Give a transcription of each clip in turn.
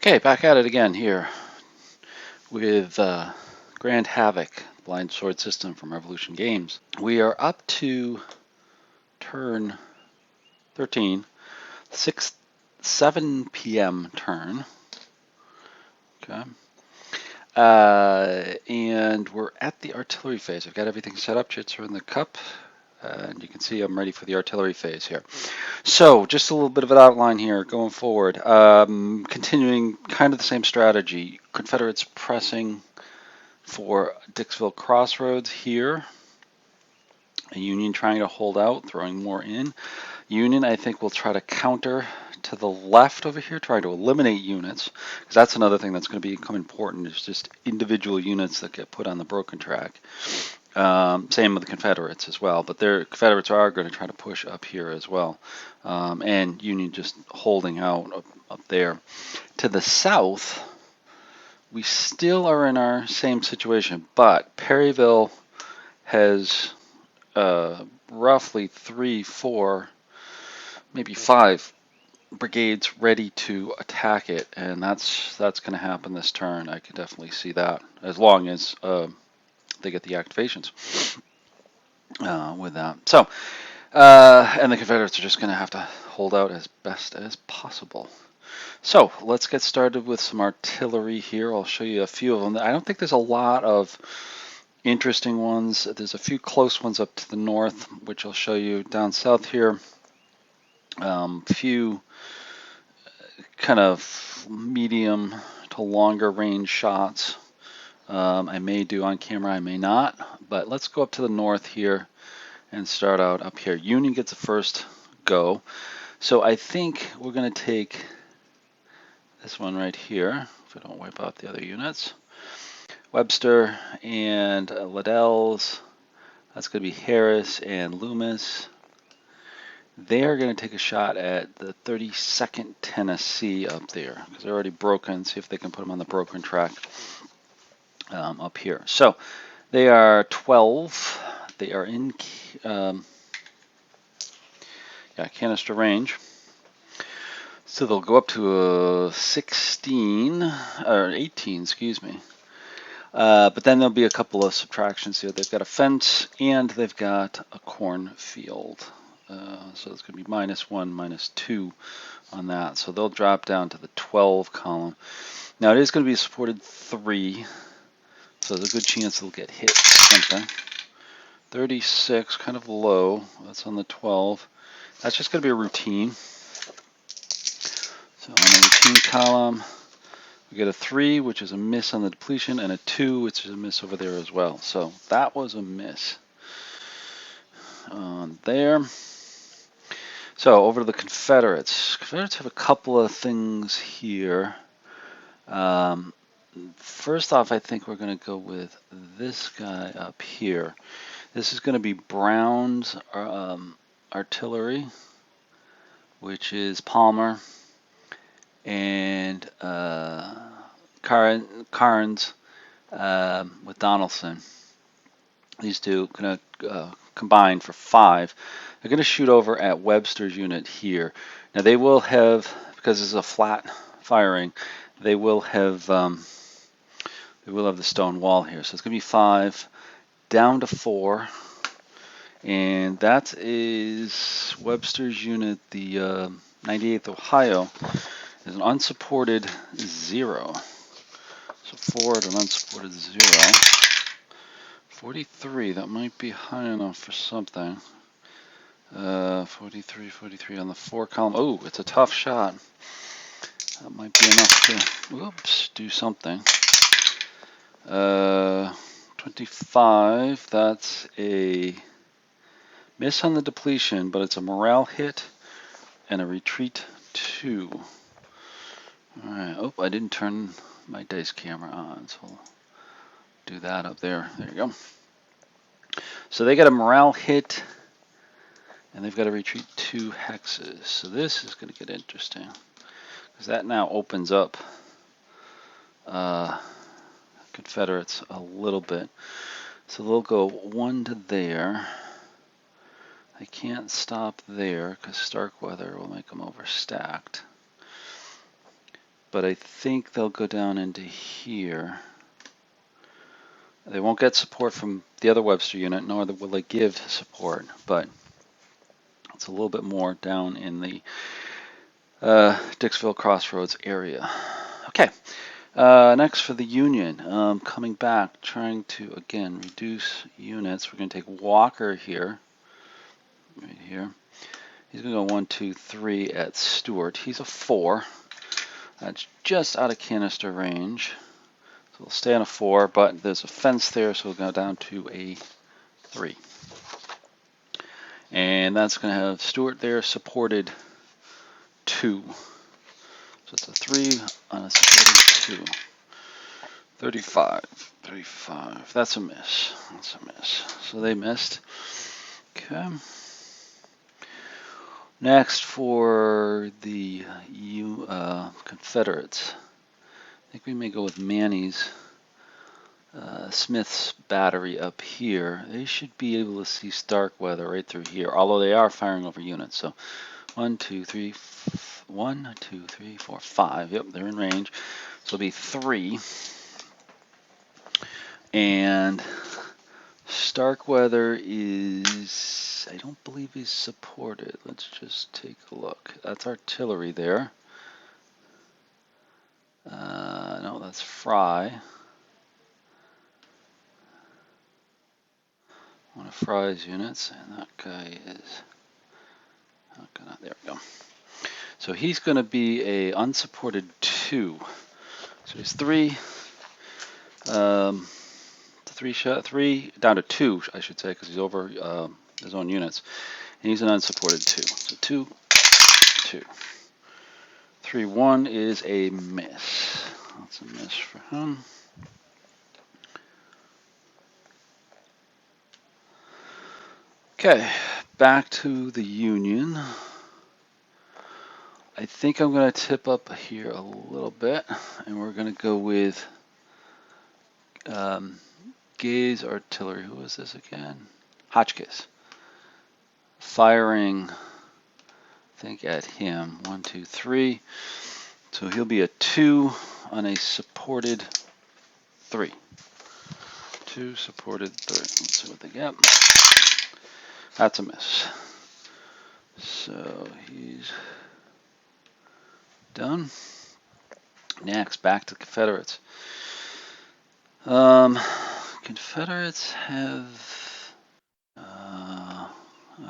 Okay, back at it again here with Grand Havoc, blind sword system from Revolution Games. We are up to turn 13, 7 p.m. turn. Okay. And we're at the artillery phase. I've got everything set up. Chits are in the cup. And you can see I'm ready for the artillery phase here. So just a little bit of an outline here going forward. Continuing kind of the same strategy. Confederates pressing for Dixville Crossroads here. A Union trying to hold out, throwing more in. Union, I think, will try to counter to the left over here, trying to eliminate units, because that's another thing that's going to become important, is just individual units that get put on the broken track. Same with the Confederates as well, but their Confederates are going to try to push up here as well, and Union just holding out up there. To the south, we still are in our same situation, but Perryville has roughly 3, 4, maybe 5 brigades ready to attack it, and that's going to happen this turn. I can definitely see that, as long as they get the activations with that. So, and the Confederates are just going to have to hold out as best as possible. So let's get started with some artillery here. I'll show you a few of them. I don't think there's a lot of interesting ones. There's a few close ones up to the north, which I'll show you. Down south here, few kind of medium to longer range shots. I may do on camera, I may not, but let's go up to the north here and start out up here. Union gets the first go. So I think we're going to take this one right here, if I don't wipe out the other units. Webster and Liddell's. That's going to be Harris and Loomis. They're going to take a shot at the 32nd Tennessee up there, because they're already broken. See if they can put them on the broken track up here. So they are 12. They are in canister range. So they'll go up to a 16, or 18, excuse me. But then there'll be a couple of subtractions here. They've got a fence and they've got a cornfield. So it's going to be -1, -2 on that. So they'll drop down to the 12 column. Now it is going to be supported 3, so there's a good chance they'll get hit with something. 36, kind of low. That's on the 12. That's just going to be a routine. So on the routine column, we get a 3, which is a miss on the depletion, and a 2, which is a miss over there as well. So that was a miss on there. So over to the Confederates. Confederates have a couple of things here. First off, I think we're going to go with this guy up here. This is going to be Brown's artillery, which is Palmer, and Carnes with Donaldson. These two going to combine for 5. They're going to shoot over at Webster's unit here. Now they will have, because this is a flat firing, they will have the stone wall here. So it's going to be 5 down to 4, and that is Webster's unit. The 98th Ohio is an unsupported 0. So 4 at an unsupported 0. 43, that might be high enough for something. 43 on the 4 column. Oh, it's a tough shot. That might be enough to, do something. 25, that's a miss on the depletion, but it's a morale hit and a retreat 2. Alright, oh, I didn't turn my dice camera on, so I'll do that up there. There you go. So they got a morale hit, and they've got to retreat 2 hexes. So this is going to get interesting, because that now opens up Confederates a little bit. So they'll go 1 to there. They can't stop there, because Starkweather will make them overstacked. but I think they'll go down into here. They won't get support from the other Webster unit, nor will they give support, but it's a little bit more down in the Dixville Crossroads area. Okay, next for the Union, coming back, trying to, again, reduce units. We're going to take Walker here, right here. He's going to go 1, 2, 3 at Stewart. He's a 4. That's just out of canister range. So we'll stay on a 4, but there's a fence there, so we'll go down to a 3. And that's going to have Stewart there supported 2. So it's a 3 on a supported 2. 35. 35. That's a miss. That's a miss. So they missed. Okay. Next for the Confederates. I think we may go with Manny's Smith's battery up here. They should be able to see Starkweather right through here, although they are firing over units. So 1, 2, 3, 1, 2, 3, 4, 5. Yep, they're in range. So it'll be 3. And Starkweather is, I don't believe he's supported. Let's just take a look. That's artillery there. No, that's Fry. One of Fry's units, and that guy is, there we go. So he's going to be a unsupported 2. So he's 3, 3 down to 2, I should say, because he's over his own units. And he's an unsupported 2. So 2, 2. 3, 1 is a miss. That's a miss for him. Okay, back to the Union. I think I'm going to tip up here a little bit, and we're going to go with Gay's artillery. Who is this again? Hotchkiss. Firing, I think, at him. 1, 2, 3. So he'll be a 2 on a supported 3. 2 supported 3. Let's see what they get. That's a miss. So he's done. Next, back to Confederates. Confederates have,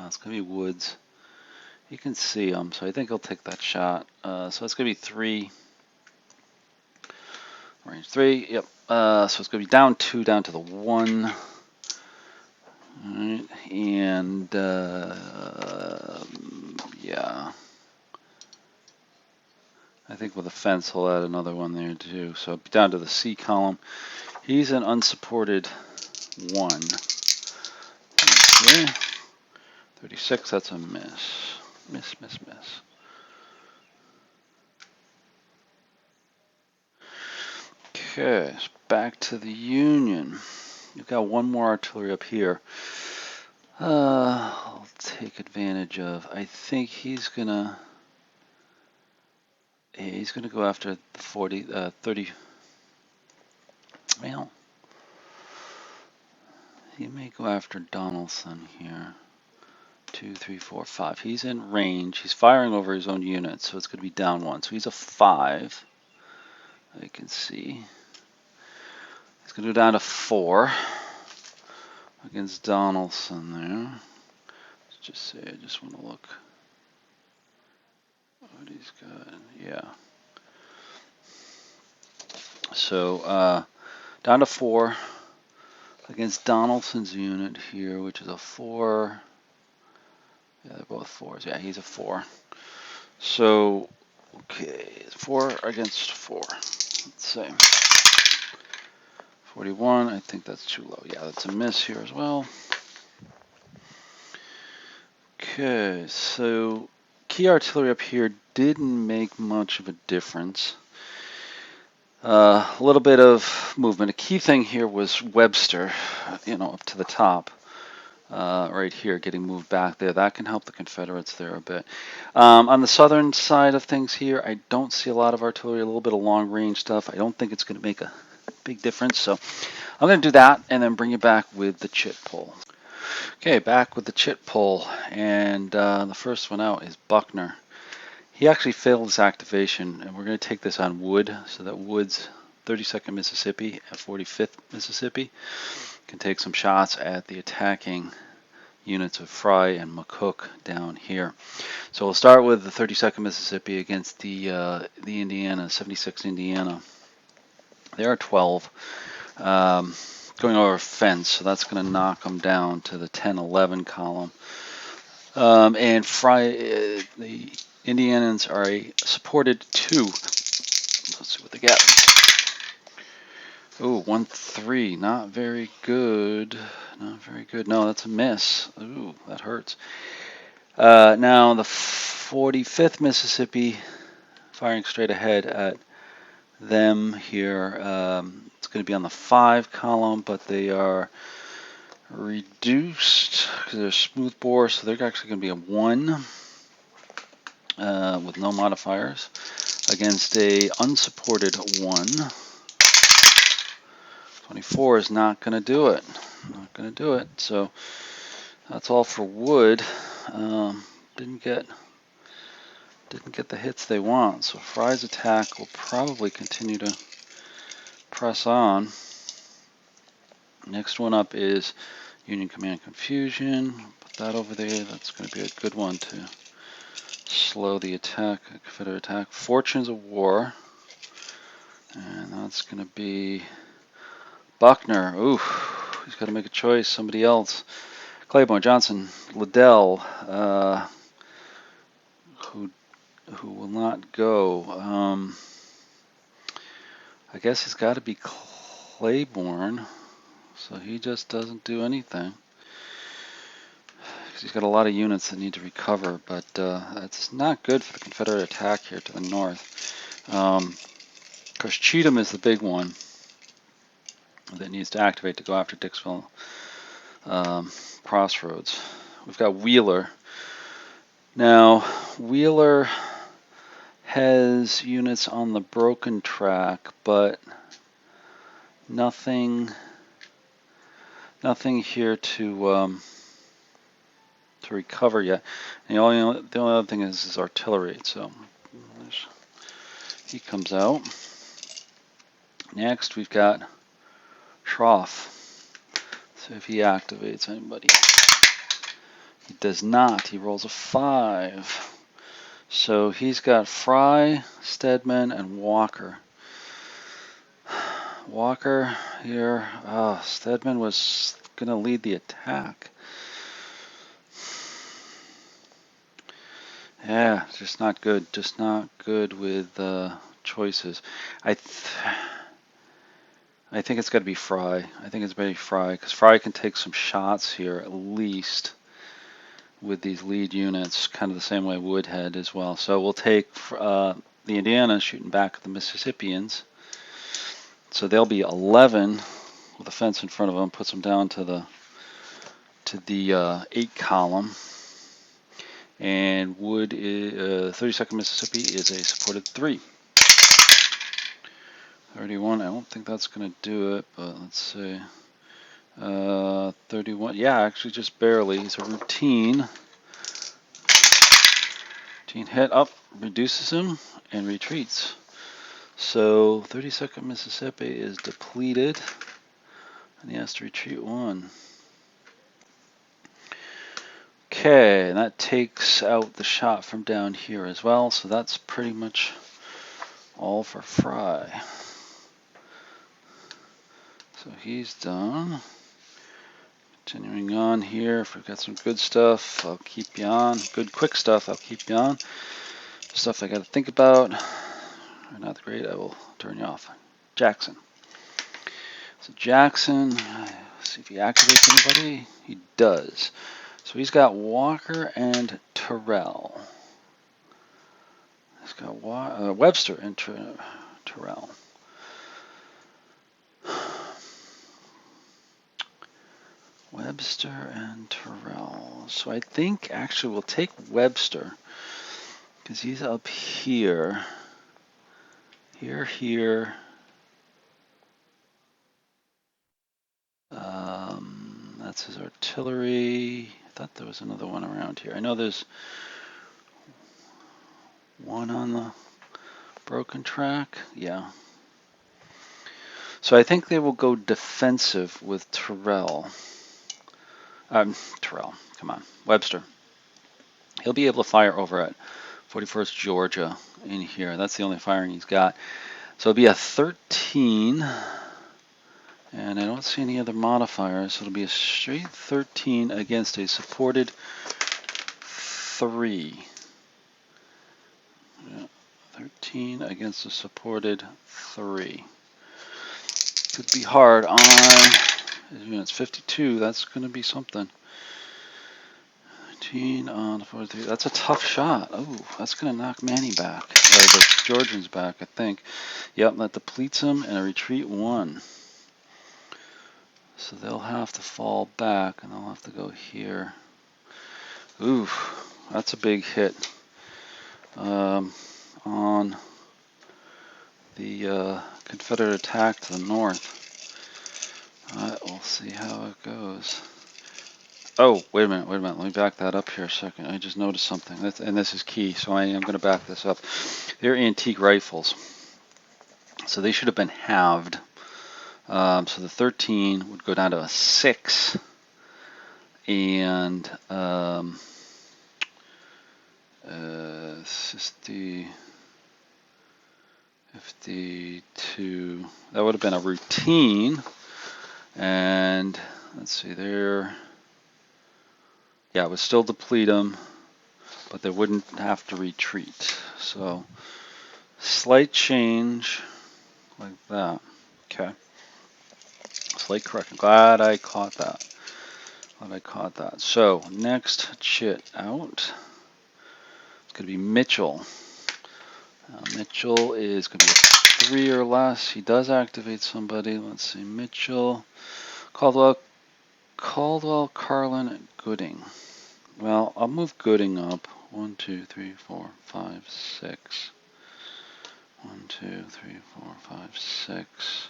it's going to be Woods. You can see them, so I think I'll take that shot. So it's going to be 3. Range 3, yep. So it's going to be down 2, down to the 1. All right, and yeah. I think with a fence, he'll add another one there too. So down to the C column. He's an unsupported 1. Okay. 36, that's a miss. Miss. Okay, so back to the Union. You've got one more artillery up here. I'll take advantage of. I think he's gonna go after the 30. Well, he may go after Donaldson here. 2, 3, 4, 5. He's in range. He's firing over his own unit, so it's going to be down 1. So he's a 5. I can see. He's going to go down to 4 against Donaldson there. Let's just say I just want to look what he's got. Yeah. So down to 4 against Donaldson's unit here, which is a 4. Yeah, they're both 4s. Yeah, he's a 4. So, okay, 4 against 4. Let's see. 41, I think that's too low. Yeah, that's a miss here as well. Okay, so key artillery up here didn't make much of a difference. A little bit of movement. A key thing here was Webster, up to the top. right here getting moved back there. That can help the Confederates there a bit. On the southern side of things here, I don't see a lot of artillery, a little bit of long range stuff. I don't think it's going to make a big difference. So I'm going to do that and then bring you back with the chit pull. Okay, back with the chit pull. And the first one out is Buckner. He actually failed his activation, and we're going to take this on Wood. So that Wood's 32nd Mississippi at 45th Mississippi can take some shots at the attacking units of Fry and McCook down here. So we'll start with the 32nd Mississippi against the Indiana, 76th Indiana. They are 12, going over a fence, so that's going to knock them down to the 10-11 column. And Fry, the Indians are a supported 2. Let's see what they get. Ooh, 1-3, not very good. Not very good. No, that's a miss. Ooh, that hurts. Now the 45th Mississippi firing straight ahead at them here. It's going to be on the 5 column, but they are reduced because they're smooth bore, so they're actually going to be a 1 with no modifiers against a unsupported 1. 24 is not going to do it. Not going to do it. So that's all for Wood. Didn't get the hits they want. So Fry's attack will probably continue to press on. Next one up is Union Command Confusion. Put that over there. That's going to be a good one to slow the attack, Confederate attack. Fortunes of War. And that's going to be Buckner. Ooh, he's got to make a choice. Somebody else. Claiborne, Johnson, Liddell, who will not go. I guess he's got to be Claiborne, so he just doesn't do anything. He's got a lot of units that need to recover, but it's not good for the Confederate attack here to the north. Of course, Cheatham is the big one that needs to activate to go after Dixville Crossroads. We've got Wheeler. Now, Wheeler has units on the broken track, but nothing here to recover yet. And the only other thing is artillery. So he comes out. Next, we've got Schroff. So if he activates anybody, he does not. He rolls a 5. So he's got Fry, Stedman, and Walker. Walker here. Stedman was going to lead the attack. Yeah, just not good. Just not good with choices. I think it's got to be Fry. I think it's maybe Fry, because Fry can take some shots here at least with these lead units, kind of the same way Wood had as well. So we'll take the Indiana shooting back at the Mississippians. So they'll be 11 with a fence in front of them, puts them down to the 8 column. And Wood, 32nd Mississippi is a supported 3. 31, I don't think that's going to do it, but let's see. 31, yeah, actually just barely. He's a routine. Routine hit up, reduces him, and retreats. So 32nd Mississippi is depleted, and he has to retreat 1. Okay, and that takes out the shot from down here as well, so that's pretty much all for Fry. So he's done. Continuing on here, if we've got some good stuff, I'll keep you on. Good quick stuff, I'll keep you on. Stuff I got to think about, or not great, I will turn you off. Jackson. So Jackson, see if he activates anybody. He does. So he's got Walker and Terrell. He's got Webster and Terrell. Webster and Terrell. So I think actually we'll take Webster because he's up here. Here. That's his artillery. I thought there was another one around here. I know there's one on the broken track. Yeah. So I think they will go defensive with Terrell. Terrell, come on. Webster. He'll be able to fire over at 41st Georgia in here. That's the only firing he's got. So it'll be a 13. And I don't see any other modifiers. So it'll be a straight 13 against a supported 3. Yeah, 13 against a supported 3. Could be hard on his units. 52, that's going to be something. 19 on 43. That's a tough shot. Oh, that's going to knock Manny back. Or the Georgians back, I think. Yep, that depletes him and a retreat 1. So they'll have to fall back and they'll have to go here. Ooh, that's a big hit on the Confederate attack to the north. We'll see how it goes. Oh, wait a minute. Let me back that up here a second. I just noticed something, and this is key, so I am going to back this up. They're antique rifles, so they should have been halved. So the 13 would go down to a 6, and 52. That would have been a routine, and let's see there. Yeah, it would still deplete them, but they wouldn't have to retreat. So slight change like that. Okay. Slight correction. Glad I caught that. So next chit out. It's going to be Mitchell. Mitchell is going to be a 3 or less. He does activate somebody. Let's see. Mitchell. Caldwell, Carlin, and Gooding. Well, I'll move Gooding up. 1, 2, 3, 4, 5, 6. 1, 2, 3, 4, 5, 6.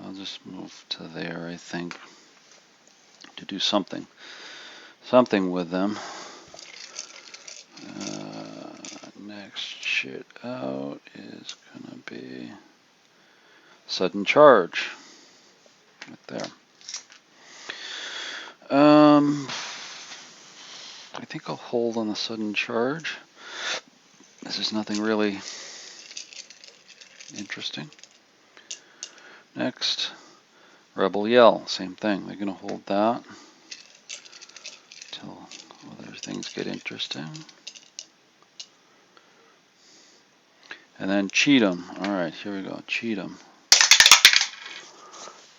I'll just move to there, I think, to do something with them. Next shit out is gonna be sudden charge, right there. I think I'll hold on the sudden charge. This is nothing really interesting. Next, Rebel Yell, same thing. They're gonna hold that until other things get interesting. And then Cheatham. All right, here we go. Cheatham.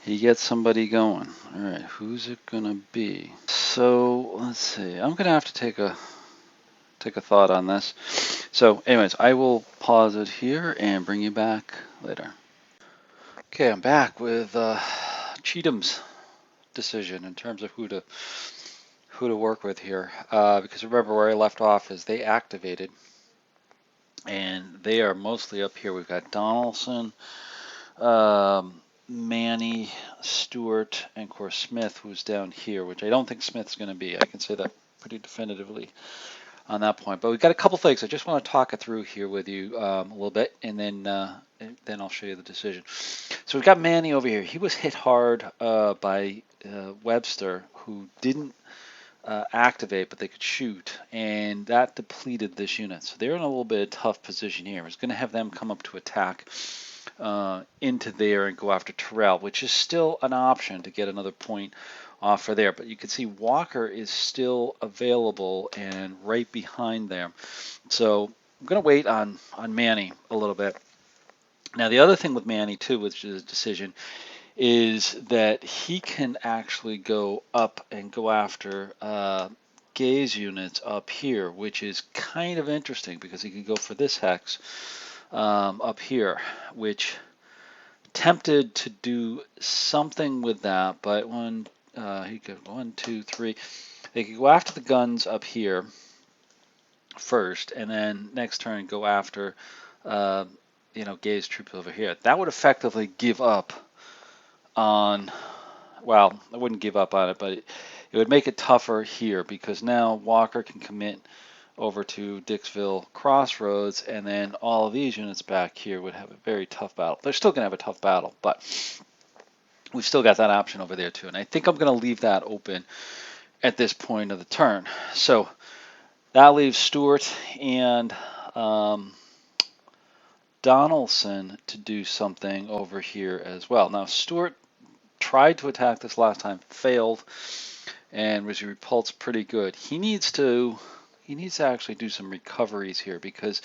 He gets somebody going. All right, who's it gonna be? So let's see. I'm gonna have to take a thought on this. So, anyways, I will pause it here and bring you back later. Okay, I'm back with Cheatham's decision in terms of who to work with here. Because remember where I left off is they activated, and they are mostly up here. We've got Donaldson, Manny, Stewart, and of course Smith, who's down here, which I don't think Smith's going to be. I can say that pretty definitively on that point. But we've got a couple things. I just want to talk it through here with you a little bit, and then I'll show you the decision. So we've got Manny over here. He was hit hard by Webster, who didn't activate, but they could shoot, and that depleted this unit. So they're in a little bit of tough position here. It's going to have them come up to attack into there and go after Terrell, which is still an option to get another point off for there. But you can see Walker is still available and right behind them. So I'm going to wait on Manny a little bit. Now the other thing with Manny too, which is a decision, is that he can actually go up and go after Gay's units up here, which is kind of interesting because he could go for this hex up here, which Tempted to do something with that, but when he could 1, 2, 3, they could go after the guns up here first, and then next turn go after, uh, Gay's troops over here. That would effectively give up on. Well, I wouldn't give up on it, but it would make it tougher here because now Walker can commit over to Dixville Crossroads, and then all of these units back here would have a very tough battle. They're still going to have a tough battle, but we've still got that option over there too. And I think I'm going to leave that open at this point of the turn. So that leaves Stewart and Donaldson to do something over here as well. Now Stewart tried to attack this last time, failed, and was repulsed pretty good. He needs to actually do some recoveries here because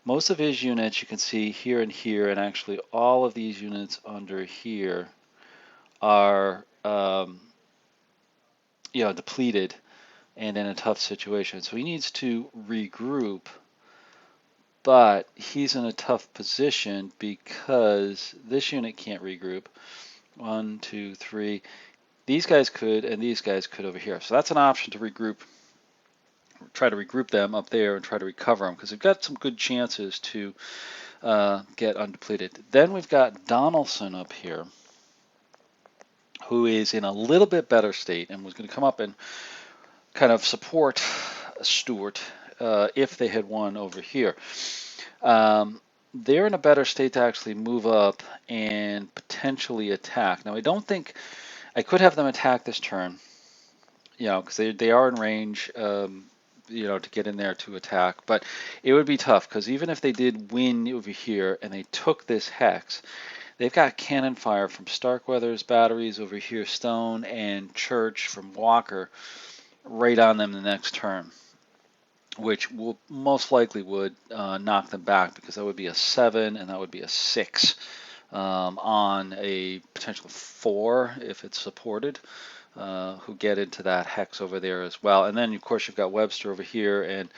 most of his units you can see here and here, and actually all of these units under here are depleted and in a tough situation. So he needs to regroup, but he's in a tough position because this unit can't regroup. 1, 2, 3. These guys could, and these guys could over here. So that's an option to regroup. Try to regroup them up there and try to recover them because they've got some good chances to get undepleted. Then we've got Donaldson up here, who is in a little bit better state and was going to come up and kind of support Stewart if they had won over here. They're in a better state to actually move up and potentially attack. Now, I don't think I could have them attack this turn, because they are in range, to get in there to attack. But it would be tough because even if they did win over here and they took this hex, they've got cannon fire from Starkweather's batteries over here, Stone and Church from Walker, right on them the next turn, which will most likely would knock them back because that would be a 7 and that would be a 6 on a potential 4 if it's supported, who get into that hex over there as well. And then of course you've got Webster over here and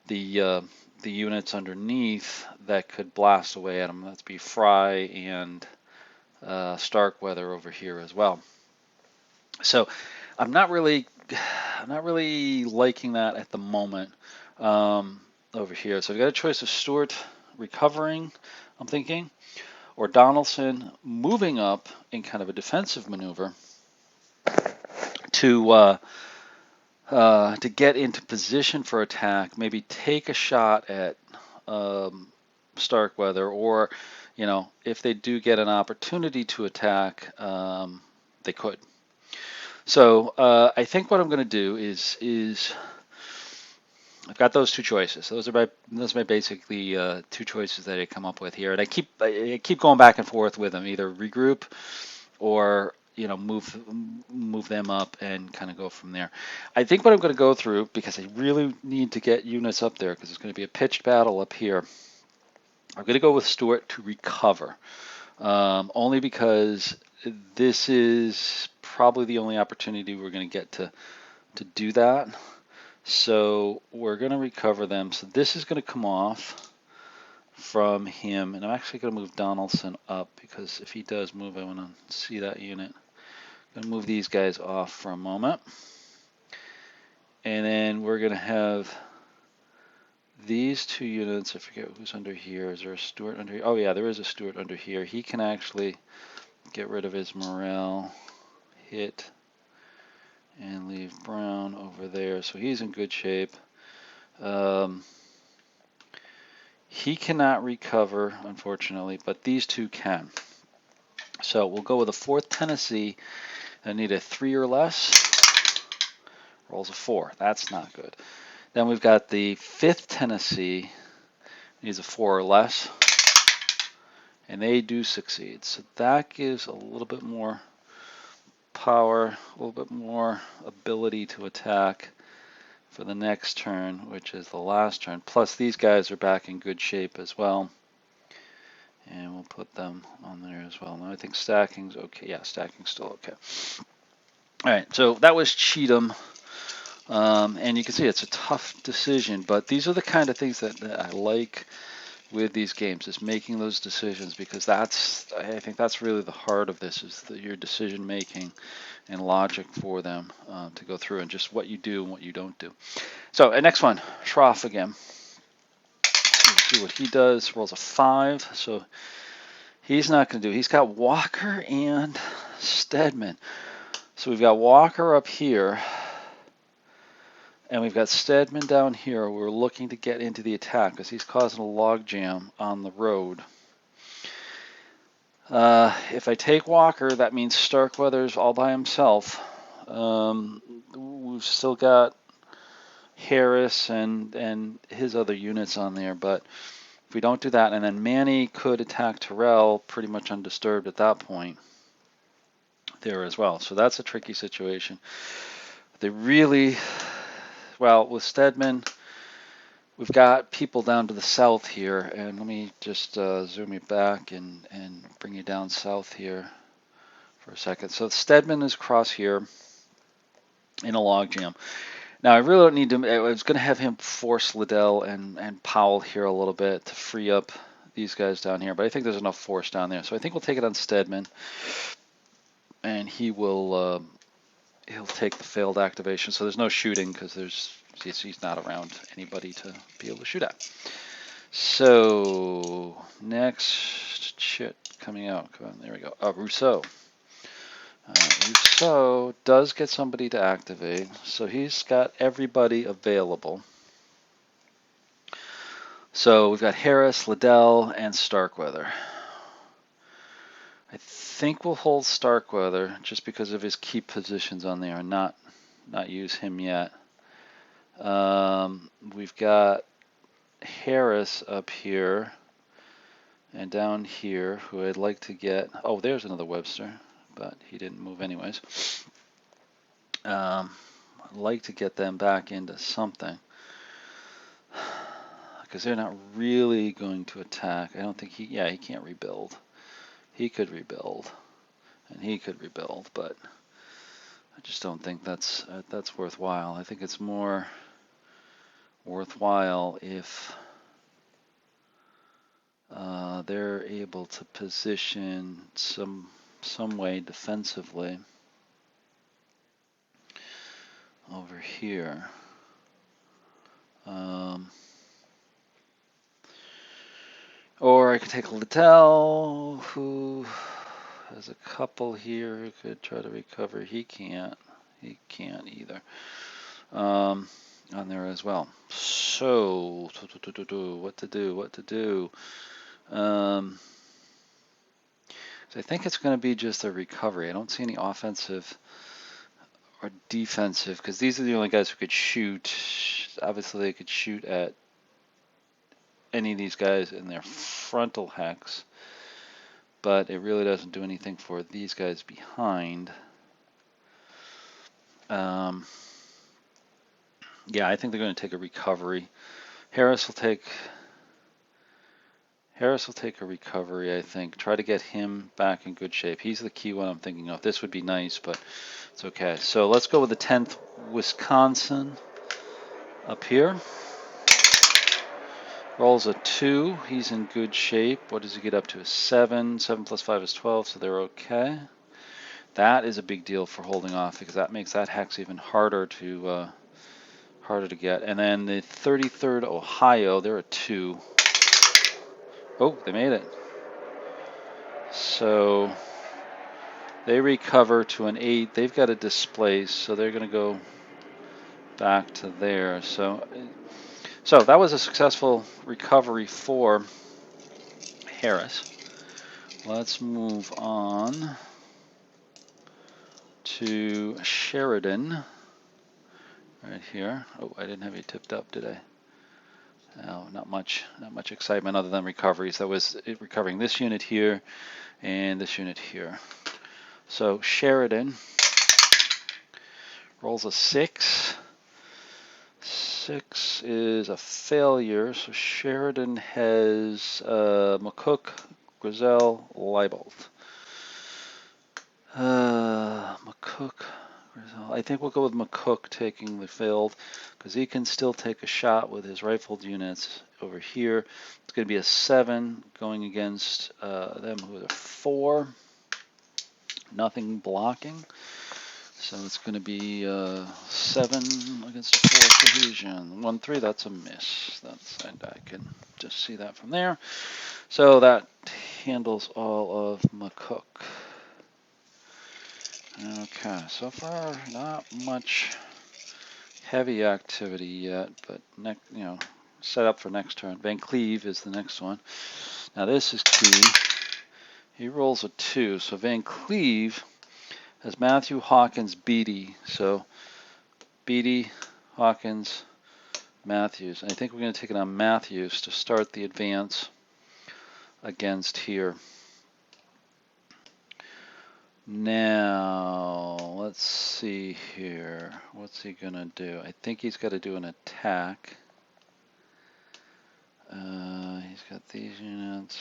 the units underneath that could blast away at them. That's be Fry and Starkweather over here as well. So I'm not really liking that at the moment over here. So I've got a choice of Stewart recovering, I'm thinking, or Donaldson moving up in kind of a defensive maneuver to get into position for attack, maybe take a shot at Starkweather, or if they do get an opportunity to attack, they could. So I think what I'm going to do is I've got those two choices. Those are my basically two choices that I come up with here, and I keep going back and forth with them, either regroup or move them up and kind of go from there. I think what I'm going to go through, because I really need to get units up there because it's going to be a pitched battle up here, I'm going to go with Stewart to recover, only because this is probably the only opportunity we're going to get to do that. So we're going to recover them. So this is going to come off from him, and I'm actually going to move Donaldson up because if he does move, I want to see that unit. I'm going to move these guys off for a moment, and then we're going to have these two units. I forget who's under here. Is there a Stewart under here? Oh yeah, there is a Stewart under here. He can actually get rid of his morale, hit, and leave Brown over there. So he's in good shape. He cannot recover, unfortunately, but these two can. So we'll go with a 4th Tennessee. I need a 3 or less. Rolls a 4. That's not good. Then we've got the 5th Tennessee. Needs a 4 or less. And they do succeed. So that gives a little bit more power, a little bit more ability to attack for the next turn, which is the last turn. Plus these guys are back in good shape as well. And we'll put them on there as well. Now I think stacking's okay. Yeah, stacking's still okay. All right, so that was Cheatham. And you can see it's a tough decision, but these are the kind of things that I like with these games, is making those decisions, because I think that's really the heart of this, is your decision making and logic for them to go through, and just what you do and what you don't do. So next one, Schroff again. See what he does. Rolls a 5, so he's not going to do. He's got Walker and Stedman. So we've got Walker up here, and we've got Stedman down here. We're looking to get into the attack because he's causing a log jam on the road. If I take Walker, that means Starkweather's all by himself. We've still got Harris and his other units on there, but if we don't do that, and then Manny could attack Terrell pretty much undisturbed at that point there as well. So that's a tricky situation. They really, well, with Stedman, we've got people down to the south here, and let me just zoom you back and bring you down south here for a second. So Stedman is across here in a logjam. Now I really don't need to. I was going to have him force Liddell and Powell here a little bit to free up these guys down here, but I think there's enough force down there. So I think we'll take it on Stedman, and he'll take the failed activation. So there's no shooting because he's not around anybody to be able to shoot at. So next shit coming out. Come on, there we go. Rousseau. Rousseau does get somebody to activate, so he's got everybody available. So we've got Harris, Liddell, and Starkweather. I think we'll hold Starkweather just because of his key positions on there and not use him yet. We've got Harris up here and down here, who I'd like to get. Oh, there's another Webster, but he didn't move anyways. I'd like to get them back into something because they're not really going to attack. I don't think he can't rebuild. He could rebuild, and he could rebuild, but I just don't think that's worthwhile. I think it's more worthwhile if they're able to position some way defensively over here. Or I could take Liddell, who has a couple here who could try to recover. He can't either. On there as well. So what to do? So I think it's going to be just a recovery. I don't see any offensive or defensive, because these are the only guys who could shoot. Obviously, they could shoot at any of these guys in their frontal hex, but it really doesn't do anything for these guys behind. Yeah, I think they're going to take a recovery. Harris will take a recovery, I think. Try to get him back in good shape. He's the key one I'm thinking of. This would be nice, but it's okay. So let's go with the 10th Wisconsin up here. Rolls a 2. He's in good shape. What does he get up to? A 7. 7 plus 5 is 12, so they're okay. That is a big deal for holding off, because that makes that hex even harder to get. And then the 33rd Ohio, they're a 2. Oh, they made it. So they recover to an 8. They've got to displace, so they're going to go back to there. So that was a successful recovery for Harris. Let's move on to Sheridan right here. Oh, I didn't have you tipped up, did I? No, not much excitement other than recoveries. That was it, recovering this unit here and this unit here. So Sheridan rolls a 6. 6 is a failure, so Sheridan has McCook, Grizel, Leibold. McCook, I think we'll go with McCook taking the field because he can still take a shot with his rifled units over here. It's going to be a 7 going against them who are 4. Nothing blocking. So it's going to be 7 against a 4 cohesion. 1-3, that's a miss. I can just see that from there. So that handles all of McCook. Okay, so far not much heavy activity yet, but set up for next turn. Van Cleve is the next one. Now this is key. He rolls a 2, so Van Cleve has Matthew, Hawkins, Beatty. So Beatty, Hawkins, Matthews. And I think we're going to take it on Matthews to start the advance against here. Now, let's see here. What's he going to do? I think he's got to do an attack. He's got these units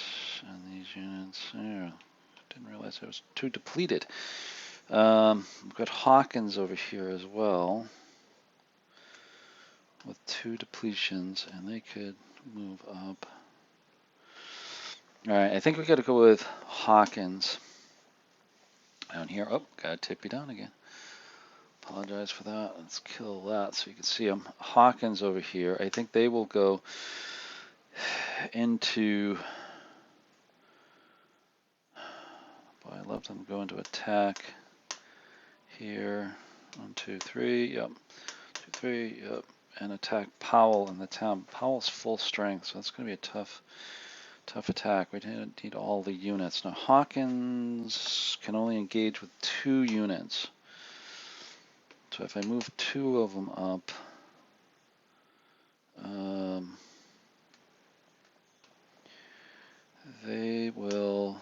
and these units. Oh, didn't realize I was too depleted. We've got Hawkins over here as well with 2 depletions, and they could move up. All right, I think we got to go with Hawkins down here. Oh, gotta tip you down again. Apologize for that. Let's kill that so you can see them. Hawkins over here. I think they will go into. Boy, I love them going to attack here. 1, 2, 3. Yep. 2, 3. Yep. And attack Powell in the town. Powell's full strength, so that's going to be a tough attack. We need all the units. Now Hawkins can only engage with 2 units. So if I move 2 of them up, they will.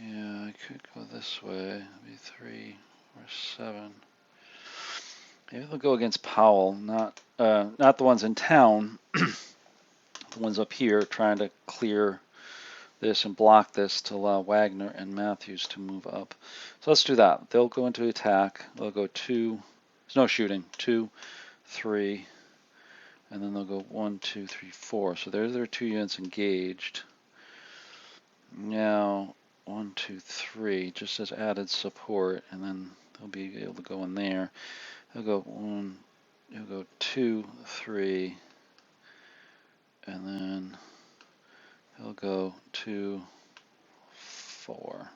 Yeah, I could go this way. Maybe 3 or 7. Maybe they'll go against Powell, not the ones in town, the ones up here trying to clear this and block this to allow Wagner and Matthews to move up. So let's do that. They'll go into attack. They'll go 2. There's no shooting. 2, 3, and then they'll go 1, 2, 3, 4. So there's their 2 units engaged. Now 1, 2, 3 just as added support, and then they'll be able to go in there. They'll go 1. They'll go 2, 3, and then he'll go 2, 4.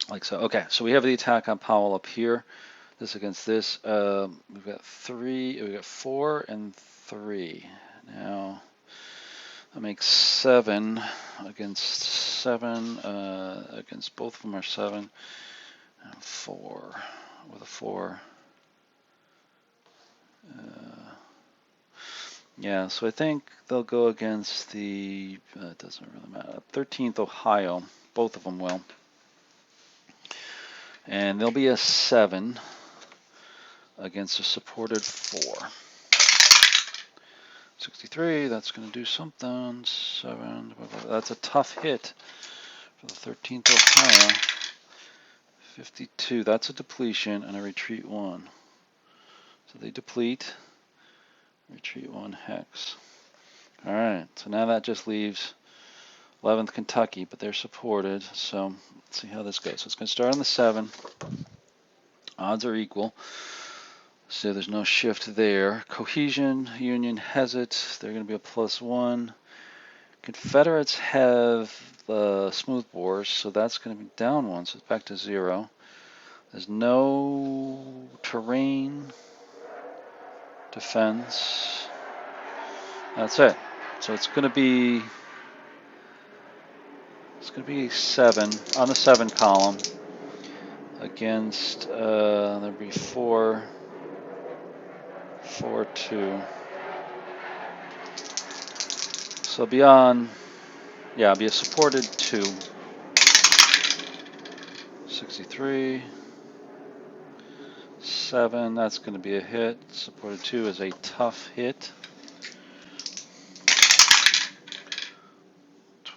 Like so. Okay, so we have the attack on Powell up here. This against this. We've got 3. We got 4 and 3. Now that makes 7 against 7. Against both of them are 7 and 4 with a 4. Yeah, so I think they'll go against the, it doesn't really matter, 13th Ohio. Both of them will. And there'll be a 7 against a supported 4. 63, that's going to do something. 7, that's a tough hit for the 13th Ohio. 52, that's a depletion and a retreat 1. So they deplete. Retreat 1 hex. Alright, so now that just leaves 11th Kentucky, but they're supported, so let's see how this goes. So it's going to start on the 7. Odds are equal, so there's no shift there. Cohesion, Union has it. They're going to be a +1. Confederates have the smooth bores, so that's going to be down 1, so it's back to 0. There's no terrain defense. That's it. So it's going to be 7 on the 7 column against there'll be 4, 4, 2. So beyond, yeah, it'll be a supported 2. 63, 7. That's going to be a hit. Supported 2 is a tough hit.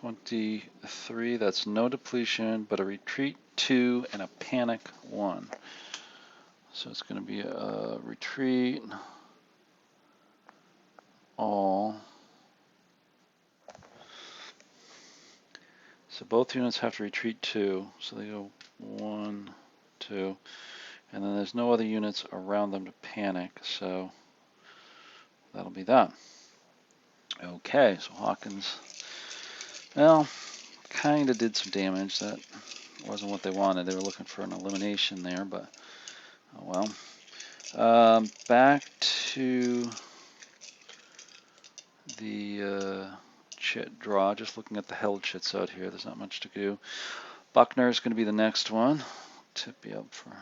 23, that's no depletion, but a retreat 2 and a panic 1. So it's going to be a retreat, all. So both units have to retreat 2, so they go 1, 2, and then there's no other units around them to panic, so that'll be that. Okay, so Hawkins, well, kind of did some damage. That wasn't what they wanted. They were looking for an elimination there, but oh well. Back to the chit draw. Just looking at the held chits out here. There's not much to do. Buckner is going to be the next one. Tip you up for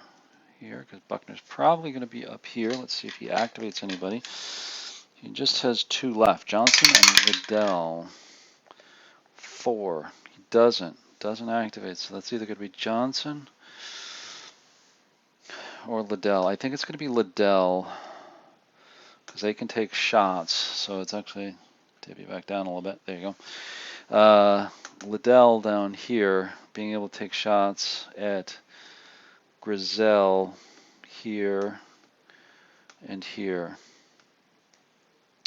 here because Buckner's probably going to be up here. Let's see if he activates anybody. He just has 2 left. Johnson and Liddell. 4. He doesn't activate. So that's either going to be Johnson or Liddell. I think it's going to be Liddell because they can take shots. So it's actually, tip you back down a little bit. There you go. Liddell down here being able to take shots at Grizel here and here.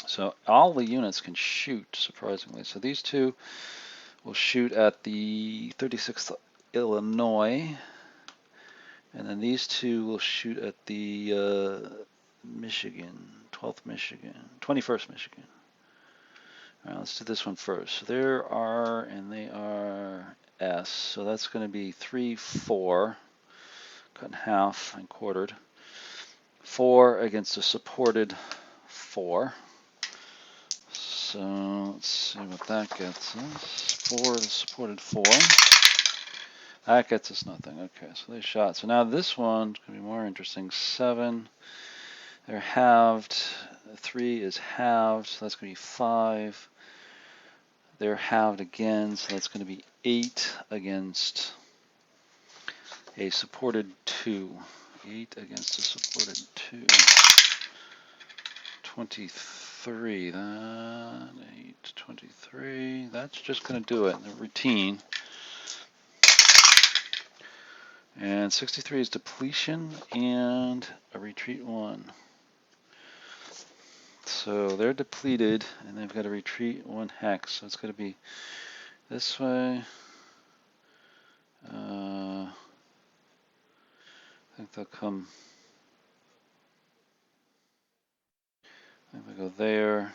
So all the units can shoot, surprisingly. So these 2 will shoot at the 36th Illinois. And then these 2 will shoot at the Michigan, 12th Michigan, 21st Michigan. All right, let's do this one first. So there are, and they are S. So that's going to be 3, 4, cut in half and quartered. 4 against a supported 4. So let's see what that gets us. 4 to supported 4. That gets us nothing. Okay, so they shot. So now this one's going to be more interesting. 7. They're halved. 3 is halved, so that's going to be 5. They're halved again, so that's going to be 8 against a supported 2. 8 against a supported 2. 23. That 8, 23. That's just going to do it. The routine. And 63 is depletion and a retreat 1. So they're depleted and they've got a retreat 1 hex. So it's going to be this way. I think they'll come. I think they go there,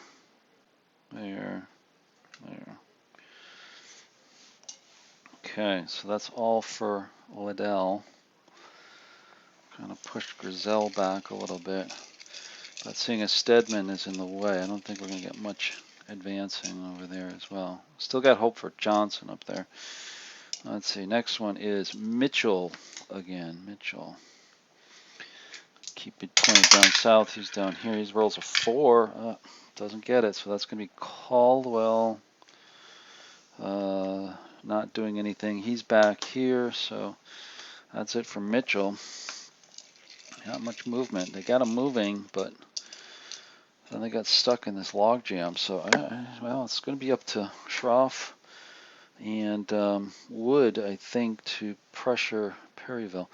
there, there. Okay, so that's all for Liddell. Kind of pushed Grizel back a little bit. But seeing as Stedman is in the way, I don't think we're going to get much advancing over there as well. Still got hope for Johnson up there. Let's see, next one is Mitchell again. Mitchell. Keep it pointed down south. He's down here. He rolls a 4. Doesn't get it, so that's going to be Caldwell. Not doing anything. He's back here, so that's it for Mitchell. Not much movement. They got him moving, but then they got stuck in this log jam. So, well, it's going to be up to Schroff and Wood, I think, to pressure Perryville.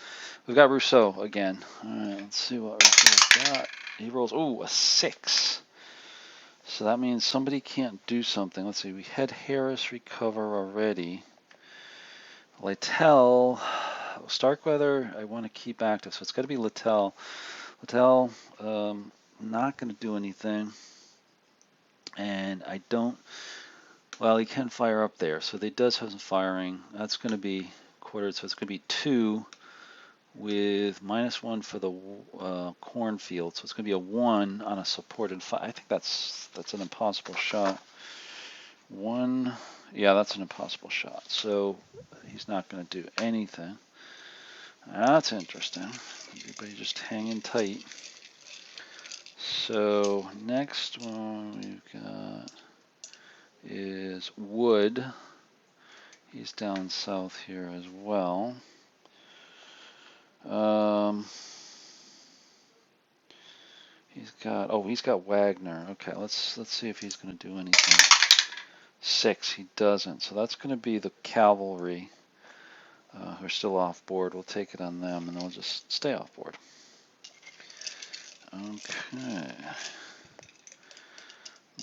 We've got Rousseau again. All right, let's see what Rousseau's got. He rolls, a 6. So that means somebody can't do something. Let's see, we had Harris recover already. Littell, Starkweather, I want to keep active, so it's got to be Littell. Littell, not going to do anything. And I don't, well, he can fire up there, so he does have some firing. That's going to be quartered, so it's going to be 2 with -1 for the cornfield. So it's going to be a 1 on a supported 5. I think that's an impossible shot. 1, yeah, that's an impossible shot. So he's not going to do anything. That's interesting. Everybody just hanging tight. So next one we've got is Wood. He's down south here as well. He's got Wagner. Okay, let's see if he's going to do anything. 6, he doesn't. So that's going to be the cavalry who are still off board. We'll take it on them, and then we'll just stay off board. Okay.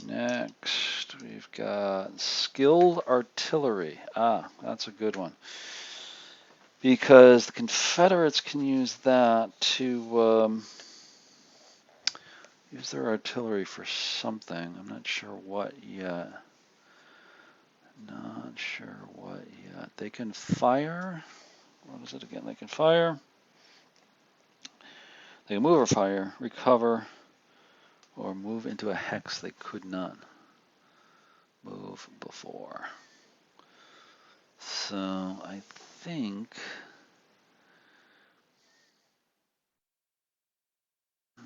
Next, we've got skilled artillery. Ah, that's a good one. Because the Confederates can use that to use their artillery for something. I'm not sure what yet. Not sure what yet. They can fire. What is it again? They can fire. They can move or fire, recover, or move into a hex they could not move before. So I think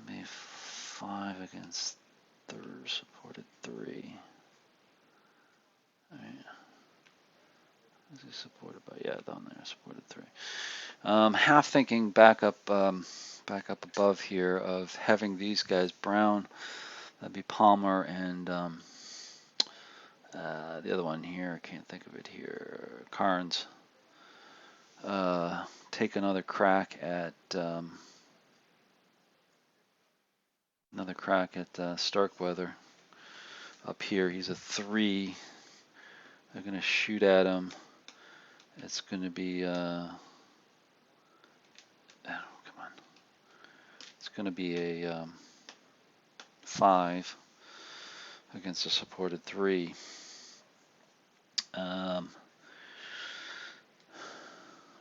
maybe 5 against supported 3. All right. Is he supported by? Yeah, down there, supported 3. Half thinking back up above here of having these guys Brown. That'd be Palmer and the other one here. I can't think of it here. Carnes. Take another crack at Starkweather. Up here, he's a 3. They're gonna shoot at him. It's gonna be oh, come on. It's gonna be a 5 against a supported 3.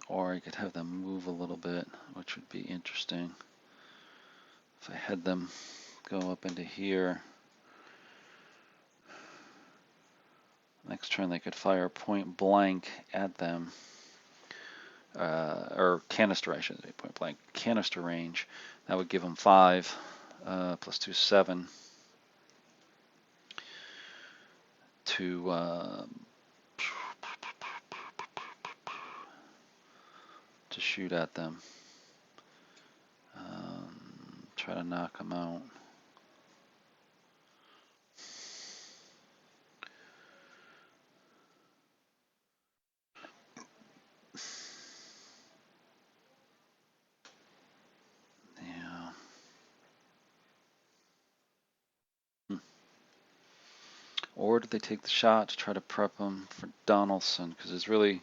Or I could have them move a little bit, which would be interesting. If I had them go up into here, next turn they could fire point blank at them, or canister, I should say, point blank, canister range. That would give them 5, plus 2, 7 to shoot at them. Try to knock them out. Yeah. Or do they take the shot to try to prep them for Donaldson? Because it's really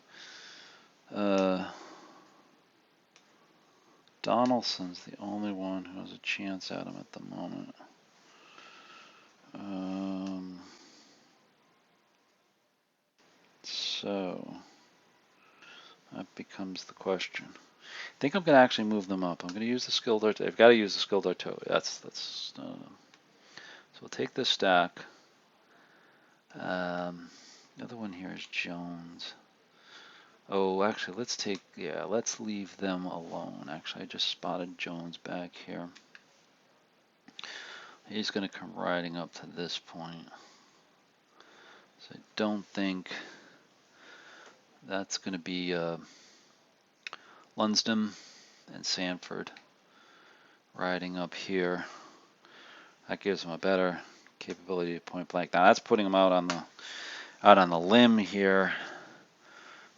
Donaldson's the only one who has a chance at him at the moment. So that becomes the question. I think I'm going to actually move them up. I'm going to use the skilled artillery. I've got to use the skilled artillery. So we'll take this stack. The other one here is Jones. Oh, actually, let's leave them alone. Actually, I just spotted Jones back here. He's going to come riding up to this point. So I don't think that's going to be Lunsden and Sanford riding up here. That gives him a better capability to point blank. Now that's putting him out on the limb here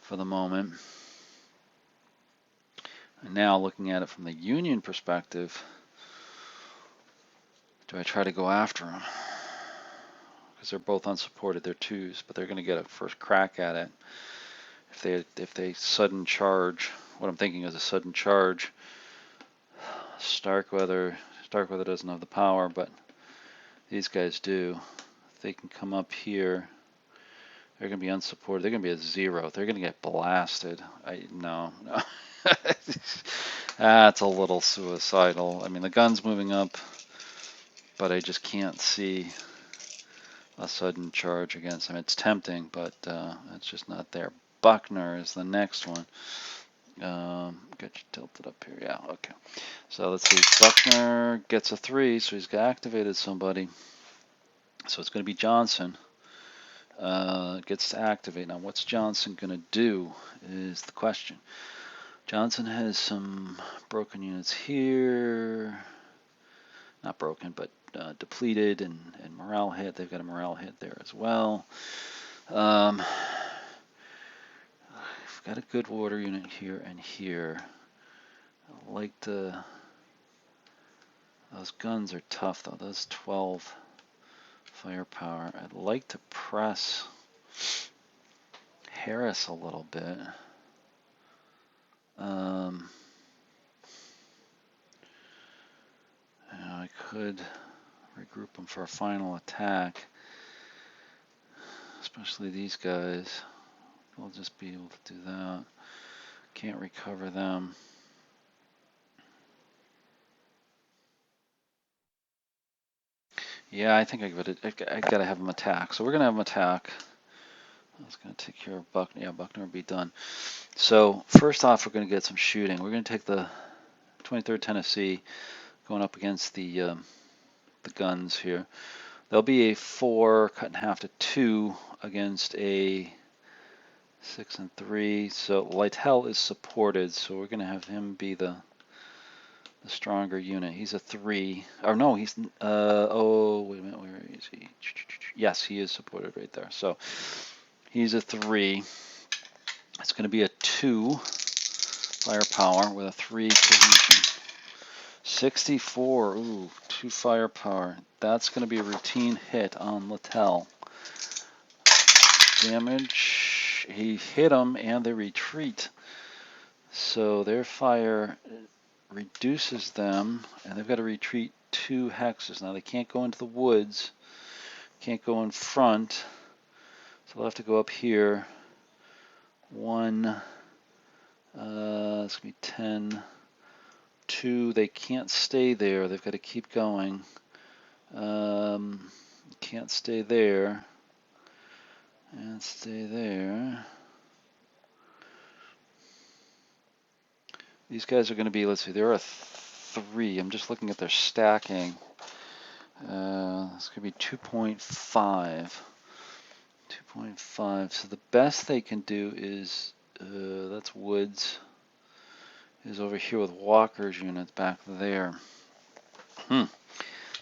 for the moment. And now looking at it from the Union perspective, do I try to go after him? Because they're both unsupported. They're 2s, but they're going to get a first crack at it. If they sudden charge, what I'm thinking is a sudden charge. Starkweather doesn't have the power, but these guys do. If they can come up here, they're going to be unsupported. They're going to be at 0. They're going to get blasted. No. That's a little suicidal. I mean, the gun's moving up, but I just can't see a sudden charge against them. It's tempting, but it's just not there. Buckner is the next one. Get you tilted up here. Yeah, okay. So let's see. Buckner gets a 3, so he's activated somebody. So it's going to be Johnson. Gets to activate. Now, what's Johnson going to do is the question. Johnson has some broken units here. Not broken, but depleted and morale hit. They've got a morale hit there as well. I've got a good water unit here and here. I like the. Those guns are tough though. Those 12 firepower. I'd like to press Harris a little bit. I could regroup them for a final attack, especially these guys. They'll just be able to do that. Can't recover them. Yeah, I think I gotta have them attack. So we're gonna have them attack. That's gonna take care of Buckner. Yeah, Buckner will be done. So first off, we're gonna get some shooting. We're gonna take the 23rd Tennessee, going up against the guns here. There'll be a 4 cut in half to 2 against a 6 and 3. So Lytle is supported, so we're gonna have him be the stronger unit. He's a 3. Or no, he's oh wait a minute, where is he? Yes, he is supported right there. So he's a 3. It's going to be a 2 firepower with a 3 cohesion. 64. Ooh, 2 firepower. That's going to be a routine hit on Littell. Damage. He hit them and they retreat. So their fire reduces them, and they've got to retreat 2 hexes. Now they can't go into the woods, can't go in front, so they'll have to go up here. 1, it's going to be 10, 2, they can't stay there, they've got to keep going. Can't stay there, and stay there. These guys are going to be, let's see, they're a 3. I'm just looking at their stacking. It's going to be 2.5. 2.5. So the best they can do is, that's Woods, is over here with Walker's units back there.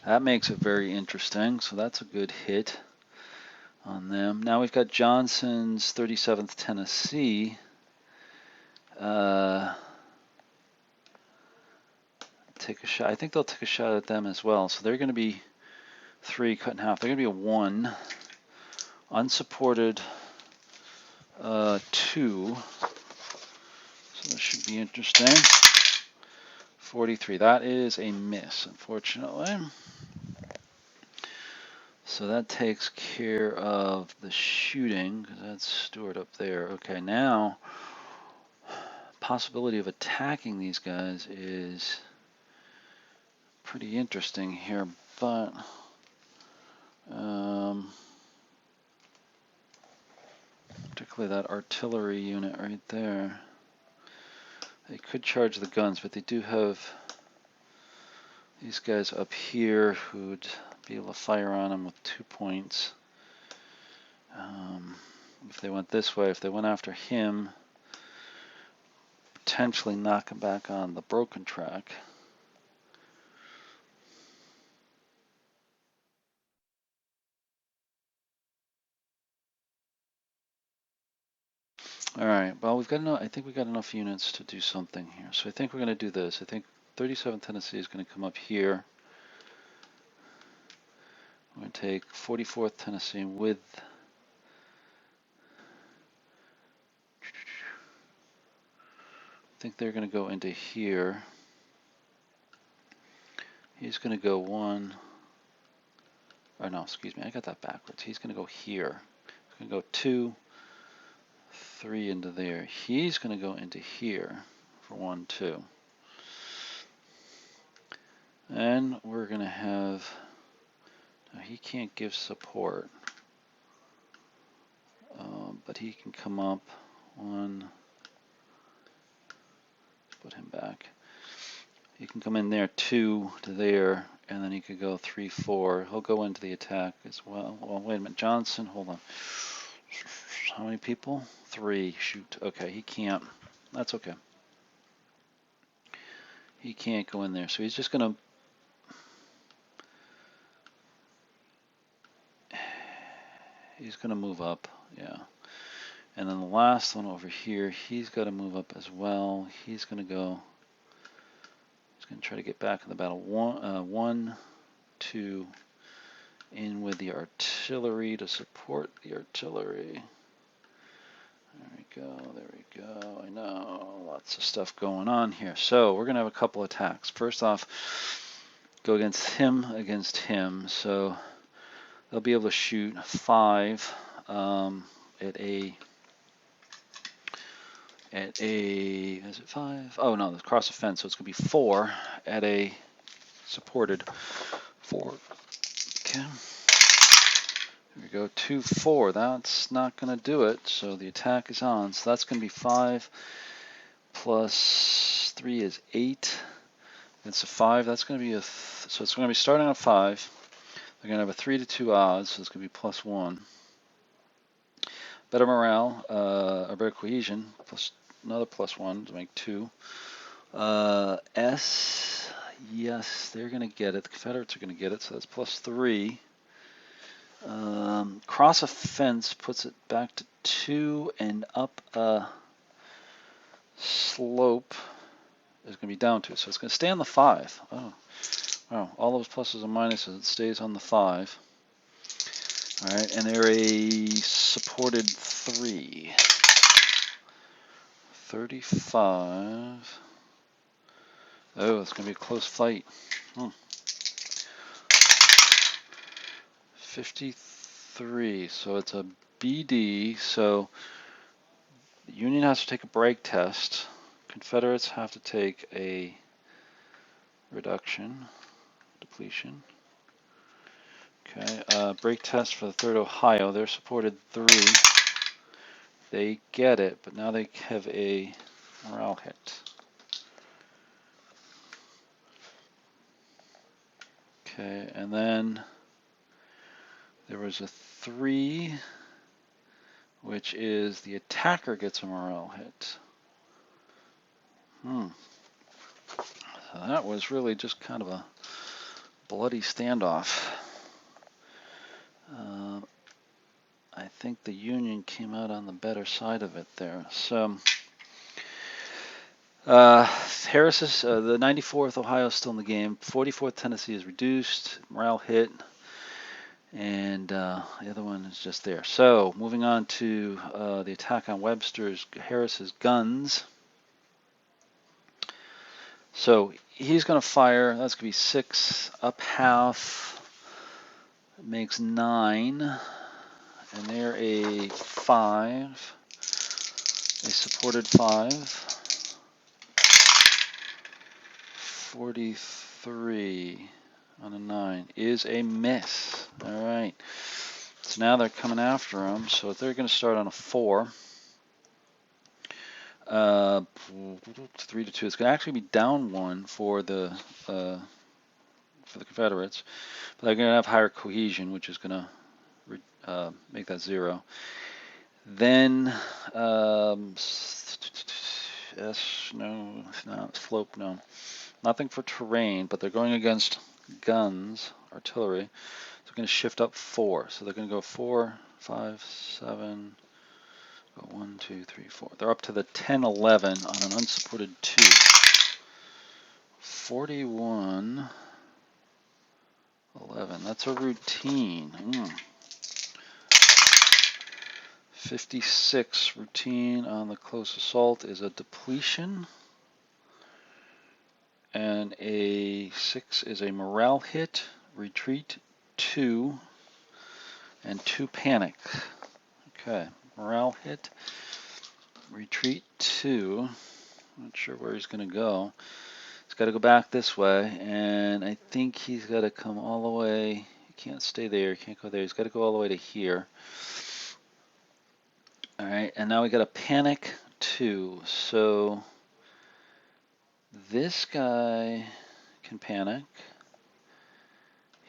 That makes it very interesting. So that's a good hit on them. Now we've got Johnson's 37th Tennessee. Take a shot. I think they'll take a shot at them as well. So they're going to be 3 cut in half. They're going to be a 1. Unsupported 2. So this should be interesting. 43. That is a miss, unfortunately. So that takes care of the shooting, because that's Stewart up there. Okay, now possibility of attacking these guys is pretty interesting here, but particularly that artillery unit right there. They could charge the guns, but they do have these guys up here who'd be able to fire on them with 2 points. If they went this way, if they went after him, potentially knock him back on the broken track. All right, well, we've got enough, I think we got enough units to do something here. So I think we're going to do this. I think 37th Tennessee is going to come up here. We're going to take 44th Tennessee with I think they're going to go into here. He's going to go 1. Or no, excuse me, I got that backwards. He's going to go here. He's going to go 2, 3 into there. He's going to go into here for 1, 2. And we're going to have, now he can't give support, but he can come up 1, put him back. He can come in there 2 to there, and then he could go 3, 4. He'll go into the attack as well. Well, wait a minute, Johnson, hold on. How many people? 3. Shoot. Okay, he can't. That's okay. He can't go in there, so he's just gonna. He's gonna move up Yeah. And then the last one over here, he's got to move up as well. He's going to go. He's going to try to get back in the battle. One, two, in with the artillery to support the artillery. There we go, there we go. I know, lots of stuff going on here. So we're going to have a couple attacks. First off, go against him. So they'll be able to shoot 5 is it 5? Oh no, across the fence, so it's going to be 4 at a supported 4. Okay. Here we go, 2, 4. That's not going to do it, so the attack is on. So that's going to be 5 plus 3 is 8. It's a 5. That's going to be so it's going to be starting on 5. They're going to have a 3 to 2 odds, so it's going to be plus 1. Better morale, or better cohesion, plus another plus 1 to make 2. S, yes, they're going to get it. The Confederates are going to get it, so that's plus 3. Cross a fence puts it back to 2, and up a slope is going to be down 2. So it's going to stay on the 5. Oh, wow, all those pluses and minuses, it stays on the 5. All right, and they're a supported 3. 35. Oh, it's going to be a close fight. 53. So it's a BD. So the Union has to take a break test. Confederates have to take a reduction, depletion. Okay, break test for the 3rd Ohio. They're supported 3. They get it, but now they have a morale hit. Okay, and then there was a 3, which is the attacker gets a morale hit. So that was really just kind of a bloody standoff. I think the Union came out on the better side of it there. So Harris the 94th Ohio is still in the game. 44th Tennessee is reduced, morale hit, and the other one is just there. So moving on to the attack on Harris's guns. So he's going to fire. That's going to be 6 up half. Makes 9, and they're a 5. A supported 5. 43 on a 9 is a miss. All right. So now they're coming after him. So they're going to start on a 4. 3 to 2. It's going to actually be down 1 for the Confederates, but they're going to have higher cohesion, which is going to make that 0. Then slope, no. Nothing for terrain, but they're going against guns, artillery. So they're going to shift up 4. So they're going to go 4, 5, 7, go 1, 2, 3, 4. They're up to the 10, 11 on an unsupported 2. 41, 11. That's a routine. 56 routine on the close assault is a depletion. And a 6 is a morale hit, retreat 2, and 2 panic. Okay, morale hit, retreat 2. Not sure where he's going to go. He's got to go back this way, and I think he's got to come all the way. He can't stay there, he can't go there. He's got to go all the way to here. All right, and now we got a panic 2. So this guy can panic.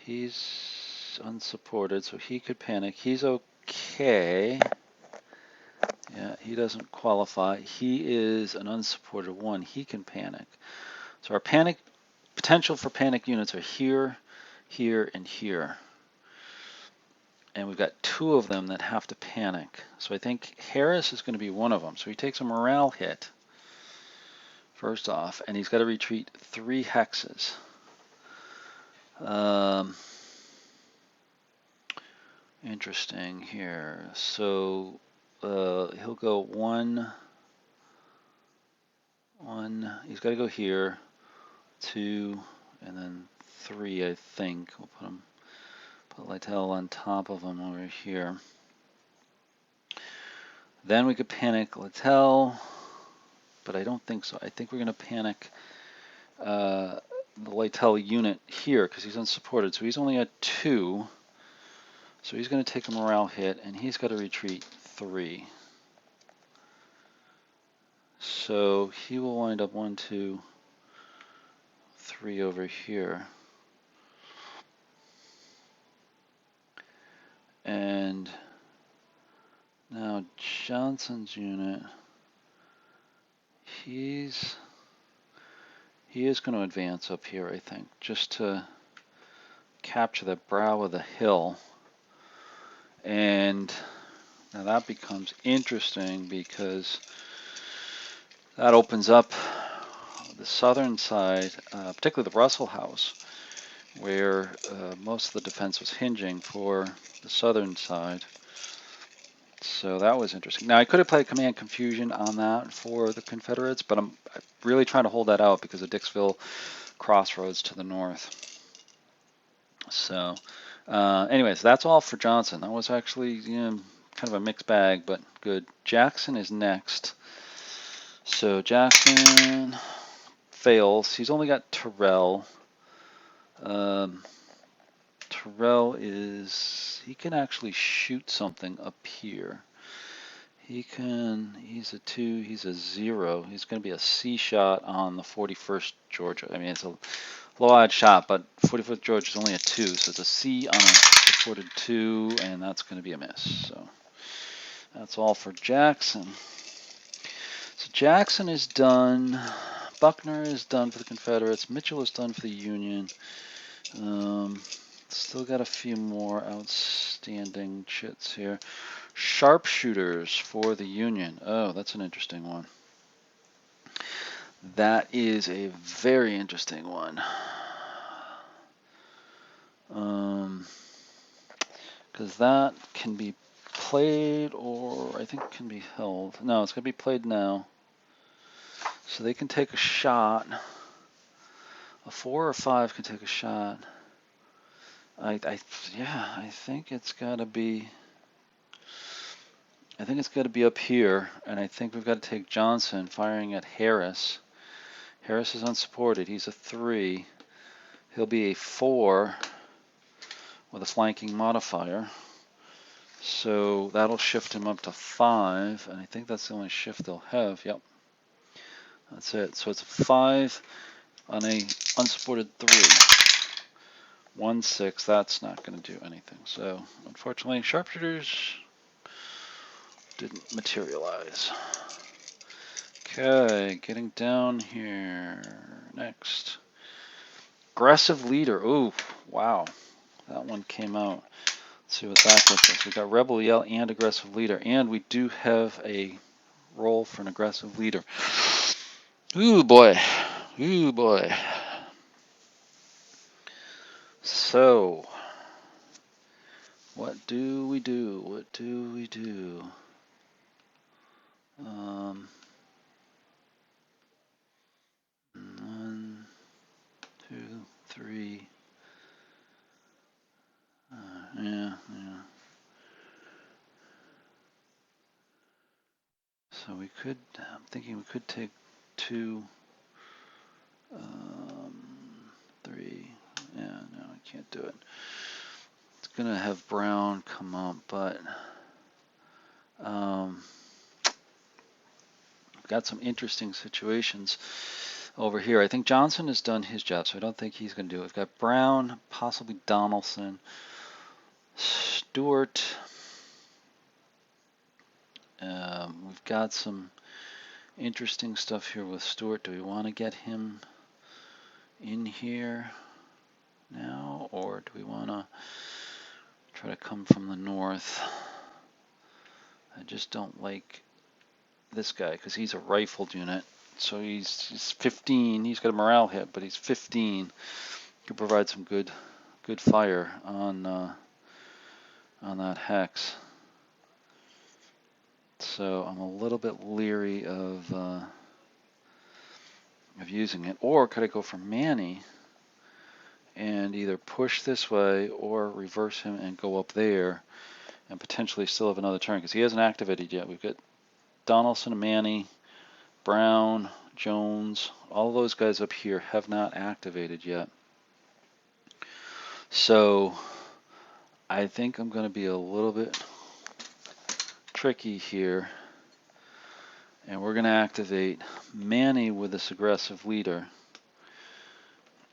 He's unsupported, so he could panic. He's okay. Yeah, he doesn't qualify. He is an unsupported 1. He can panic. So our potential for panic units are here, here, and here. and we've got two of them that have to panic. So I think Harris is going to be one of them. So he takes a morale hit, first off, and he's got to retreat 3 hexes. Interesting here. So he'll go 1, 1. He's got to go here, 2, and then 3. I think we'll put Lytel on top of him over here. Then we could panic Lytel, but I don't think so. I think we're going to panic the Lytel unit here because he's unsupported. So he's only at 2. So he's going to take a morale hit, and he's got to retreat 3. So he will wind up 1, 2, 3 over here. And now Johnson's unit, he is going to advance up here, I think, just to capture the brow of the hill. And now that becomes interesting because that opens up the southern side, particularly the Russell House, where most of the defense was hinging for the southern side. So that was interesting. Now I could have played Command Confusion on that for the Confederates, but I'm really trying to hold that out because of Dixville Crossroads to the north. So anyways, that's all for Johnson. That was actually kind of a mixed bag, but good. Jackson is next. So Jackson fails. He's only got Terrell. Terrell he can actually shoot something up here. He's a 2, he's a 0. He's going to be a C shot on the 41st Georgia. I mean, it's a low odd shot, but 41st Georgia is only a 2, so it's a C on a supported 2, and that's going to be a miss. So that's all for Jackson. So Jackson is done. Buckner is done for the Confederates. Mitchell is done for the Union. Still got a few more outstanding chits here. Sharpshooters for the Union. Oh, that's an interesting one. That is a very interesting one. Because that can be played, or I think can be held. No, it's going to be played now. So they can take a shot. A 4 or 5 can take a shot. I think it's got to be. I think it's got to be up here, and I think we've got to take Johnson firing at Harris. Harris is unsupported. He's a 3. He'll be a 4 with a flanking modifier. So that'll shift him up to 5, and I think that's the only shift they'll have. Yep, that's it. So it's a 5 on a unsupported 3. 1, 6. That's not going to do anything. So unfortunately, sharpshooters didn't materialize. Okay, getting down here. Next. Aggressive leader. Ooh, wow. That one came out. Let's see what that looks like. We got Rebel Yell and Aggressive Leader. And we do have a role for an Aggressive Leader. Ooh, boy. Ooh, boy. So, what do we do? What do we do? 1, 2, 3. Yeah. So we could, I'm thinking we could take 2, 3. Yeah, no, I can't do it. It's going to have Brown come up, but we've got some interesting situations over here. I think Johnson has done his job, so I don't think he's going to do it. We've got Brown, possibly Donaldson, Stewart. We've got some interesting stuff here with Stewart. Do we want to get him in here now, or do we want to Try to come from the north. I just don't like this guy because he's a rifled unit. So he's 15. He's got a morale hit, but he's 15. Could provide some good fire on that hex. So I'm a little bit leery of using it. Or could I go for Manny and either push this way or reverse him and go up there and potentially still have another turn because he hasn't activated yet. We've got Donaldson, Manny, Brown, Jones, all those guys up here have not activated yet. So I think I'm going to be a little bit tricky here. And we're going to activate Manny with this aggressive leader.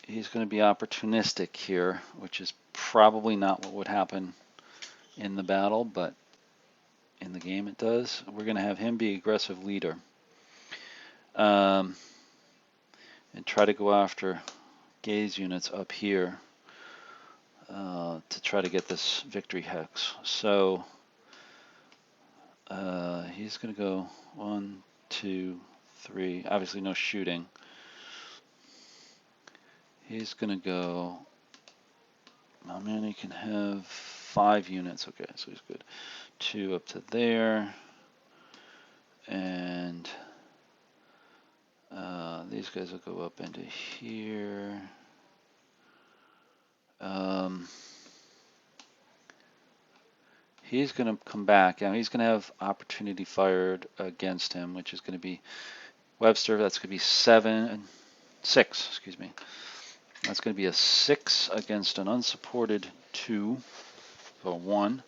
He's going to be opportunistic here, which is probably not what would happen in the battle, but in the game it does. We're going to have him be aggressive leader. And try to go after gaze units up here to try to get this victory hex. So he's going to go 1, 2, 3. Obviously no shooting. He's going to go, oh man, he can have 5 units. Okay, so he's good. 2 up to there. And these guys will go up into here. He's going to come back. Now he's going to have opportunity fired against him, which is going to be Webster. That's going to be 6. Excuse me. That's going to be a 6 against an unsupported 2. So 1.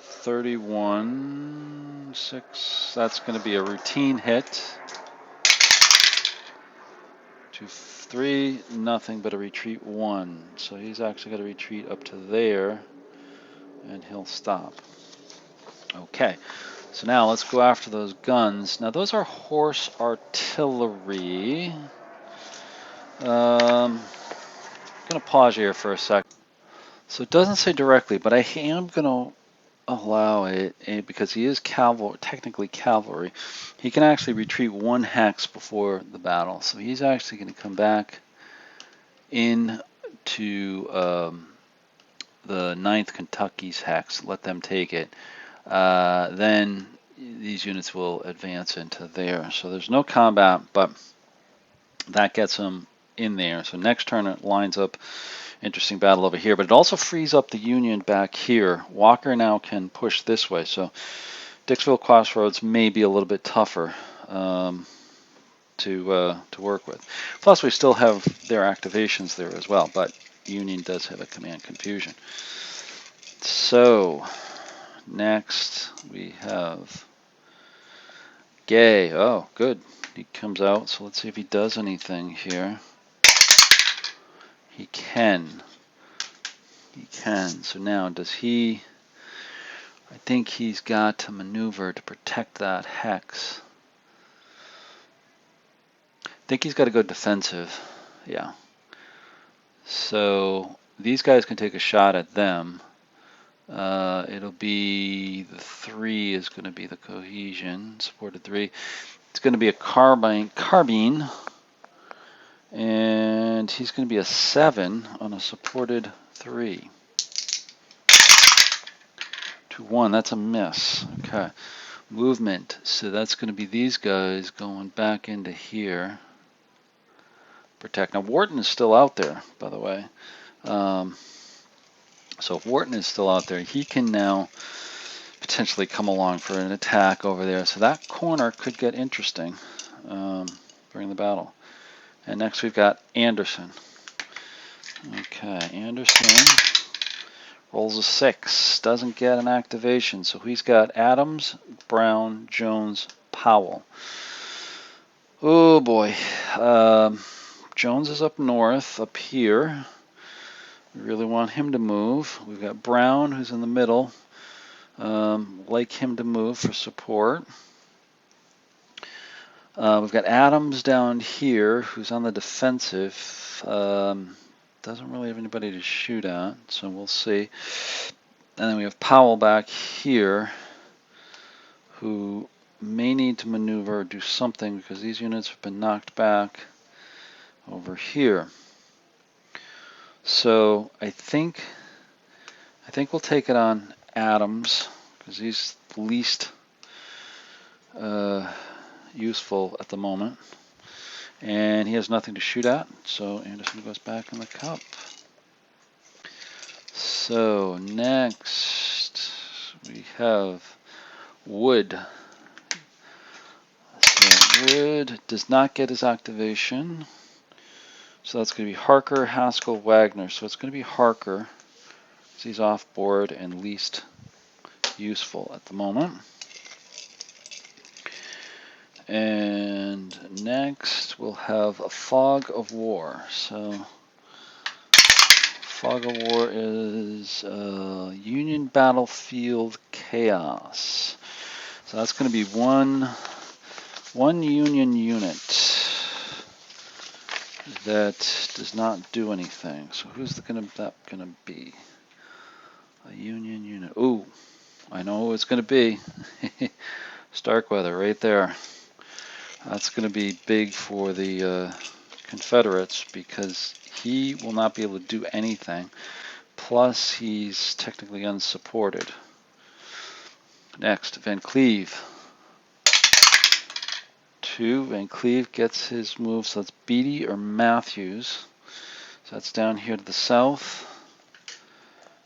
31, 6. That's going to be a routine hit. 2, 3, nothing but a retreat 1. So he's actually got to retreat up to there, and he'll stop. Okay, so now let's go after those guns. Now those are horse artillery. I'm going to pause here for a sec. So it doesn't say directly, but I am going to allow it because he is technically cavalry. He can actually retreat 1 hex before the battle. So he's actually going to come back in to the 9th Kentucky's hex, let them take it. Then these units will advance into there. So there's no combat, but that gets them in there. So next turn it lines up. Interesting battle over here, but it also frees up the Union back here. Walker now can push this way, so Dixville Crossroads may be a little bit tougher to work with. Plus, we still have their activations there as well, but Union does have a command confusion. So next we have Gay. Oh, good. He comes out, so let's see if he does anything here. He can. He can. So now, does he... I think he's got to maneuver to protect that hex. I think he's got to go defensive. Yeah. So these guys can take a shot at them. It'll be the 3 is going to be the cohesion, supported 3. It's going to be a carbine, and he's going to be a 7 on a supported 3. 2-1, that's a miss. Okay. Movement, so that's going to be these guys going back into here. Protect. Now Wharton is still out there, by the way. So if Wharton is still out there, he can now potentially come along for an attack over there. So that corner could get interesting during the battle. And next we've got Anderson. Okay, Anderson rolls a 6, doesn't get an activation. So he's got Adams, Brown, Jones, Powell. Oh boy. Jones is up north, up here. We really want him to move. We've got Brown, who's in the middle. Like him to move for support. We've got Adams down here, who's on the defensive. doesn't really have anybody to shoot at, so we'll see. And then we have Powell back here, who may need to maneuver or do something because these units have been knocked back over here. So I think we'll take it on Adams because he's the least useful at the moment. And he has nothing to shoot at, so Anderson goes back in the cup. So next we have Wood. So Wood does not get his activation. So that's going to be Harker, Haskell, Wagner. So it's going to be Harker. He's off board and least useful at the moment. And next we'll have a Fog of War. So Fog of War is Union Battlefield Chaos. So that's going to be one Union unit that does not do anything. So who's that going to be? A Union unit. Ooh, I know who it's going to be. Starkweather right there. That's going to be big for the Confederates because he will not be able to do anything. Plus, he's technically unsupported. Next, Van Cleve. 2. Van Cleve gets his move, so it's Beatty or Matthews. So that's down here to the south.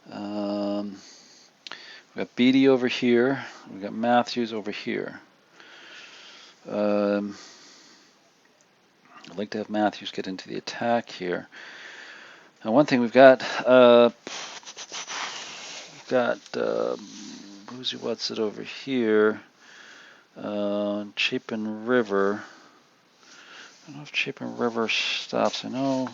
We got Beatty over here. We got Matthews over here. I'd like to have Matthews get into the attack here. Now, one thing we've got what's it over here? Chapin River. I don't know if Chapin River stops. I know.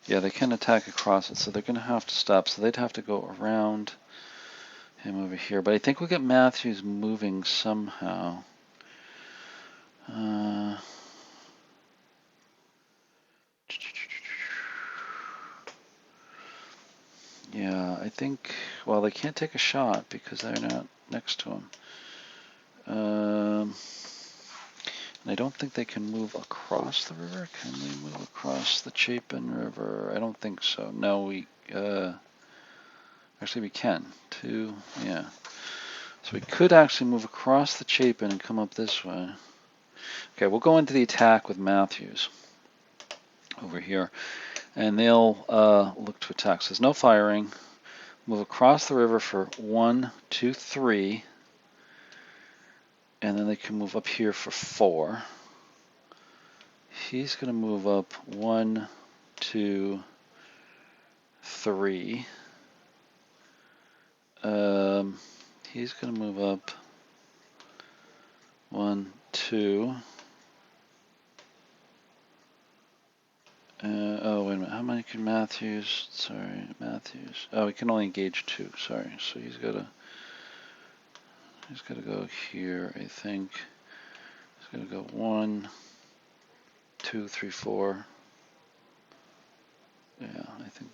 Yeah, they can attack across it, so they're going to have to stop. So they'd have to go around him over here. But I think we'll get Matthews moving somehow. Yeah, I think, well, they can't take a shot because they're not next to him. And I don't think they can move across the river. Can we move across the Chapin River? I don't think so. No, actually we can. Yeah. So we could actually move across the Chapin and come up this way. Okay, we'll go into the attack with Matthews over here. And they'll look to attack. So there's no firing. Move across the river for 1, 2, 3. And then they can move up here for 4. He's going to move up 1, 2, 3. He's going to move up 1, 2. Oh, wait a minute. How many can Matthews? Sorry, Matthews. Oh, he can only engage 2. Sorry. So he's got to go here, I think. He's going to go 1, 2, 3, 4. Yeah, I think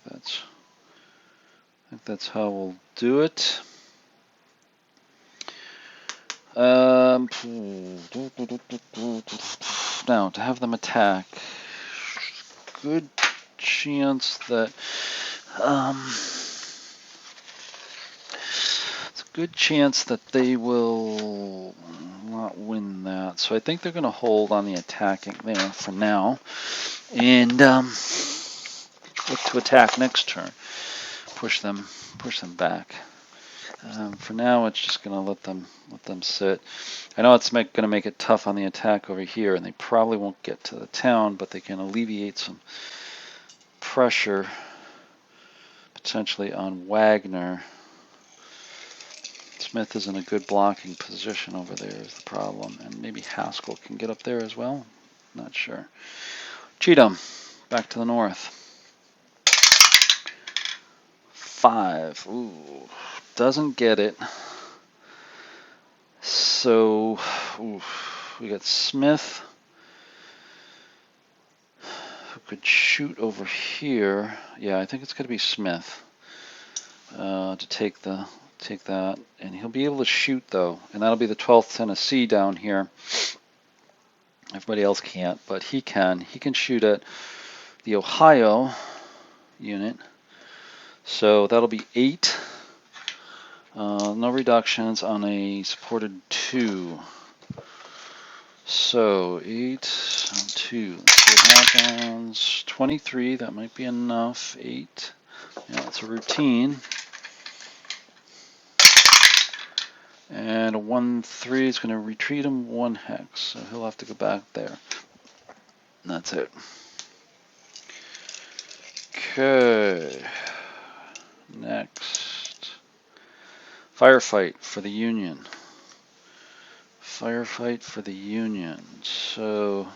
that's how we'll do it. Now, to have them attack, good chance that it's a good chance that they will not win that. So I think they're going to hold on the attacking there for now, and look to attack next turn. Push them back. For now, it's just going to let them sit. I know it's going to make it tough on the attack over here, and they probably won't get to the town, but they can alleviate some pressure potentially on Wagner. Smith is in a good blocking position over there is the problem, and maybe Haskell can get up there as well. Not sure. Cheatham, back to the north. 5. Ooh, doesn't get it. So we got Smith could shoot over here. Yeah, I think it's going to be Smith to take that, and he'll be able to shoot though, and that'll be the 12th Tennessee down here. Everybody else can't, but he can. He can shoot at the Ohio unit. So that'll be 8. No reductions on a supported 2. So 8 on 2. Let's see what happens. 23, that might be enough. 8. Yeah, that's a routine. And a 1-3 is going to retreat him 1 hex. So he'll have to go back there. And that's it. Okay. Next. Firefight for the Union. Firefight for the Union. So,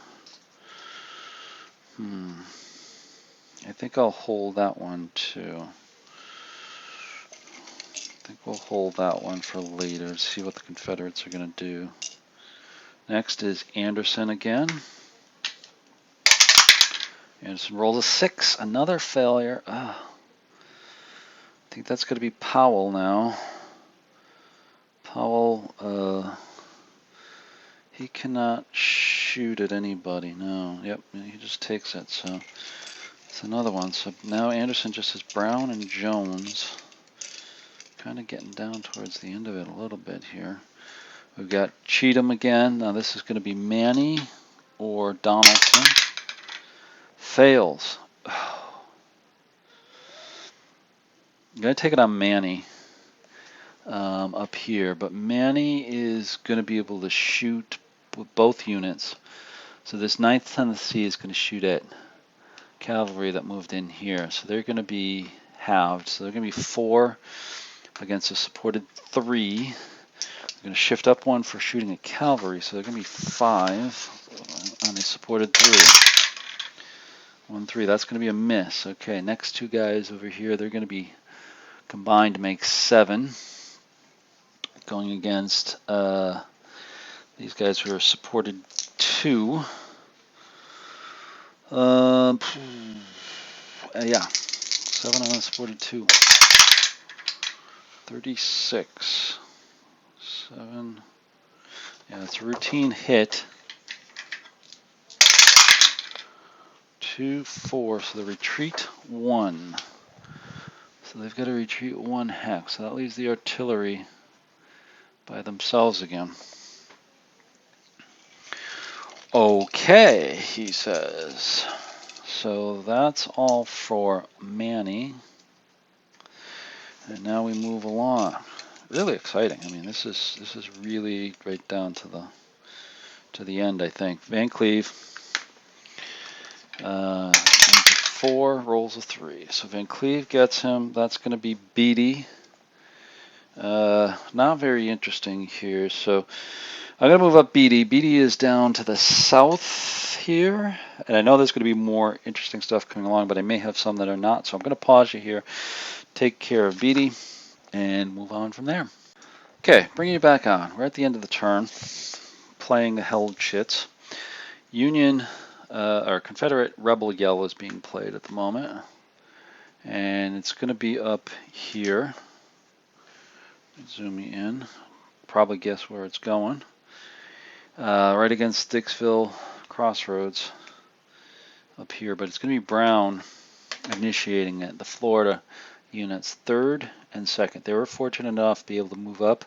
I think I'll hold that one too. I think we'll hold that one for later to see what the Confederates are going to do. Next is Anderson again. Anderson rolls a 6, another failure. I think that's going to be Powell now. Powell, he cannot shoot at anybody. No, yep, he just takes it. So it's another one. So now Anderson just has Brown and Jones. Kind of getting down towards the end of it a little bit here. We've got Cheatham again. Now this is going to be Manny or Donaldson. Fails. I'm going to take it on Manny up here, but Manny is going to be able to shoot with both units. So this 9th Tennessee is going to shoot at cavalry that moved in here. So they're going to be halved. So they're going to be 4 against a supported 3. They're going to shift up 1 for shooting at cavalry. So they're going to be 5 on a supported 3. 1-3, that's going to be a miss. Okay, next 2 guys over here, they're going to be combined to make 7. Going against these guys who are supported 2. Yeah, 7 on a supported 2. 36. 7. Yeah, it's a routine hit. 2, 4, so the retreat 1. So they've got to retreat 1 hex. So that leaves the artillery by themselves again. Okay, he says. So that's all for Manny. And now we move along. Really exciting. I mean, this is really right down to the end, I think. Van Cleve. 4 rolls a 3. So Van Cleve gets him. That's going to be Beatty. Not very interesting here. So I'm going to move up Beatty. Beatty is down to the south here. And I know there's going to be more interesting stuff coming along, but I may have some that are not. So I'm going to pause you here, take care of Beatty, and move on from there. Okay, bringing you back on. We're at the end of the turn, playing the held shits. Union, or Confederate Rebel Yell is being played at the moment. And it's going to be up here. Zoom me in. Probably guess where it's going. Right against Dixville Crossroads up here. But it's going to be Brown initiating it. The Florida units 3rd and 2nd. They were fortunate enough to be able to move up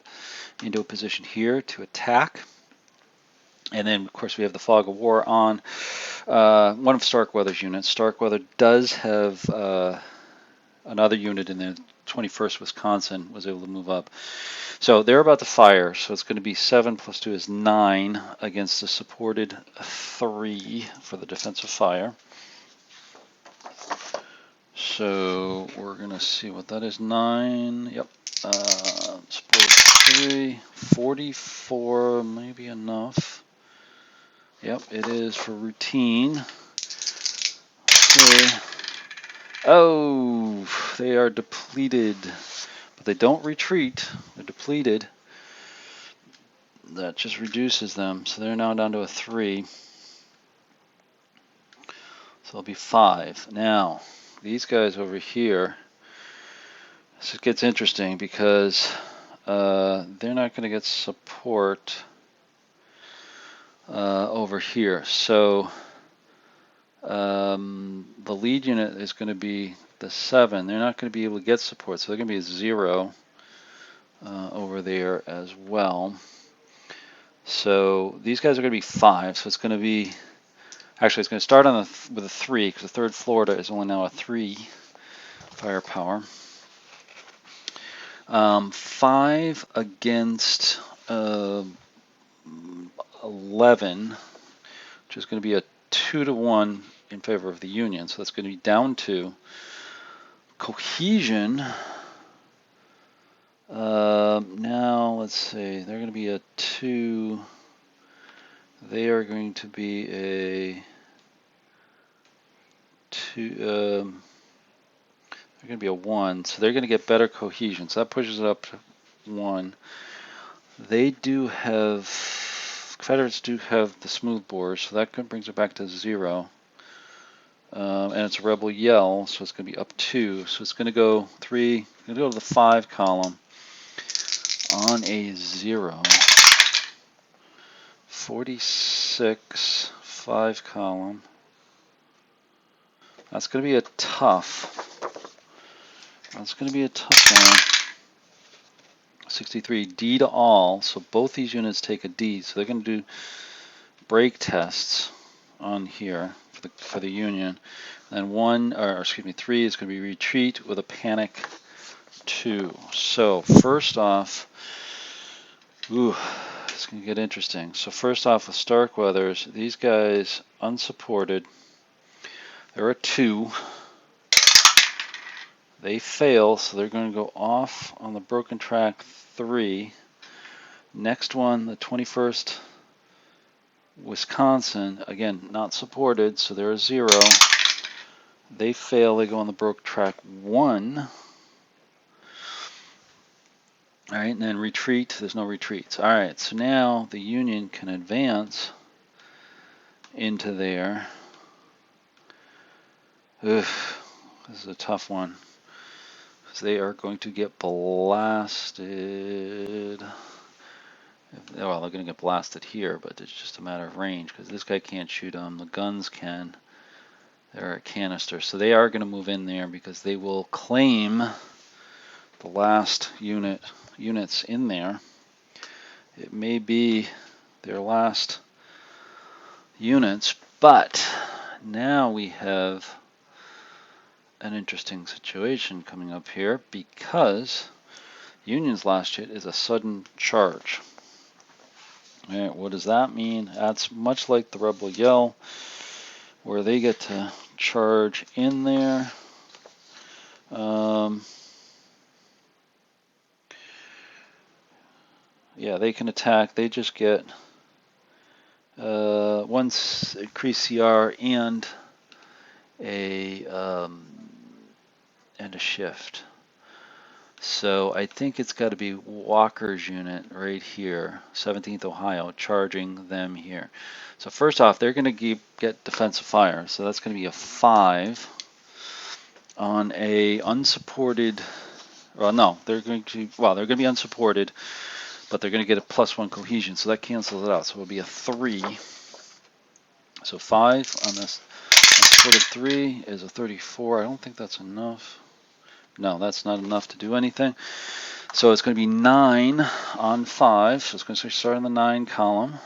into a position here to attack. And then, of course, we have the Fog of War on one of Starkweather's units. Starkweather does have another unit in there. 21st Wisconsin was able to move up. So they're about to fire. So it's going to be 7 plus 2 is 9 against the supported 3 for the defensive fire. So we're going to see what that is. 9. Yep. Supported 3. 44 may be enough. Yep, it is for routine. Okay. Oh, they are depleted, but they don't retreat. They're depleted. That just reduces them, so they're now down to a 3. So it'll be 5. Now, these guys over here, this gets interesting because they're not going to get support over here. So the lead unit is going to be the 7. They're not going to be able to get support, so they're going to be a 0 over there as well. So these guys are going to be 5. So it's going to be, actually it's going to start on with a 3 because the 3rd Florida is only now a 3 firepower. 5 against 11, which is going to be a 2-to-1 in favor of the Union. So that's going to be down to cohesion. Now let's see, they're going to be a 2. They are going to be a 2. They're going to be a 1, so they're going to get better cohesion. So that pushes it up to 1. They do have, Confederates do have the smooth bores, so that brings it back to 0. And it's a rebel yell, so it's going to be up 2. So it's going to go 3, going to go to the 5 column on a 0. 46, 5 column. That's going to be a tough. That's going to be a tough one. 63, D to all. So both these units take a D. So they're going to do break tests on here for the Union. And 3 is going to be retreat with a panic 2. So first off, it's going to get interesting. So first off with Starkweathers, these guys unsupported. They're a 2. They fail, so they're going to go off on the broken track 3. Next one, the 21st Wisconsin, again, not supported, so they're a 0. They fail, they go on the broke track 1. All right, and then retreat, there's no retreats. All right, so now the Union can advance into there. This is a tough one. They are going to get blasted. Well, they're going to get blasted here, but it's just a matter of range because this guy can't shoot them. The guns can. They're a canister. So they are going to move in there because they will claim the last units in there. It may be their last units, but now we have an interesting situation coming up here because Union's last hit is a sudden charge. All right, what does that mean? That's much like the Rebel Yell, where they get to charge in there. Yeah, they can attack. They just get once increased CR and a shift. So I think it's got to be Walker's unit right here, 17th Ohio, charging them here. So first off, they're going to get defensive fire. So that's going to be a 5 on a unsupported. Well, no, they're going to be unsupported, but they're going to get a +1 cohesion. So that cancels it out. So it'll be a 3. So 5 on this unsupported 3 is a 34. I don't think that's enough. No, that's not enough to do anything. So it's going to be 9 on 5. So it's going to start in the 9 column.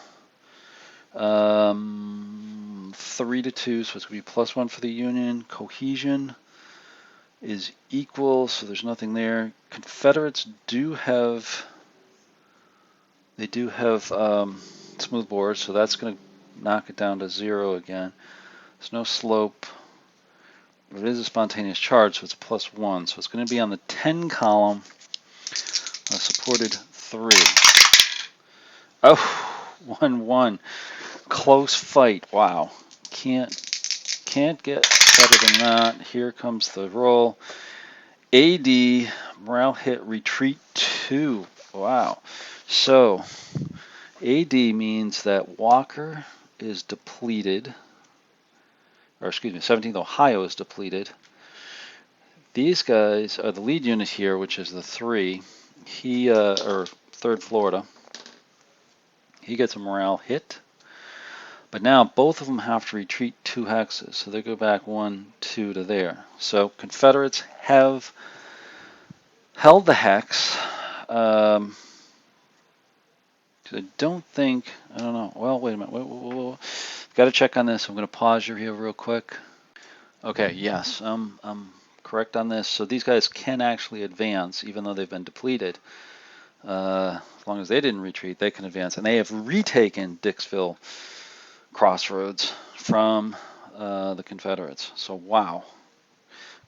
3 to 2, so it's going to be +1 for the Union. Cohesion is equal, so there's nothing there. Confederates do have smooth bores, so that's going to knock it down to 0 again. There's no slope. It is a spontaneous charge, so it's +1. So it's going to be on the 10 column, supported 3. Oh, 1-1. Close fight. Wow. Can't get better than that. Here comes the roll. AD, morale hit, retreat 2. Wow. So AD means that Walker is depleted or excuse me, 17th Ohio is depleted. These guys are the lead unit here, which is the 3. He, or 3rd Florida, he gets a morale hit. But now both of them have to retreat 2 hexes, so they go back 1, 2 to there. So Confederates have held the hex. I don't think, I don't know. Well, wait a minute. Whoa. Got to check on this. I'm going to pause you here real quick. Okay, yes, I'm correct on this. So these guys can actually advance, even though they've been depleted. As long as they didn't retreat, they can advance. And they have retaken Dixville Crossroads from the Confederates. So wow,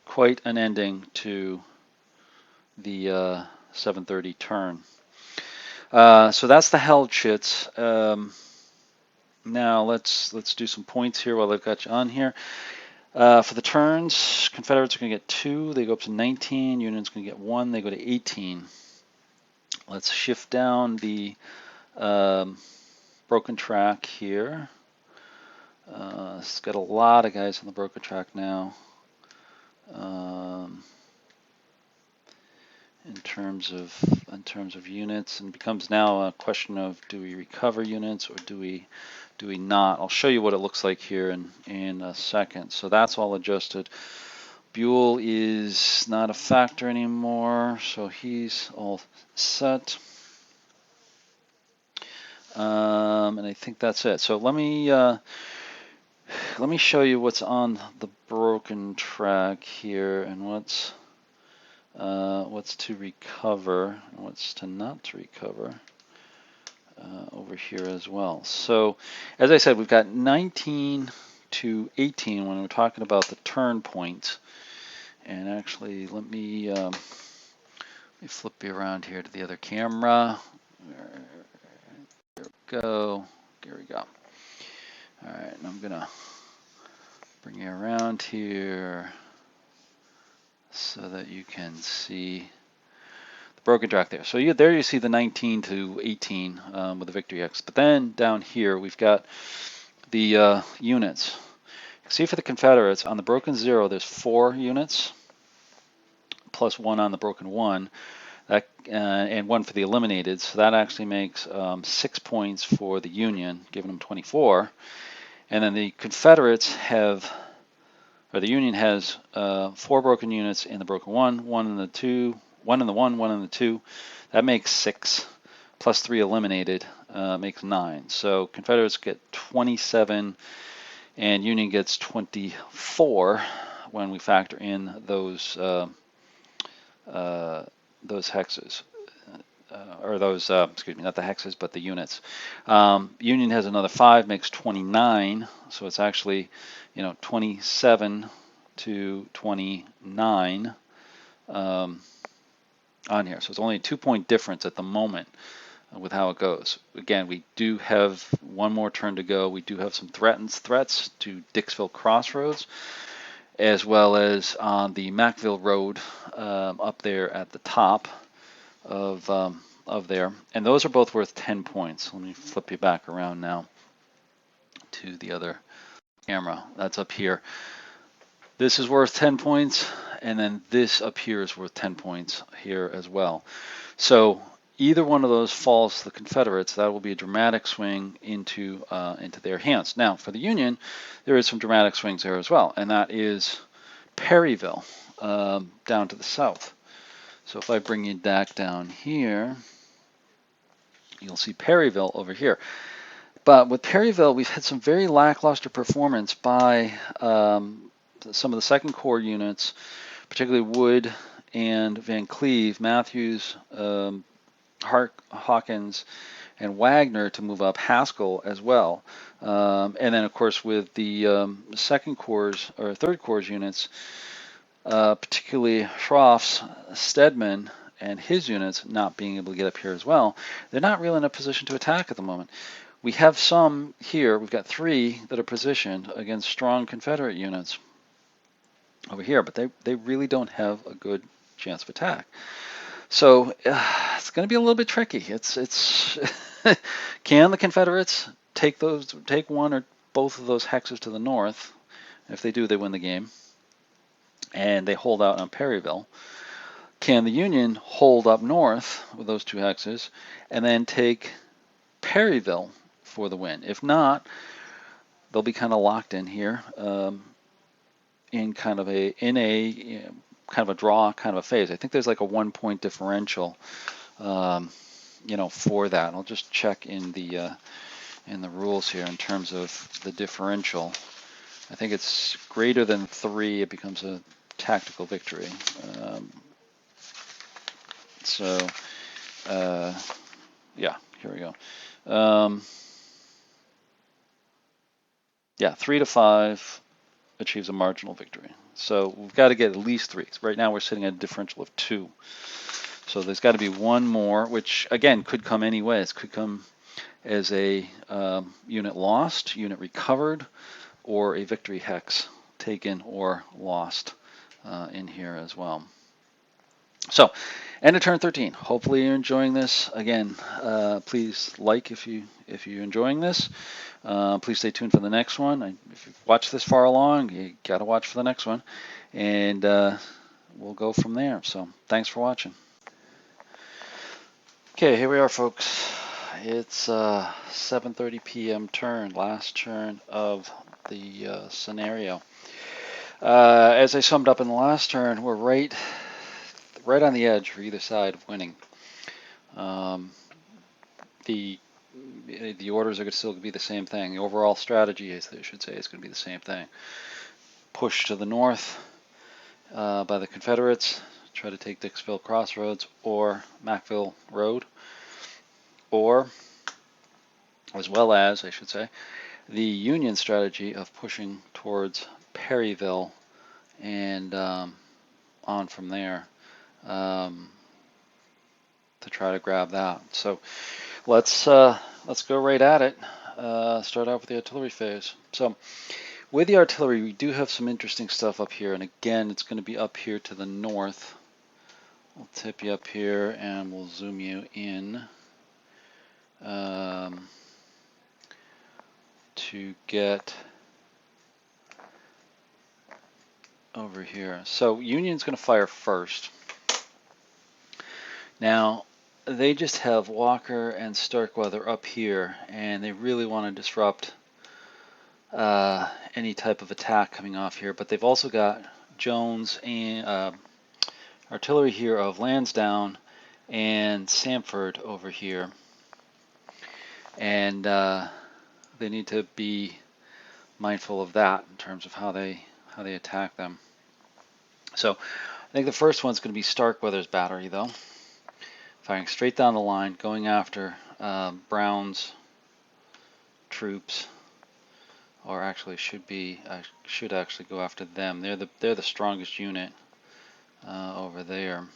quite an ending to the 7:30 turn. So that's the held chits. Now let's do some points here while I've got you on here. For the turns, Confederates are going to get 2. They go up to 19. Union's going to get 1. They go to 18. Let's shift down the broken track here. It's got a lot of guys on the broken track now. In terms of units, and it becomes now a question of, do we recover units or do we not? I'll show you what it looks like here in a second. So that's all adjusted. Buell is not a factor anymore, so he's all set. And I think that's it. So let me show you what's on the broken track here and what's to recover and what's to not to recover over here as well. So as I said, we've got 19 to 18 when we're talking about the turn points. And actually, let me flip you around here to the other camera. There we go. There we go. All right, and I'm gonna bring you around here so that you can see the broken track there. So there you see the 19 to 18 with the Victory X. But then down here we've got the units. See, for the Confederates, on the broken 0, there's 4 units, plus 1 on the broken 1, that, and 1 for the eliminated. So that actually makes 6 points for the Union, giving them 24. And then the Confederates have, or the Union has 4 broken units in the broken 1, 1 in the 2, 1 in the 1, 1 in the 2. That makes 6, plus 3 eliminated, makes 9. So Confederates get 27. And Union gets 24 when we factor in those hexes, or those, excuse me, not the hexes, but the units. Union has another 5, makes 29, so it's actually, 27 to 29 on here. So it's only a 2-point difference at the moment with how it goes. Again, we do have one more turn to go. We do have some threats to Dixville Crossroads, as well as on the Macville Road up there at the top of there. And those are both worth 10 points. Let me flip you back around now to the other camera. That's up here. This is worth 10 points, and then this up here is worth 10 points here as well. So either one of those falls to the Confederates, that will be a dramatic swing into their hands. Now, for the Union, there is some dramatic swings there as well, and that is Perryville down to the south. So if I bring you back down here, you'll see Perryville over here. But with Perryville, we've had some very lackluster performance by some of the Second Corps units, particularly Wood and Van Cleve, Matthews, Hawkins, and Wagner to move up, Haskell as well. And then, of course, with the Second Corps or Third Corps units, particularly Schroff's, Stedman, and his units not being able to get up here as well, they're not really in a position to attack at the moment. We have some here. We've got 3 that are positioned against strong Confederate units over here, but they really don't have a good chance of attack. So it's going to be a little bit tricky. It's can the Confederates take one or both of those hexes to the north If they do, they win the game. And they hold out on Perryville. Can the Union hold up north with those 2 hexes and then take Perryville for the win? If not, they'll be kind of locked in here in kind of a draw kind of a phase. I think there's like a 1-point differential, for that. I'll just check in the rules here in terms of the differential. I think it's greater than 3. It becomes a tactical victory. Yeah, here we go. Yeah, 3 to 5 achieves a marginal victory. So we've got to get at least 3. Right now we're sitting at a differential of 2. So there's got to be one more, which again could come any way. It could come as a unit lost, unit recovered, or a victory hex taken or lost in here as well. So, end of turn 13. Hopefully you're enjoying this. Again, please like if you're enjoying this. Please stay tuned for the next one. If you've watched this far along, you got to watch for the next one. And we'll go from there. So, thanks for watching. Okay, here we are, folks. It's 7:30 p.m. turn, last turn of the scenario. As I summed up in the last turn, we're right on the edge for either side of winning. The orders are going to still be the same thing. The overall strategy, I should say, is going to be the same thing. Push to the north by the Confederates, try to take Dixville Crossroads or Macville Road, or, as well as, I should say, the Union strategy of pushing towards Perryville and on from there to try to grab that. So let's go right at it. Start out with the artillery phase. So with the artillery, we do have some interesting stuff up here, and again, it's going to be up here to the north. I'll tip you up here and we'll zoom you in to get over here. So Union's going to fire first. Now, they just have Walker and Starkweather up here, and they really want to disrupt any type of attack coming off here. But they've also got Jones and artillery here of Lansdowne and Sanford over here, and they need to be mindful of that in terms of how they attack them. So I think the first one's going to be Starkweather's battery, though. Firing straight down the line, going after Brown's troops, or actually should actually go after them. They're the strongest unit over there.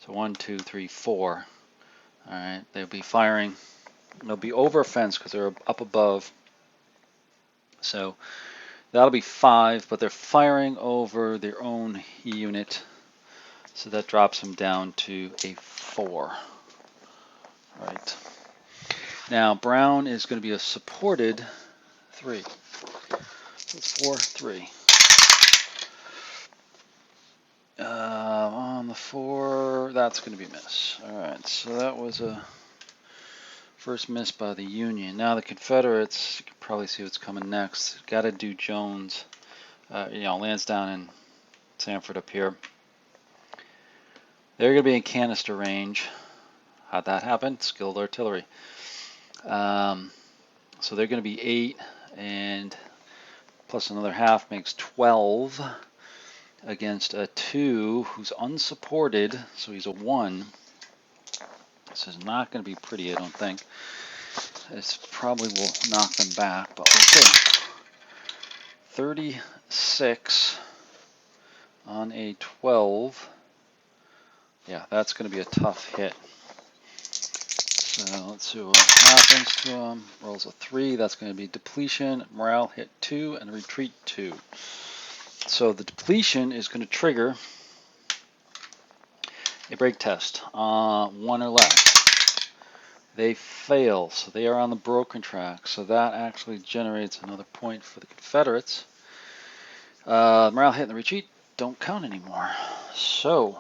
So 1, 2, 3, 4. All right, they'll be firing. They'll be over a fence because they're up above. So that'll be 5, but they're firing over their own unit. So that drops them down to a 4. All right. Now Brown is going to be a supported 3. So 4, 3. On the 4, that's going to be a miss. All right, so that was a first miss by the Union. Now the Confederates, you can probably see what's coming next. Got to do Jones, Lansdowne and Sanford up here. They're going to be in canister range. How'd that happen? Skilled artillery. So they're going to be 8, and plus another half makes 12 against a 2 who's unsupported, so he's a 1. This is not going to be pretty, I don't think. This probably will knock them back, but we'll see. 36 on a 12. Yeah, that's going to be a tough hit. So let's see what happens to him. Rolls a 3. That's going to be depletion, morale hit 2, and retreat 2. So the depletion is going to trigger a break test, 1 or less. They fail, so they are on the broken track. So that actually generates another point for the Confederates. Morale hit and the retreat don't count anymore. So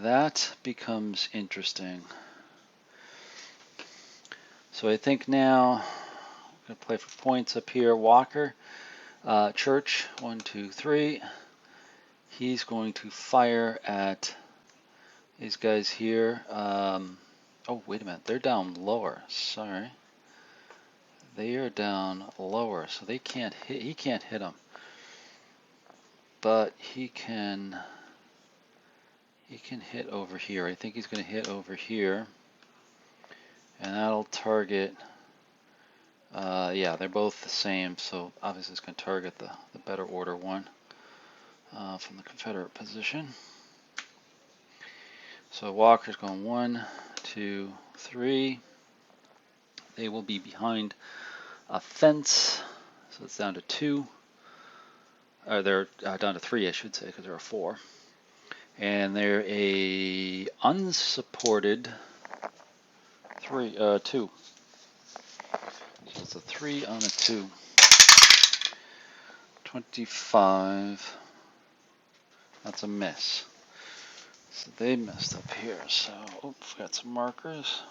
that becomes interesting. So I think now I'm going to play for points up here. Walker, Church, 1, 2, 3. He's going to fire at these guys here. Oh, wait a minute. They're down lower. Sorry. They are down lower, so they can't hit. He can't hit them. But he can hit over here. I think he's going to hit over here. And that'll target, yeah, they're both the same, so obviously it's going to target the better order one from the Confederate position. So Walker's going 1, 2, 3. They will be behind a fence, so it's down to 2. Or they're down to 3, I should say, because there are 4. And they're a unsupported 2. So it's a 3 on a 2. 25. That's a miss. So they messed up here. So, oops, got some markers.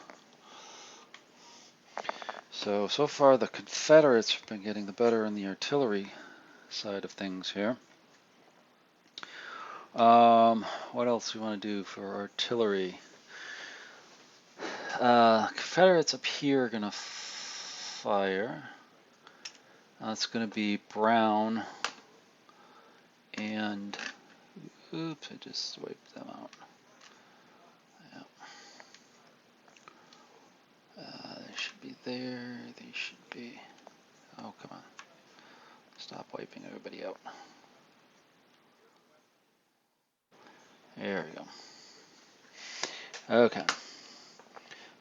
So far the Confederates have been getting the better in the artillery side of things here. What else do we want to do for artillery? Confederates up here are going to fire. That's going to be Brown and, oops, I just wiped them out. They should be there. They should be. Oh, come on. Stop wiping everybody out. There we go. Okay.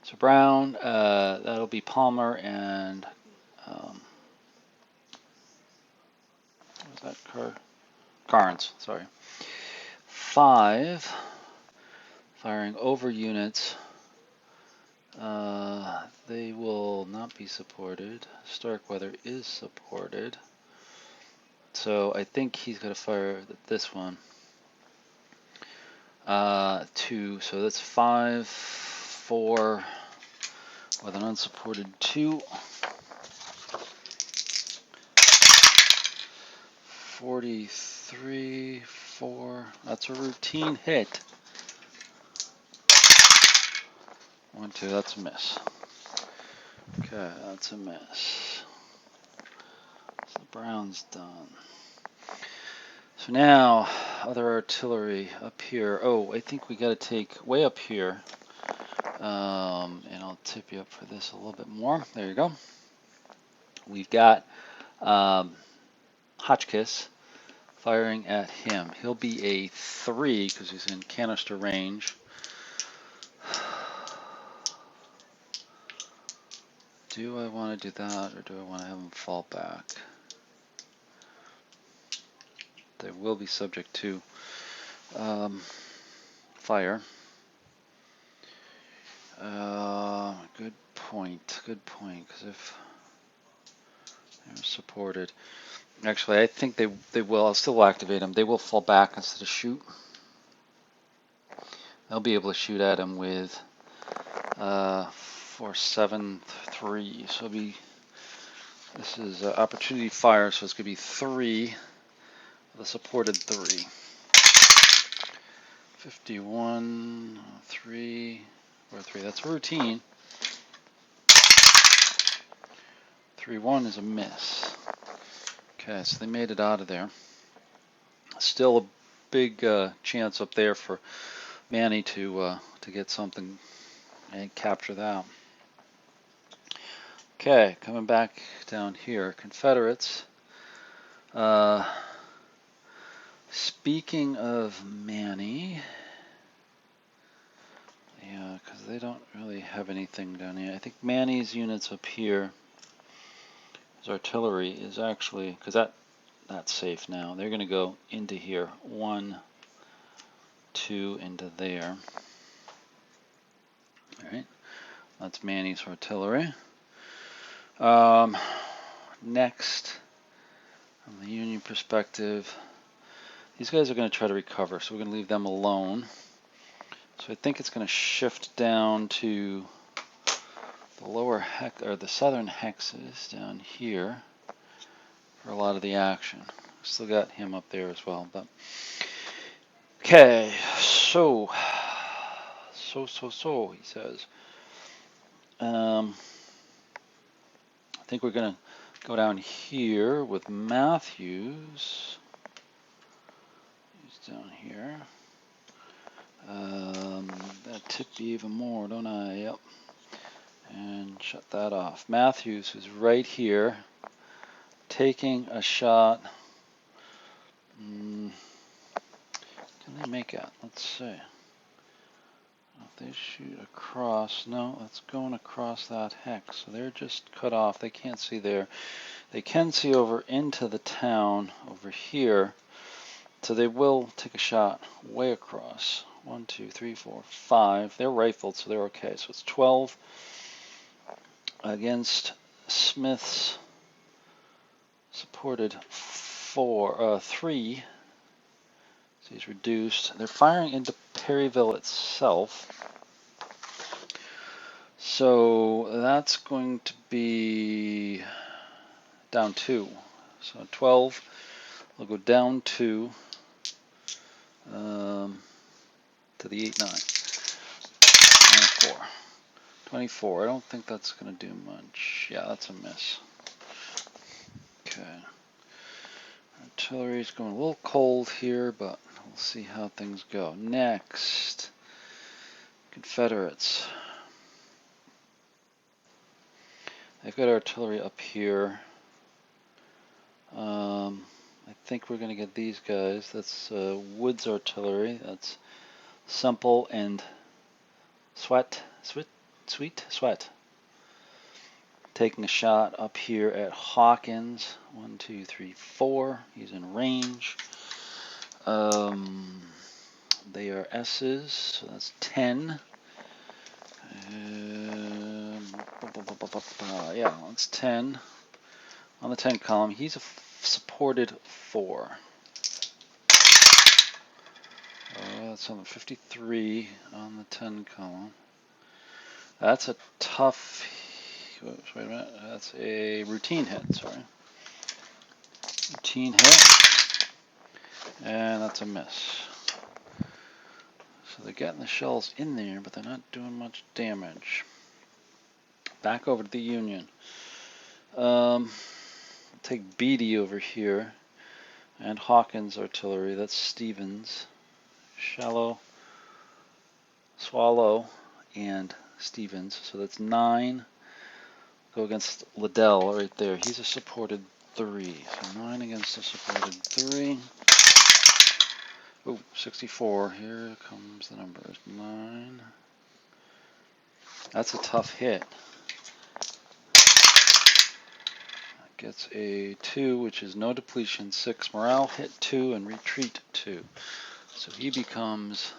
So Brown, that'll be Palmer and, what was that? Carnes, sorry. 5, firing over units. They will not be supported. Starkweather is supported. So I think he's going to fire this one. 2, so that's 5, 4 with an unsupported 2. 43, 4. That's a routine hit. 1, 2. That's a miss. Okay, that's a miss. So Brown's done. So now, other artillery up here. Oh, I think we got to take way up here. And I'll tip you up for this a little bit more. There you go. We've got Hotchkiss firing at him. He'll be a 3 because he's in canister range. Do I want to do that, or do I want to have him fall back? They will be subject to fire. Good point. Good point. Because if they're supported, actually, I think they will. I'll still activate them. They will fall back instead of shoot. They'll be able to shoot at him with 4, 7, 3. So it'll be. This is opportunity fire, so it's going to be 3 with a supported 3. 51, 3, or 3. That's a routine. 3-1 is a miss. Okay, so they made it out of there. Still a big chance up there for Manny to get something and capture that. Okay, coming back down here, Confederates. Speaking of Manny, yeah, because they don't really have anything down here. I think Manny's units up here, his artillery is actually, because that's safe now. They're going to go into here. 1, 2 into there. All right, that's Manny's artillery. Next, From the Union perspective, these guys are going to try to recover, so we're going to leave them alone. So I think it's going to shift down to the lower hex, or the southern hexes down here for a lot of the action. Still got him up there as well, but okay. So he says. I think we're going to go down here with Matthews. He's down here. That tipped me even more, don't I? Yep. And shut that off. Matthews is right here, taking a shot. Can they make it? Let's see. If they shoot across, no, that's going across that hex. So they're just cut off. They can't see there. They can see over into the town over here. So they will take a shot way across. 1, 2, 3, 4, 5. They're rifled, so they're okay. So it's 12 against Smith's supported 3. So he's reduced. They're firing into Perryville itself. So that's going to be down 2. So 12 will go down 2 to the 8, 9, and 4. 24. I don't think that's going to do much. Yeah, that's a miss. Okay. Artillery's going a little cold here, but we'll see how things go. Next, Confederates. They've got artillery up here. I think we're going to get these guys. That's Woods artillery. That's Semple and Sweat. Taking a shot up here at Hawkins. 1, 2, 3, 4. He's in range. They are S's, so that's 10. Yeah, that's 10. On the 10 column, he's a supported 4. That's on the 53 on the 10 column. That's a tough. Whoops, wait a minute. That's a routine hit. Sorry. Routine hit. And that's a miss. So they're getting the shells in there, but they're not doing much damage. Back over to the Union. Take Beatty over here. And Hawkins artillery. That's Stevens. Swallow, and Stevens. So that's 9. Go against Liddell right there. He's a supported 3. So 9 against a supported 3. Oh, 64. Here comes the numbers. 9. That's a tough hit. Gets a 2, which is no depletion. 6 morale, hit 2, and retreat 2. So he becomes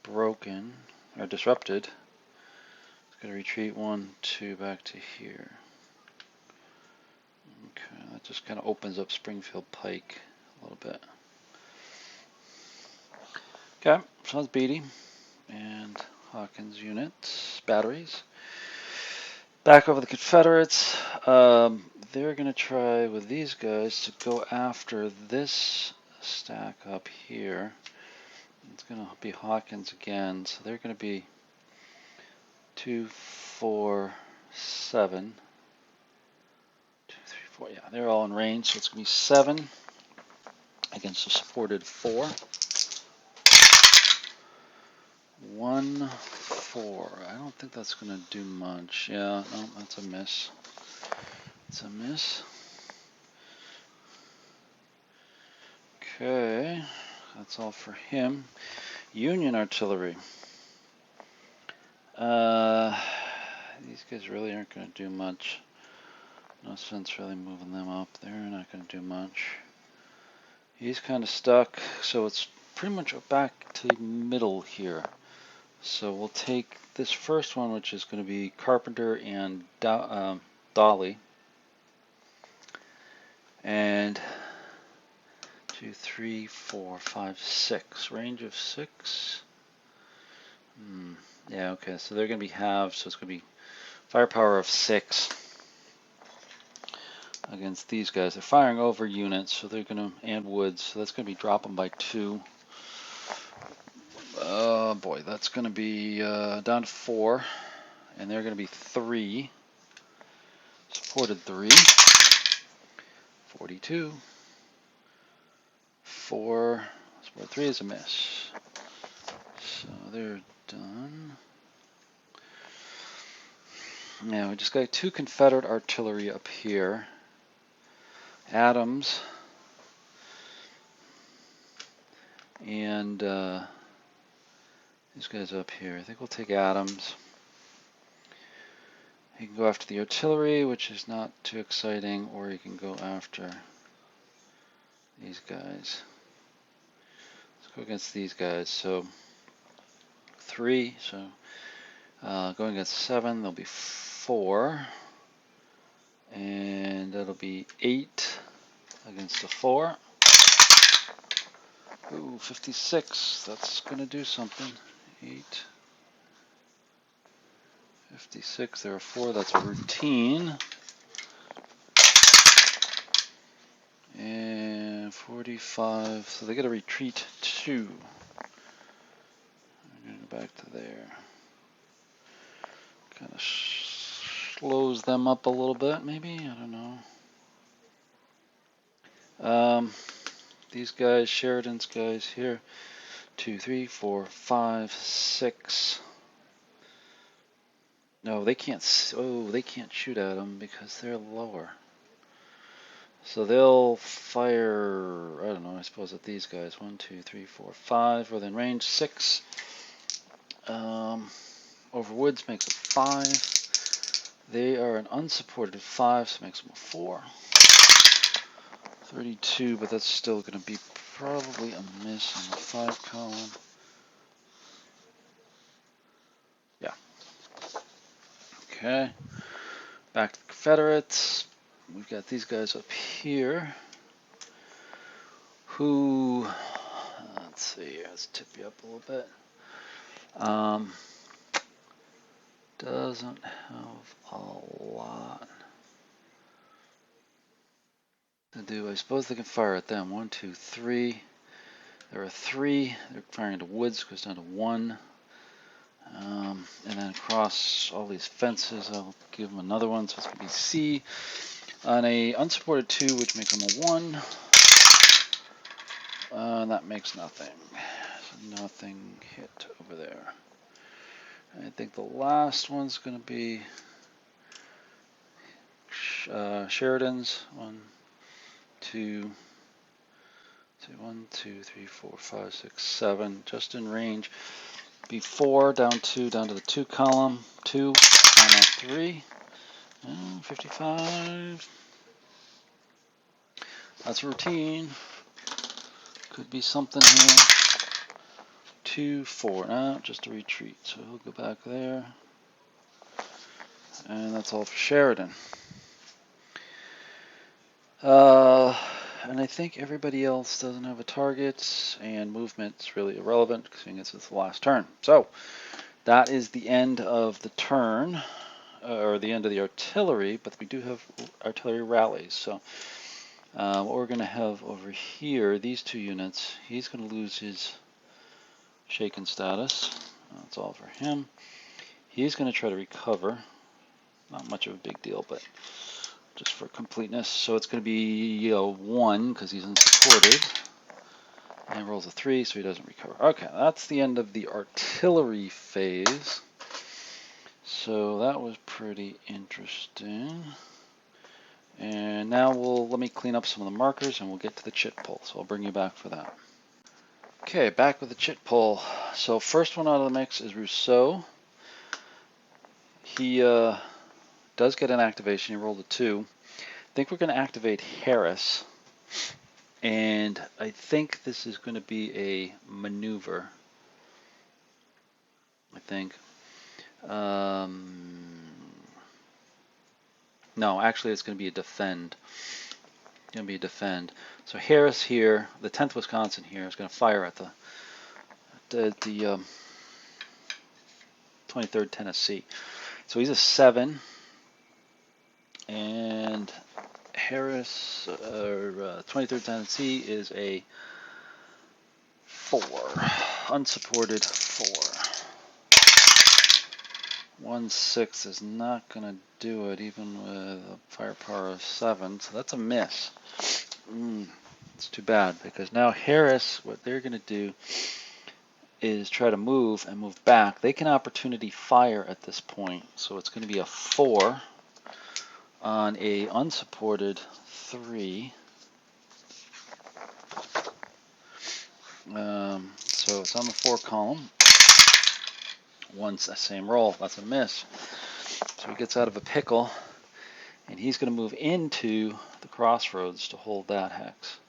broken or disrupted. It's going to retreat 1, 2 back to here. Okay, that just kind of opens up Springfield Pike a little bit. Okay, so that's Beatty and Hawkins units, batteries. Back over the Confederates. They're going to try with these guys to go after this stack up here. It's going to be Hawkins again, so they're going to be 2, 4, 7. 2, 3, 4. Yeah, they're all in range, so it's going to be 7 against a supported 4. 1, 4. I don't think that's going to do much. Yeah, no, that's a miss. It's a miss. Okay, that's all for him. Union artillery. These guys really aren't going to do much. No sense really moving them up. They're not going to do much. He's kind of stuck, so it's pretty much back to the middle here. So we'll take this first one, which is going to be Carpenter and Dolly. And 2, 3, 4, 5, 6. Range of 6. Yeah, okay, so they're going to be halves, so it's going to be firepower of 6 against these guys. They're firing over units, so they're going to, and woods, so that's going to be dropping by 2. Oh boy, that's going to be down to 4, and they're going to be 3. Supported 3. 42. 4. Support 3 is a miss. So they're done. Now we just got 2 Confederate artillery up here. Adams and these guys up here. I think we'll take Adams. He can go after the artillery, which is not too exciting, or he can go after these guys. Let's go against these guys. So 3. So going against 7, there'll be 4. And that'll be 8 against the 4. Ooh, 56. That's going to do something. 8. 56. There are 4. That's a routine. And 45. So they got to retreat 2. I'm going to go back to there. Kind of slows them up a little bit, maybe? I don't know. These guys, Sheridan's guys here. 2, 3, 4, 5, 6. No, they can't. Oh, they can't shoot at them because they're lower. So they'll fire. I don't know. I suppose at these guys. 1, 2, 3, 4, 5. Within range. 6. Over woods makes it 5. They are an unsupported 5, so makes them a 4. 32, but that's still going to be probably a miss on the 5 column. Yeah. Okay. Back to the Confederates. We've got these guys up here who, let's see, let's tip you up a little bit. Doesn't have a lot to do. I suppose they can fire at them. 1, 2, 3. There are 3. They're firing into woods, goes down to 1. And then across all these fences, I'll give them another one, so it's going to be C. On a unsupported 2, which makes them a 1. That makes nothing. So nothing hit over there. I think the last one's going to be Sheridan's. 1, 2, 1, 2, 3, 4, 5, 6, 7, just in range. Be 4, down 2, down to the 2 column. 2, down to 3. 55. That's routine. Could be something here. 2, 4. No, just a retreat. So he'll go back there. And that's all for Sheridan. And I think everybody else doesn't have a target, and movement's really irrelevant because it's the last turn. So that is the end of the turn, or the end of the artillery, but we do have artillery rallies. So what we're going to have over here, these 2 units, he's going to lose his shaken status. That's all for him. He's going to try to recover. Not much of a big deal, but just for completeness. So it's going to be 1 because he's unsupported. And rolls a 3, so he doesn't recover. Okay, that's the end of the artillery phase. So that was pretty interesting. And now let me clean up some of the markers and we'll get to the chit pull. So I'll bring you back for that. Okay, back with the chit pull. So first one out of the mix is Rousseau. He does get an activation. He rolled a 2. I think we're going to activate Harris. And I think this is going to be a maneuver. I think. No, actually, it's going to be a defend. It's going to be a defend. So Harris here, the 10th Wisconsin here, is going to fire at the 23rd Tennessee. So he's a 7, and Harris, 23rd Tennessee is a 4, unsupported 4. 1-6 is not going to do it, even with a firepower of 7, so that's a miss. It's too bad, because now Harris, what they're going to do is try to move and move back. They can opportunity fire at this point, so it's going to be a 4 on a unsupported 3. So it's on the 4 column. Once the same roll, that's a miss. So he gets out of a pickle, and he's going to move into the crossroads to hold that hex.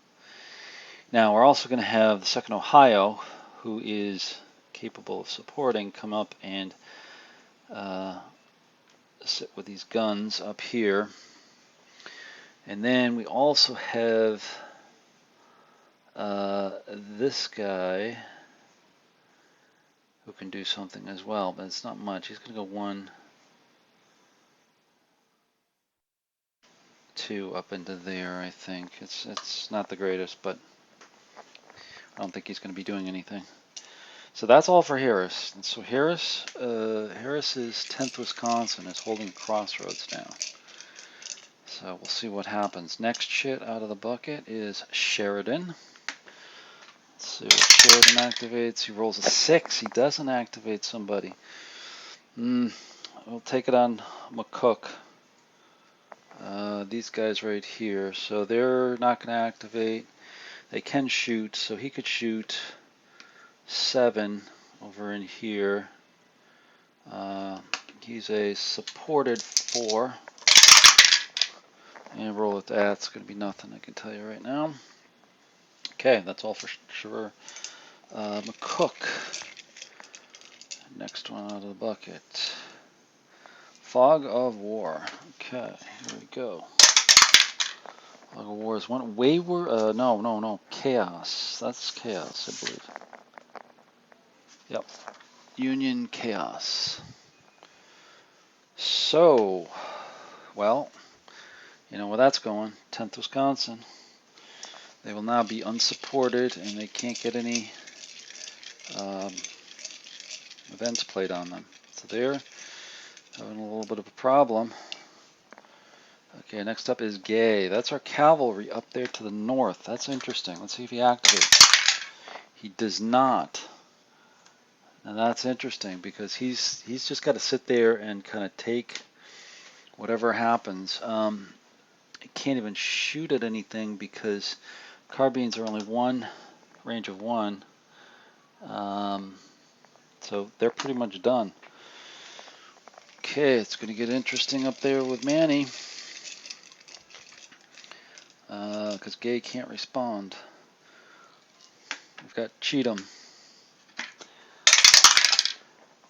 Now we're also going to have the 2nd Ohio, who is capable of supporting, come up and sit with these guns up here. And then we also have this guy who can do something as well, but it's not much. He's going to go 1, 2 up into there, I think. It's not the greatest, but I don't think he's going to be doing anything. So that's all for Harris. And so Harris's 10th Wisconsin is holding crossroads now. So we'll see what happens. Next shit out of the bucket is Sheridan. Let's see what Sheridan activates. He rolls a 6. He doesn't activate somebody. We'll take it on McCook. These guys right here. So they're not going to activate. They can shoot. So he could shoot 7 over in here. He's a supported 4. And roll with that. It's going to be nothing, I can tell you right now. Okay, that's all for sure. McCook. Next one out of the bucket. Fog of War. Okay, here we go. Fog of War is one. Wayward. No. Chaos. That's Chaos, I believe. Yep. Union Chaos. So, well, you know where that's going. 10th Wisconsin. They will now be unsupported, and they can't get any events played on them. So they're having a little bit of a problem. Okay, next up is Gay. That's our cavalry up there to the north. That's interesting. Let's see if he activates. He does not. And that's interesting because he's just got to sit there and kind of take whatever happens. He can't even shoot at anything because carbines are only 1 range of 1. So they're pretty much done. Okay, it's going to get interesting up there with Manny. Because Gay can't respond. We've got Cheatham.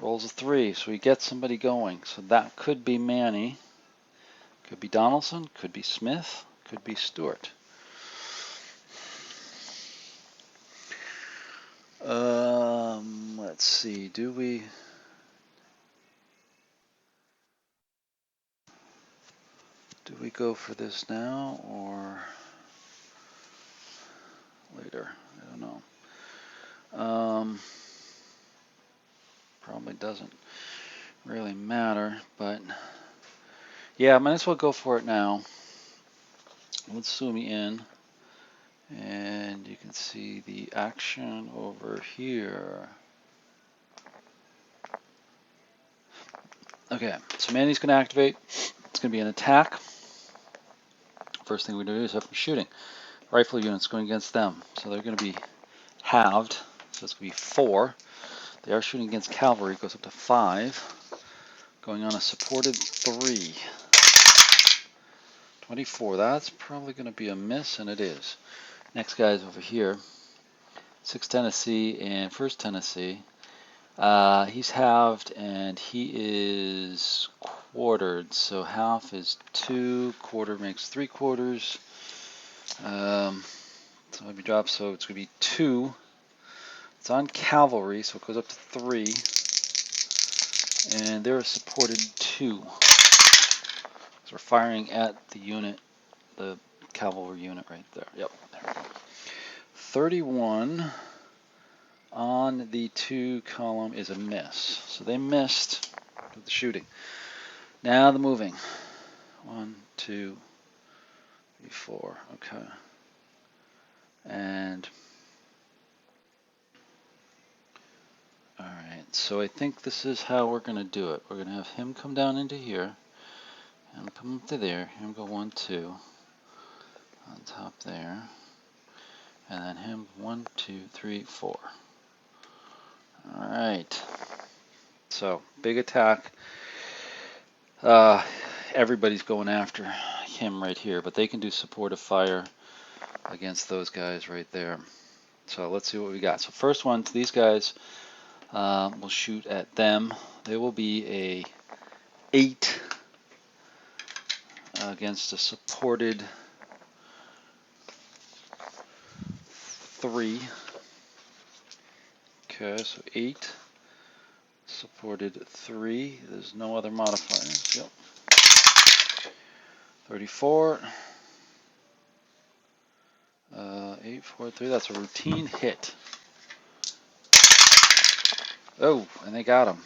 Rolls a 3, so he gets somebody going. So that could be Manny. Could be Donaldson. Could be Smith. Could be Stewart. Let's see. Do we go for this now or later? I don't know. Probably doesn't really matter, but yeah, might as well go for it now. Let's zoom in, and you can see the action over here. Okay, so Manny's going to activate. It's going to be an attack. First thing we're going to do is have them shooting. Rifle units going against them, so they're going to be halved. So it's going to be 4. They are shooting against cavalry. It goes up to 5. Going on a supported 3. 24. That's probably going to be a miss, and it is. Next guy's over here. 6th Tennessee and 1st Tennessee. He's halved and he is quartered. So half is 2, quarter makes 3/4. So let me drop. So it's going to be 2. It's on cavalry, so it goes up to 3. And they're supported 2. So we're firing at the unit, the cavalry unit right there. Yep, there we go. 31 on the 2 column is a miss. So they missed with the shooting. Now the moving. 1, 2, 3, 4. Okay. And all right. So I think this is how we're going to do it. We're going to have him come down into here, and come up to there. Him go 1, 2 on top there, and then him 1, 2, 3, 4. All right. So big attack. Everybody's going after him right here, but they can do supportive fire against those guys right there. So let's see what we got. So first one, these guys will shoot at them. They will be a 8 against a supported 3. Okay, so 8 supported 3. There's no other modifiers. Yep. 34. 8, 4, 3. That's a routine hit. Oh, and they got him.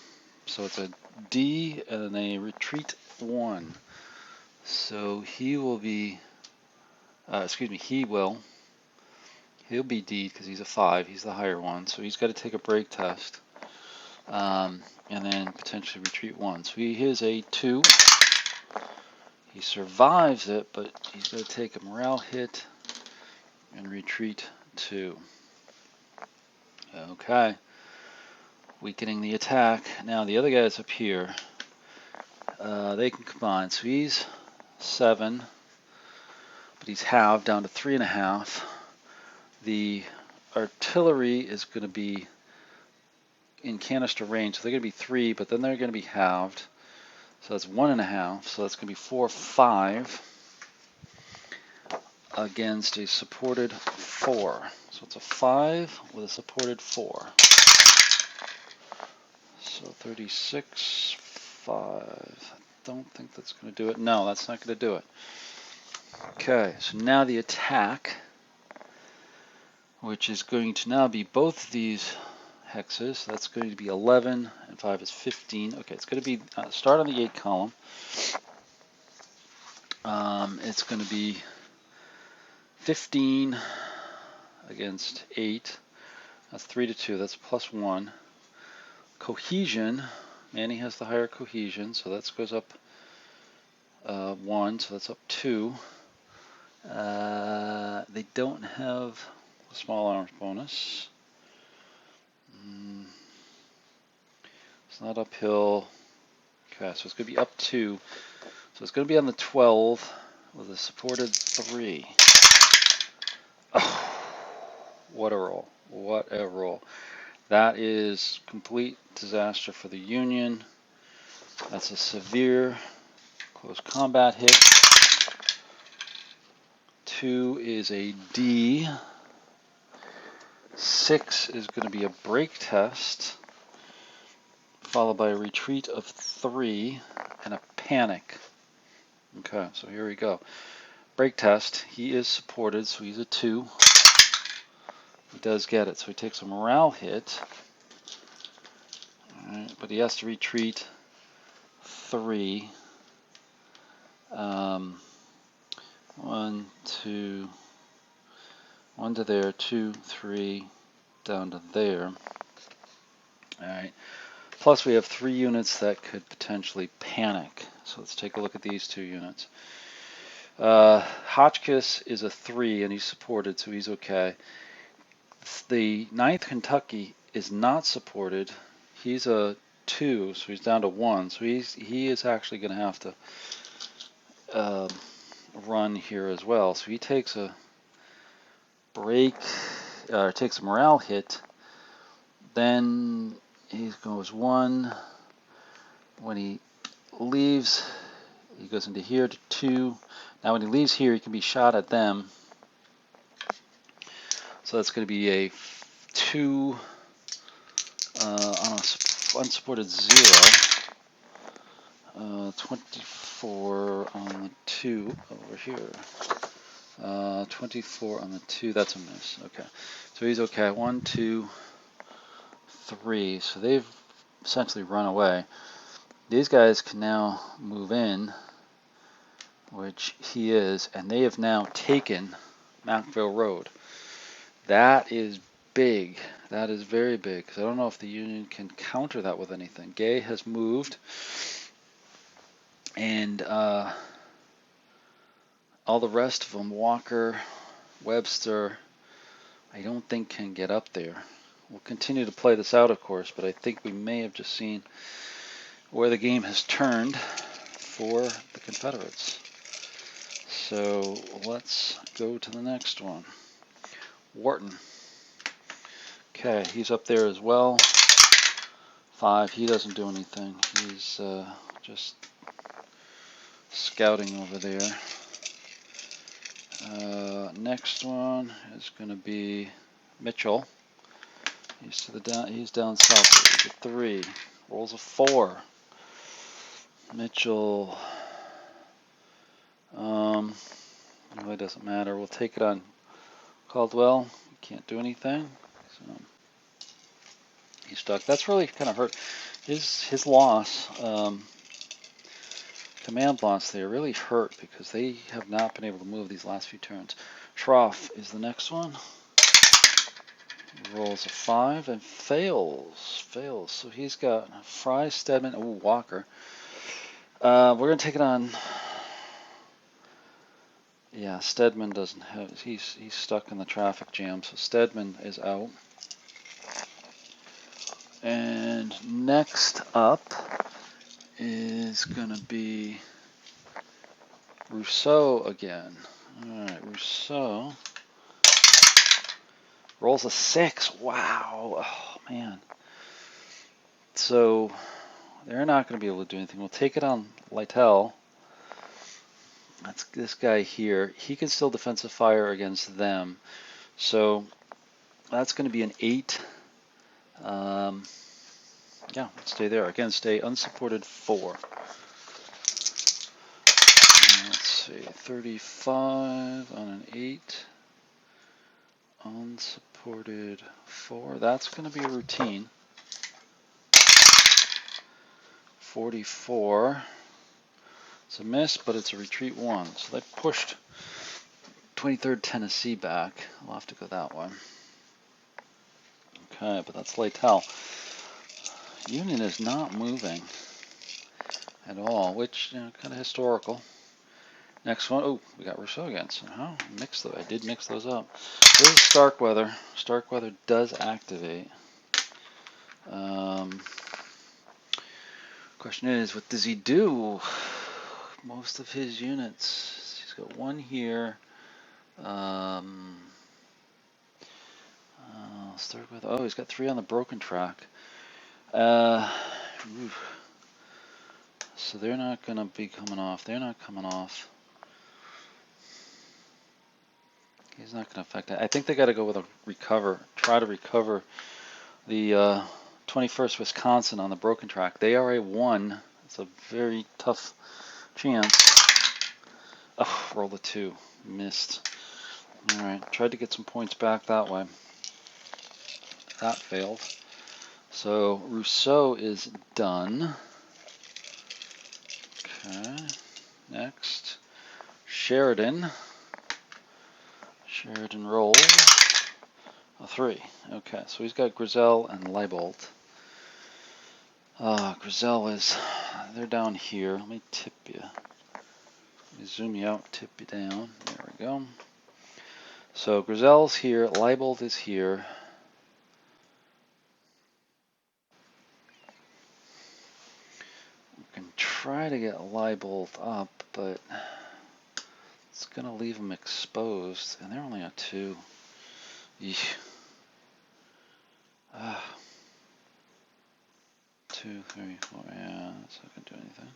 So it's a D, and then they retreat 1. So he will be, he'll be D'd because he's a 5. He's the higher one. So he's got to take a break test. And then potentially retreat 1. So he is a 2. He survives it, but he's got to take a morale hit and retreat 2. Okay. Weakening the attack. Now the other guys up here, they can combine. So he's 7, but he's halved down to 3.5. The artillery is going to be in canister range, so they're going to be 3, but then they're going to be halved. So that's 1.5. So that's going to be 4, 5 against a supported 4. So it's a 5 with a supported 4. So 36, 5. I don't think that's going to do it. No, that's not going to do it. Okay, so now the attack, which is going to now be both of these hexes. So that's going to be 11, and 5 is 15. Okay, it's going to be start on the 8 column. It's going to be 15 against 8. That's 3 to 2. That's +1. Cohesion. Manny has the higher cohesion, so that goes up 1. So that's up 2. They don't have a small arms bonus. It's not uphill. Okay, so it's going to be up 2. So it's going to be on the 12 with a supported 3. Oh, what a roll. What a roll. That is complete disaster for the Union. That's a severe close combat hit. 2 is a D. 6 is going to be a break test, followed by a retreat of 3 and a panic. Okay, so here we go. Break test. He is supported, so he's a 2. He does get it, so he takes a morale hit. All right, but he has to retreat 3. 1, 2, 1 to there, 2, 3, down to there. Alright, plus we have 3 units that could potentially panic. So let's take a look at these 2 units. Hotchkiss is a 3 and he's supported, so he's okay. The 9th Kentucky is not supported. He's a 2, so he's down to 1. So he is actually going to have to run here as well. So he takes a break, takes a morale hit. Then He goes 1. When he leaves, he goes into here to 2. Now when he leaves here, he can be shot at them. So that's going to be a 2 on a unsupported 0. 24 on the 2 over here. 24 on the 2. That's a miss. Okay. So he's okay. 1, 2, 3. So they've essentially run away. These guys can now move in, which he is, and they have now taken Mountville Road. That is big. That is very big, because I don't know if the Union can counter that with anything. Gay has moved, and all the rest of them, Walker, Webster, I don't think can get up there. We'll continue to play this out, of course, but I think we may have just seen where the game has turned for the Confederates. So let's go to the next one. Wharton. Okay, he's up there as well. 5, he doesn't do anything. He's just scouting over there. Next one is going to be Mitchell. He's down south. He's a 3. Rolls a 4. Mitchell. Really doesn't matter. We'll take it on Caldwell. Can't do anything. So he's stuck. That's really kind of hurt. His loss, command loss there, really hurt because they have not been able to move these last few turns. Schroff is the next one. Rolls a 5 and fails. So he's got Fry, Stedman, Walker. We're going to take it on. Yeah, Stedman doesn't have. He's stuck in the traffic jam, so Stedman is out. And next up is going to be Rousseau again. All right, Rousseau rolls a 6. Wow. Oh, man. So they're not going to be able to do anything. We'll take it on Lytle. That's this guy here. He can still defensive fire against them. So that's going to be an 8. Yeah, let's stay there. Again, stay unsupported 4. Let's see, 35 on an 8. Unsupported 4. That's going to be a routine. 44. It's a miss, but it's a retreat 1. So they pushed 23rd Tennessee back. I'll have to go that way. Okay, but that's Lytle. Union is not moving at all, which, you know, kind of historical. Next one, oh, we got Rousseau again. So, I did mix those up. This is Starkweather. Starkweather does activate. Question is, what does he do? Most of his units. He's got 1 here. Starkweather. Oh, he's got 3 on the broken track. So they're not going to be coming off. They're not coming off. He's not going to affect it. I think they got to go with a recover. Try to recover the 21st Wisconsin on the broken track. They are a 1. It's a very tough chance. Oh, roll a 2. Missed. All right. Tried to get some points back that way. That failed. So Rousseau is done. Okay. Next. Sheridan. Sheridan rolls a 3. Okay, so he's got Grizel and Leibold. Grizel they're down here. Let me tip you. Let me zoom you out, tip you down. There we go. So Grizel's here, Leibold is here. We can try to get Leibold up, but it's going to leave him exposed, and they're only a 2. Eesh. 2, 3, 4. Yeah, that's not gonna do anything.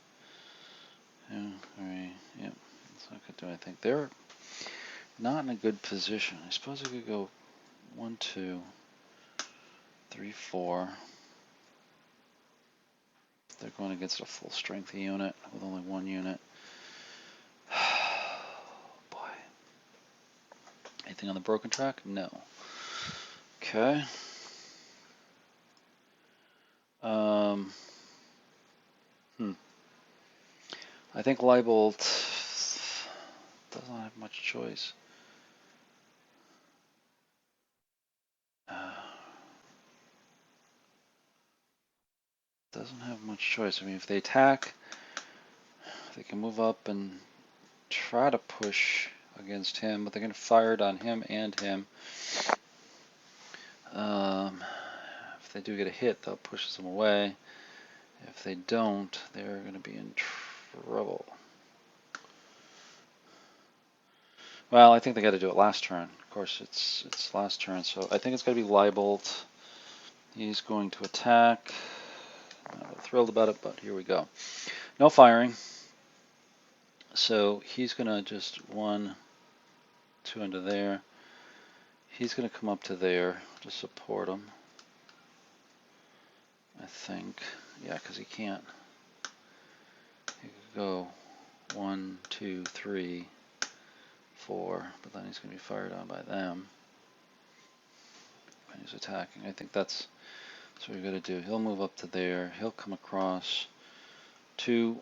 2, 3. Yep, that's not gonna do anything. They're not in a good position. I suppose I could go 1, 2, 3, 4. They're going against a full strength unit with only 1 unit. Boy. Anything on the broken track? No. Okay. I think Leibold doesn't have much choice. Doesn't have much choice. I mean, if they attack, they can move up and try to push against him, but they're going to fire it on him and him. If they do get a hit, that pushes them away. If they don't, they're going to be in trouble. Well, I think they got to do it last turn. Of course, it's last turn, so I think it's going to be Leibold. He's going to attack. I'm not thrilled about it, but here we go. No firing. So he's going to just 1, 2 into there. He's going to come up to there to support him. I think. Yeah, because he can't. He could go 1, 2, 3, 4, but then he's going to be fired on by them when he's attacking. I think that's what we're going to do. He'll move up to there. He'll come across 2,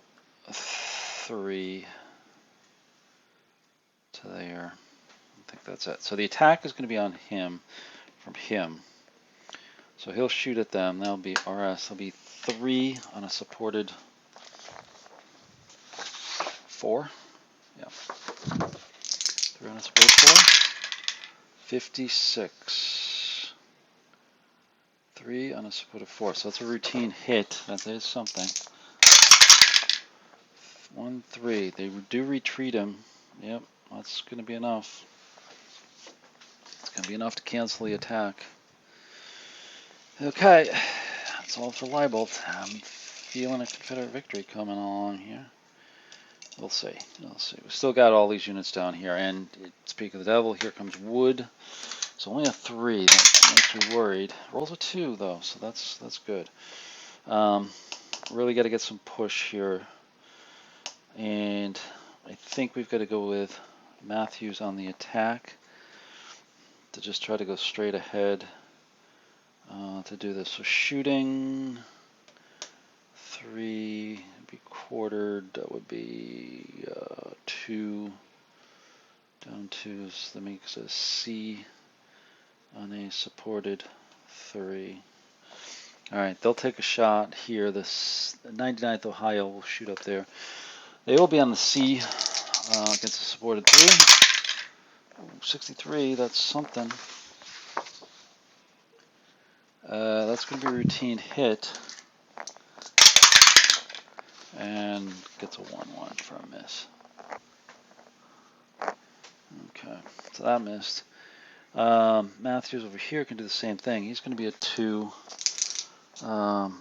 3 to there. I think that's it. So the attack is going to be on him from him. So he'll shoot at them. That'll be RS. That'll be 3 on a supported 4. Yeah. 3 on a supported 4. 56. 3 on a supported 4. So that's a routine hit. That is something. 1, 3. They do retreat him. Yep, that's going to be enough. It's going to be enough to cancel the attack. Okay, that's all for Leibold. I'm feeling a Confederate victory coming along here. We'll see. We'll see. We've still got all these units down here. And speak of the devil, here comes wood. It's only a 3. That makes me worried. Rolls a 2 though, so that's good. Really got to get some push here. And I think we've got to go with Matthews on the attack to just try to go straight ahead to do this. So shooting 3 be quartered. That would be 2 down 2s. That makes a C on a supported 3. All right, they'll take a shot here. This 99th Ohio will shoot up there. They will be on the C against a supported 3. 63, that's something. That's going to be a routine hit. And gets a 1-1 for a miss. Okay, so that missed. Matthews over here can do the same thing. He's going to be a 2. And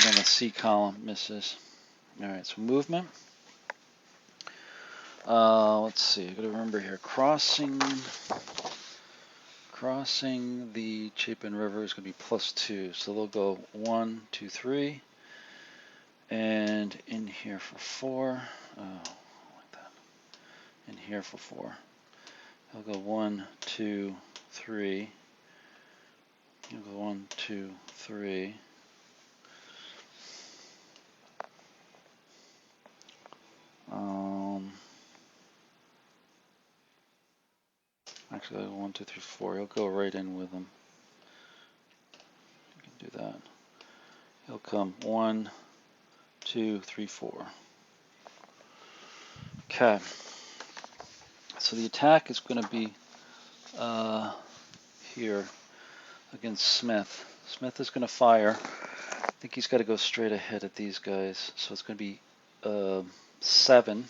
then the C column misses. All right, so movement. Let's see. I got to remember here. Crossing the Chapin River is going to be +2. So they'll go 1, 2, 3, and in here for 4. Oh, like that. In here for 4. He'll go 1, 2, 3. He'll go 1, 2, 3. Actually, I'll go 1, 2, 3, 4. He'll go right in with him. You can do that. He'll come 1, 2, 3, 4. Okay. So the attack is going to be here against Smith. Smith is going to fire. I think he's got to go straight ahead at these guys. So it's going to be 7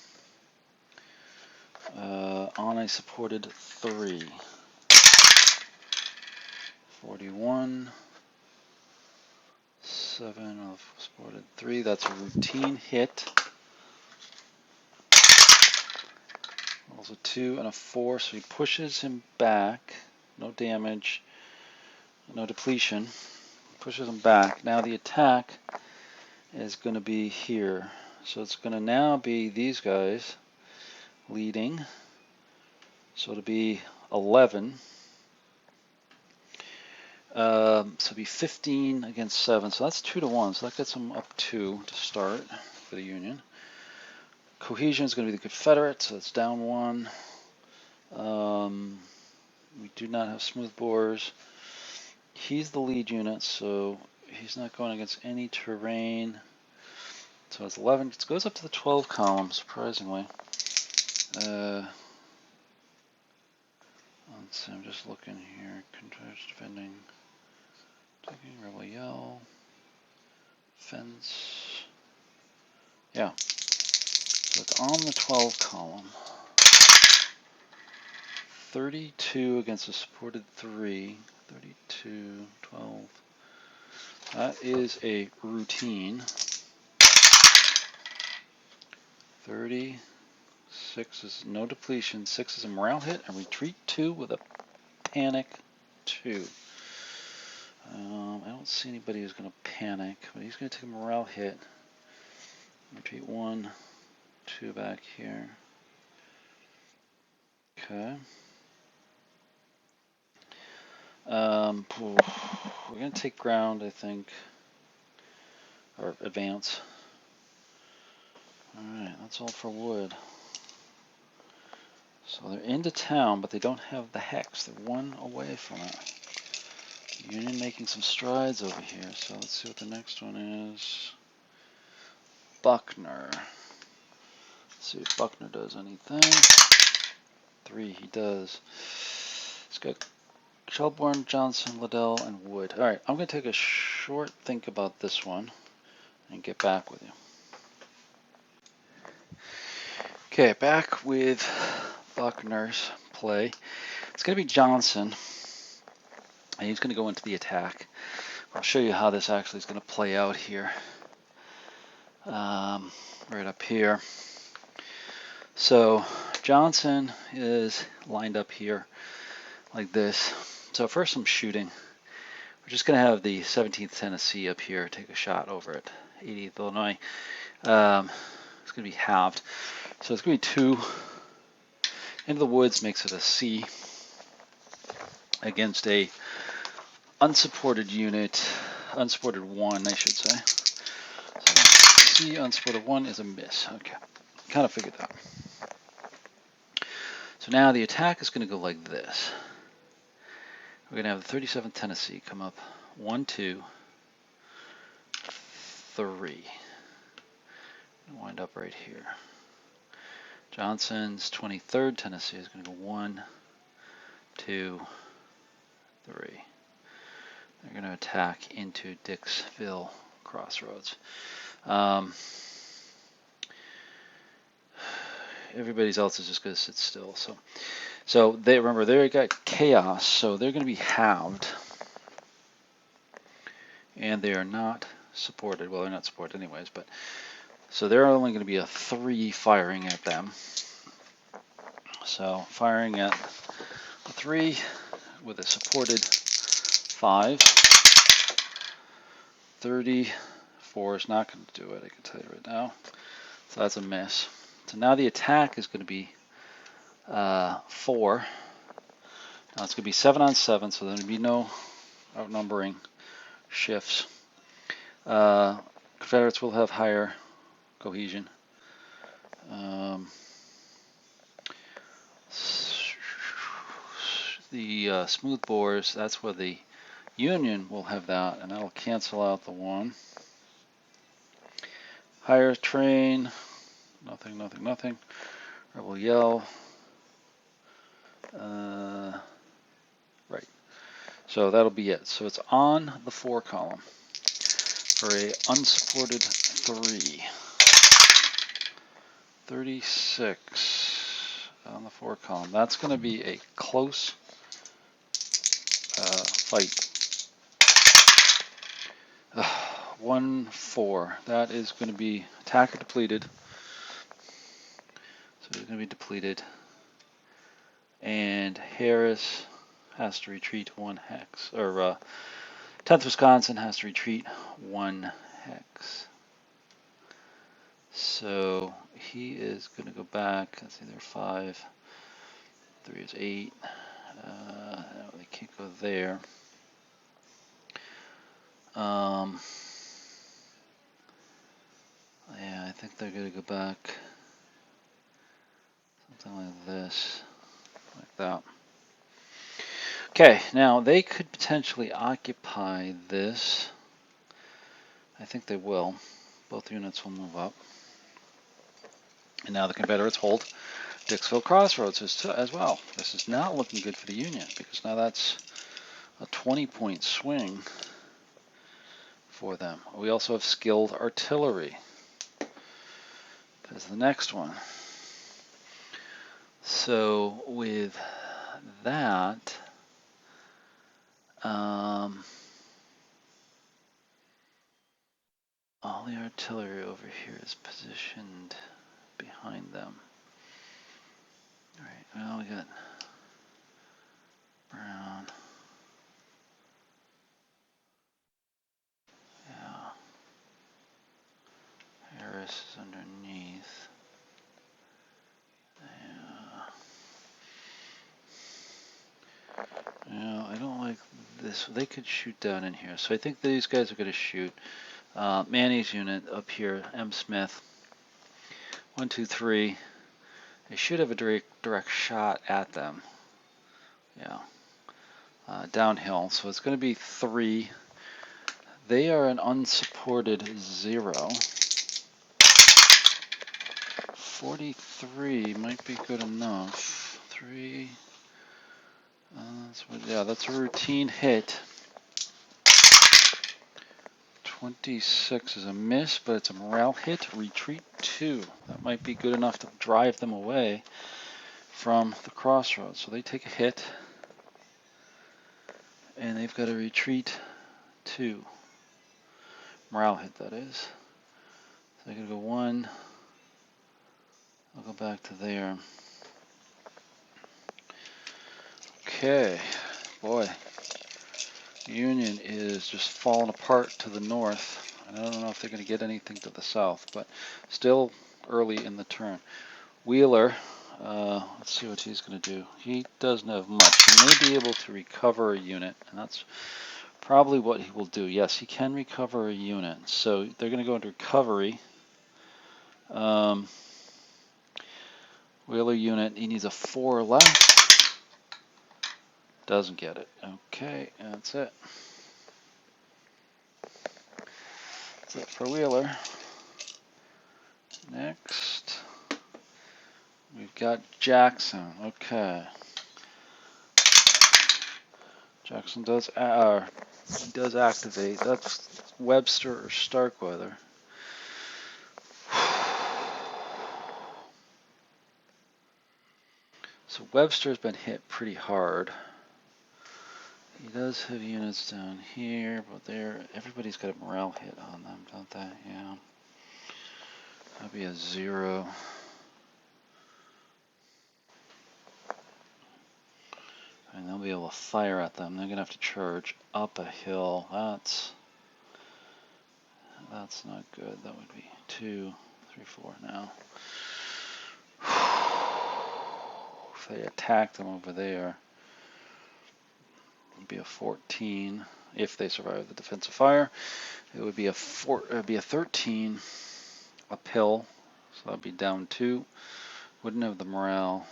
on a supported 3. 41, 7 of supported 3. That's a routine hit. Rolls a 2 and a 4, so he pushes him back. No damage, no depletion. Pushes him back. Now the attack is going to be here. So it's going to now be these guys leading. So it'll be 11. So it'll be 15 against 7. So that's 2 to 1. So that gets them up 2 to start for the Union. Cohesion is going to be the Confederate, so it's down 1. We do not have smooth bores. He's the lead unit, so he's not going against any terrain. So it's 11. It goes up to the 12 column, surprisingly. Let's see, I'm just looking here. Contrast defending. Taking rebel yell. Fence. Yeah. So it's on the 12 column. 32 against a supported 3. 32, 12. That is a routine. 36 is no depletion. 6 is a morale hit. And retreat 2 with a panic 2. I don't see anybody who's going to panic, but he's going to take a morale hit. Retreat 1, 2 back here. Okay. We're going to take ground, I think, or advance. Alright, that's all for wood. So they're into town, but they don't have the hex. They're 1 away from it. Union making some strides over here. So let's see what the next one is. Buckner. Let's see if Buckner does anything. 3, he does. He's got Shelbourne, Johnson, Liddell, and Wood. Alright, I'm going to take a short think about this one and get back with you. Okay, back with Buckner's play. It's going to be Johnson, and he's going to go into the attack. I'll show you how this actually is going to play out here. Right up here. So Johnson is lined up here like this. So first I'm shooting. We're just going to have the 17th Tennessee up here take a shot over at 80th Illinois. It's going to be halved. So it's going to be 2 into the woods, makes it a C against a unsupported unit, unsupported 1, I should say. So C unsupported 1 is a miss. Okay, kind of figured that. So now the attack is going to go like this. We're going to have the 37th Tennessee come up 1, 2, 3. And wind up right here. Johnson's 23rd Tennessee is going to go 1, 2, 3. They're going to attack into Dixville Crossroads. Everybody else is just going to sit still. So they remember they got chaos, so they're going to be halved, and they are not supported. Well, they're not supported anyways, but so they're only going to be a 3 firing at them. So firing at a 3 with a supported 5. 34 is not going to do it, I can tell you right now. So that's a miss. So now the attack is going to be 4. Now it's going to be 7 on 7, so there'll be no outnumbering shifts. Confederates will have higher cohesion. The smooth bores, that's where the Union will have that, and that'll cancel out the 1. Higher train, nothing, nothing, nothing. Rebel yell. Right. So that'll be it. So it's on the 4 column for a unsupported 3. 36 on the 4 column. That's going to be a close fight. 1-4. That is going to be attacker depleted. So he's going to be depleted. And Harris has to retreat 1 hex. Or 10th Wisconsin has to retreat 1 hex. So he is going to go back. Let's see, they're 5. 3 is 8. They can't go there. Yeah, I think they're going to go back something like this, like that. Okay, now they could potentially occupy this. I think they will. Both units will move up. And now the Confederates hold Dixville Crossroads as well. This is not looking good for the Union, because now that's a 20-point swing for them. We also have skilled artillery. There's the next one. So with that, all the artillery over here is positioned behind them. All right, well, we got Brown. Yeah. Harris is underneath. Yeah, I don't like this. They could shoot down in here. So I think these guys are going to shoot. Manny's unit up here, M. Smith. 1, 2, 3. They should have a direct shot at them. Yeah. Downhill. So it's going to be 3. They are an unsupported 0. 43 might be good enough. 3. That's a routine hit. 26 is a miss, but it's a morale hit. Retreat 2. That might be good enough to drive them away from the crossroads. So they take a hit, and they've got to retreat 2. Morale hit, that is. So they're going to go 1. I'll go back to there. Okay. Boy. Union is just falling apart to the north. I don't know if they're going to get anything to the south, but still early in the turn. Wheeler, let's see what he's going to do. He doesn't have much. He may be able to recover a unit, and that's probably what he will do. Yes, he can recover a unit. So they're going to go into recovery. Wheeler unit, he needs a 4 left. Doesn't get it. Okay, that's it. That's it for Wheeler. Next, we've got Jackson. Okay. Jackson does activate. That's Webster or Starkweather. So Webster's been hit pretty hard. He does have units down here, but everybody's got a morale hit on them, don't they? Yeah. That'd be a 0. And they'll be able to fire at them. They're gonna have to charge up a hill. That's not good. That would be 2, 3, 4 now. If they attack them over there, it would be a 14. If they survive the defensive fire, it would be a 13 uphill. So that'd be down 2. Wouldn't have the morale.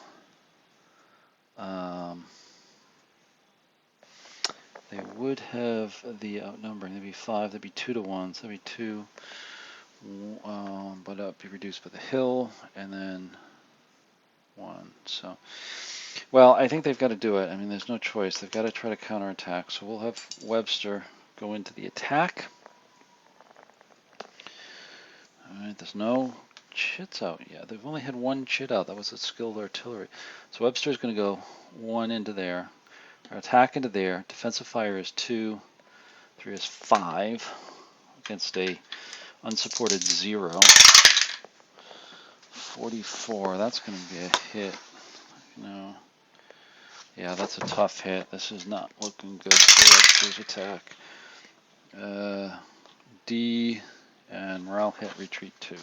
They would have the outnumbering. There'd be 5. There'd be 2 to 1. So that'd be 2. But that'd be reduced by the hill, and then 1. So, well, I think they've got to do it. I mean, there's no choice. They've got to try to counterattack. So we'll have Webster go into the attack. All right, there's no chits out yet. They've only had 1 chit out. That was a skilled artillery. So Webster's going to go 1 into there. Or attack into there. Defensive fire is 2. 3 is 5. against a unsupported 0. 44, that's going to be a hit. No. Yeah, that's a tough hit. This is not looking good for Webster's attack. D and morale hit, retreat 2.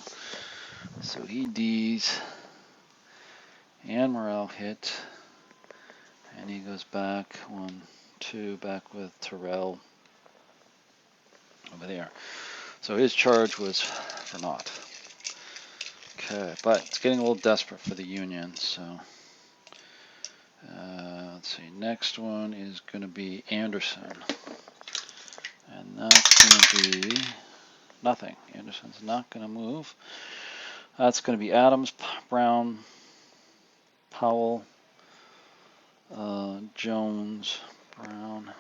So he Ds and morale hit, and he goes back 1, 2, back with Terrell over there. So his charge was for naught. Okay, but it's getting a little desperate for the Union, so let's see. Next one is going to be Anderson, and that's going to be nothing. Anderson's not going to move. That's going to be Adams, Brown, Powell, Jones, Brown,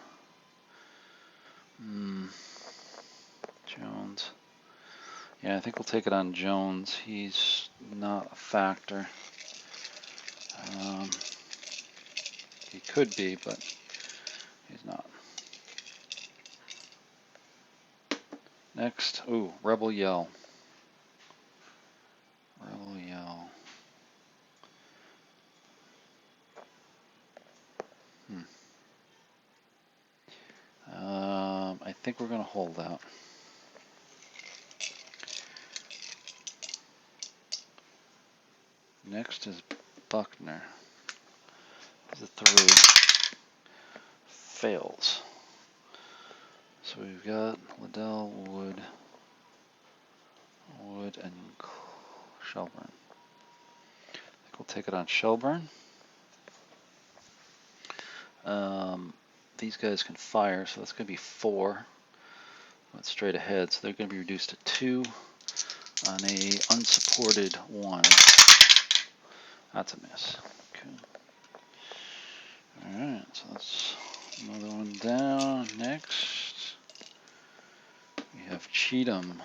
Jones. Yeah, I think we'll take it on Jones. He's not a factor. He could be, but he's not. Next, ooh, Rebel Yell. Rebel Yell. I think we're going to hold that. Next is Buckner. Is a 3. Fails. So we've got Liddell, Wood, and Shelburne. I think we'll take it on Shelburne. These guys can fire, so that's going to be 4. Went straight ahead, so they're going to be reduced to 2 on a unsupported 1. That's a miss. Okay. Alright, so that's another one down. Next, we have Cheatham.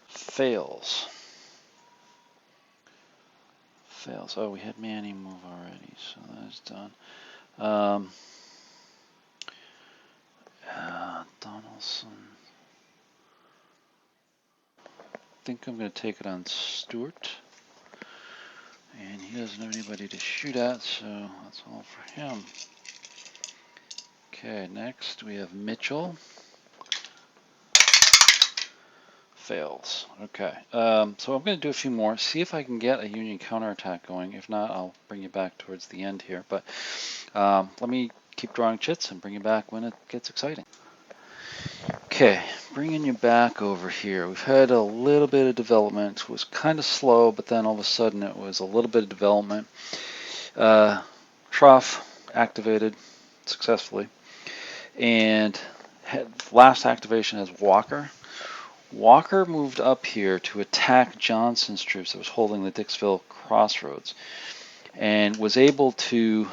Fails. Oh, we had Manny move already, so that's done. Donaldson. I think I'm going to take it on Stewart. And he doesn't have anybody to shoot at, so that's all for him. Okay, next we have Mitchell. Fails. Okay, so I'm going to do a few more, see if I can get a Union counterattack going. If not, I'll bring you back towards the end here. But let me keep drawing chits and bring you back when it gets exciting. Okay, bringing you back over here. We've had a little bit of development. It was kind of slow, but then all of a sudden it was a little bit of development. Trough activated successfully. And last activation has Walker. Walker moved up here to attack Johnson's troops that was holding the Dixville Crossroads, and was able to,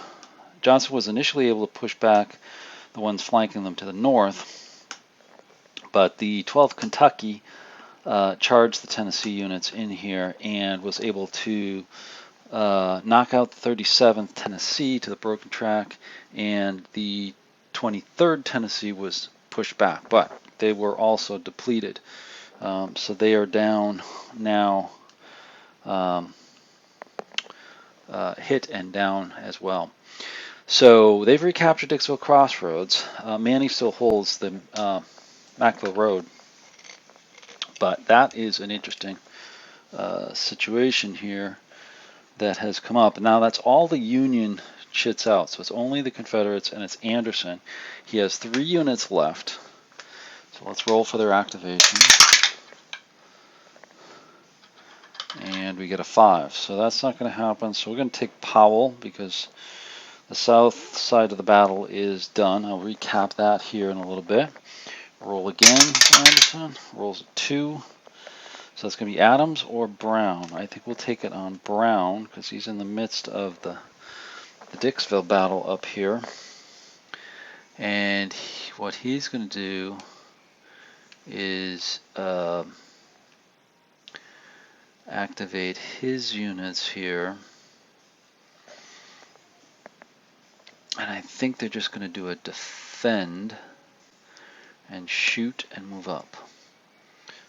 Johnson was initially able to push back the ones flanking them to the north, but the 12th Kentucky charged the Tennessee units in here and was able to knock out the 37th Tennessee to the broken track, and the 23rd Tennessee was pushed back, but they were also depleted. So they are down now, hit and down as well. So they've recaptured Dixville Crossroads. Manny still holds the Mackville Road, but that is an interesting situation here that has come up. Now that's all the Union chits out, so it's only the Confederates, and it's Anderson. He has 3 units left, so let's roll for their activation. And we get a 5, so that's not going to happen. So we're going to take Powell because the south side of the battle is done. I'll recap that here in a little bit. Roll again for Anderson. Rolls a 2. So it's going to be Adams or Brown. I think we'll take it on Brown because he's in the midst of the Dixville battle up here. And what he's going to do is activate his units here. And I think they're just going to do a defend. and shoot and move up.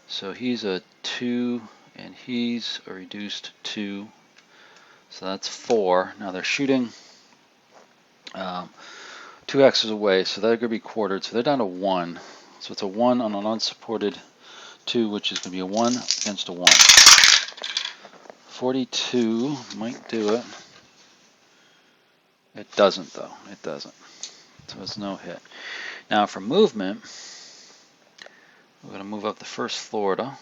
So he's a 2 and he's a reduced 2. So that's 4. Now they're shooting 2 X's away, so they're going to be quartered. So they're down to 1. So it's a 1 on an unsupported 2, which is going to be a 1 against a 1. 42 might do it. It doesn't, though. It doesn't. So it's no hit. Now for movement, we're going to move up the 1st Florida.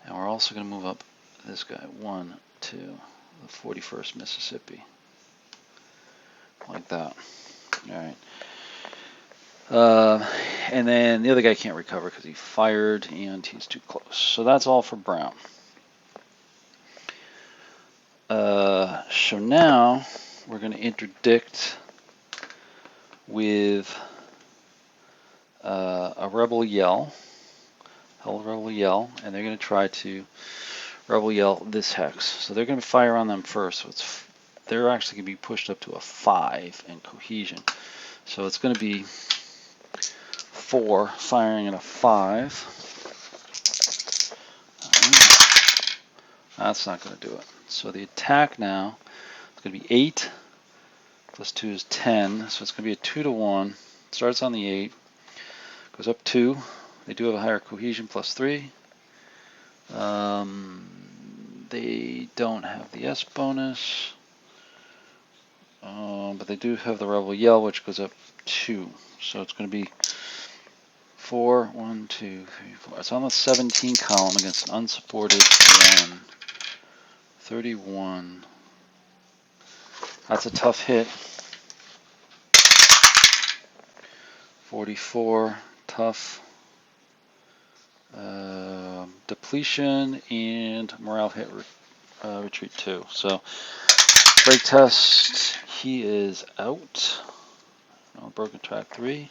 And we're also going to move up this guy, 1, 2, the 41st Mississippi. Like that. All right. And then the other guy can't recover because he fired and he's too close. So that's all for Brown. So now we're going to interdict with a Rebel Yell. Held Rebel Yell, and they're going to try to Rebel Yell this hex. So they're going to fire on them first. So they're actually going to be pushed up to a 5 in cohesion. So it's going to be 4 firing at a 5. That's not going to do it. So the attack now is going to be 8 plus 2 is 10. So it's going to be a 2 to 1. Starts on the 8, goes up 2. They do have a higher cohesion plus 3. They don't have the S bonus, but they do have the Rebel Yell, which goes up 2. So it's going to be 4, 1, 2, 3, 4. It's on the 17 column against an unsupported 1. 31. That's a tough hit. 44, tough. Depletion and morale hit retreat 2. So break test, he is out. Broken track 3.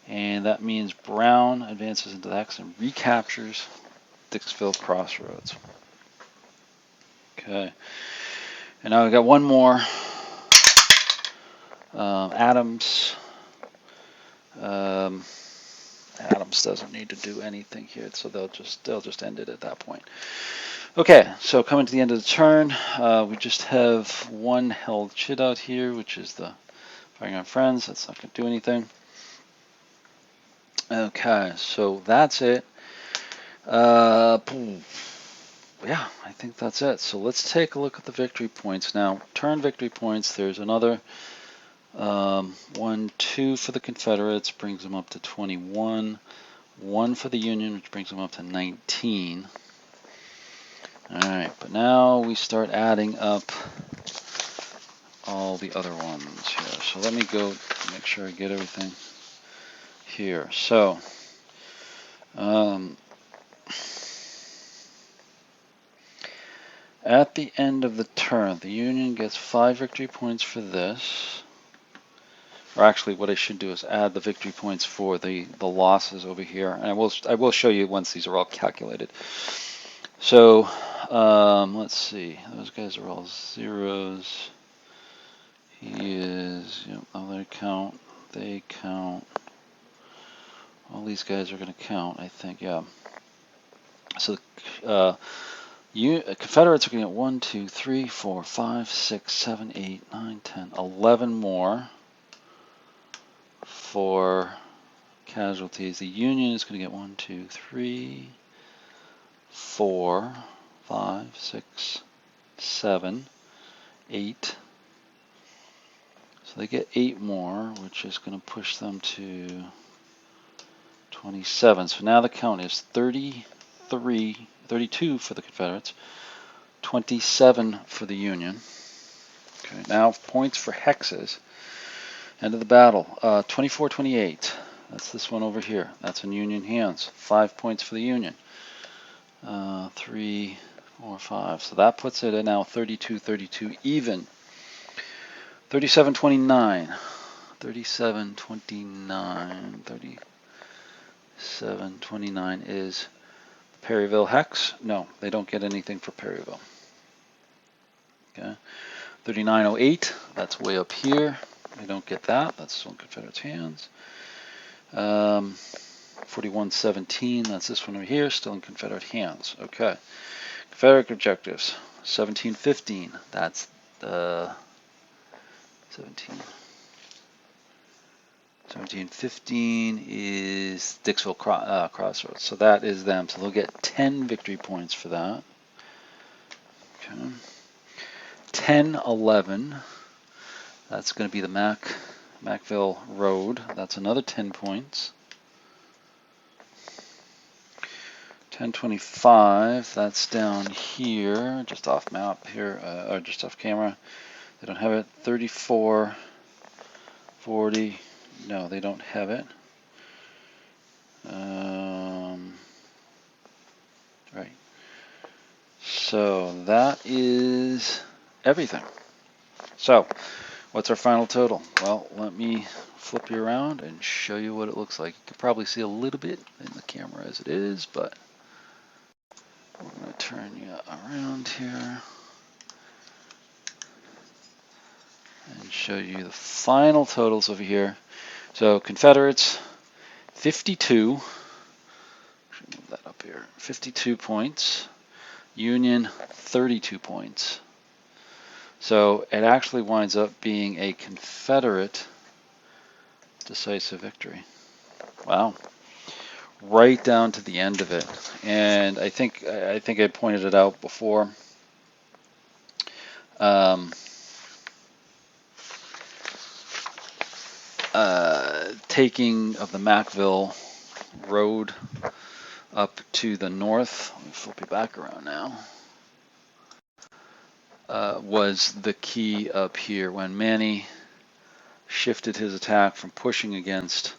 And that means Brown advances into the hex and recaptures Dixville Crossroads. Okay. And now we've got one more. Adams. Adams doesn't need to do anything here, so they'll just end it at that point. Okay, so coming to the end of the turn, we just have one held chit out here, which is the firing on friends. That's not going to do anything. Okay, so that's it. Yeah, I think that's it. So let's take a look at the victory points now. Turn victory points. There's another 1, 2 for the Confederates, brings them up to 21. 1 for the Union, which brings them up to 19. Alright, but now we start adding up all the other ones here. So let me go make sure I get everything here. So, at the end of the turn, the Union gets 5 victory points for this. Or actually, what I should do is add the victory points for the losses over here, and I will show you once these are all calculated. So let's see, those guys are all zeros. He is, oh, they count. All these guys are going to count, I think, yeah. So Confederates are going to get 1, 2, 3, 4, 5, 6, 7, 8, 9, 10, 11 more for casualties. The Union is going to get 1, 2, 3, 4, 5, 6, 7, 8. So they get 8 more, which is going to push them to 27. So now the count is 32 for the Confederates, 27 for the Union. Okay, now points for hexes. End of the battle. 24-28. That's this one over here. That's in Union hands. 5 points for the Union. 3, 4, 5. So that puts it at now 32-32 even. 37-29. 37-29. 37-29 is Perryville hex. No, they don't get anything for Perryville. Okay. 39-08. That's way up here. They don't get that. That's still in Confederates' hands. 4117, that's this one over here, still in Confederate hands. Okay. Confederate objectives. 1715, that's the 1715 is Dixville Crossroads. So that is them. So they'll get 10 victory points for that. Okay. 1011, that's going to be the Macville Road. That's another 10 points. 1025, that's down here, just off map here, or just off camera. They don't have it. 34, 40, no, they don't have it. Right. So that is everything. So, what's our final total? Well, let me flip you around and show you what it looks like. You can probably see a little bit in the camera as it is, but we're going to turn you around here and show you the final totals over here. So Confederates, 52. Move that up here. 52 points. Union, 32 points. So it actually winds up being a Confederate decisive victory. Wow. Right down to the end of it. And I think I pointed it out before. Taking of the Macville Road up to the north, let me flip you back around now, was the key up here when Manny shifted his attack from pushing against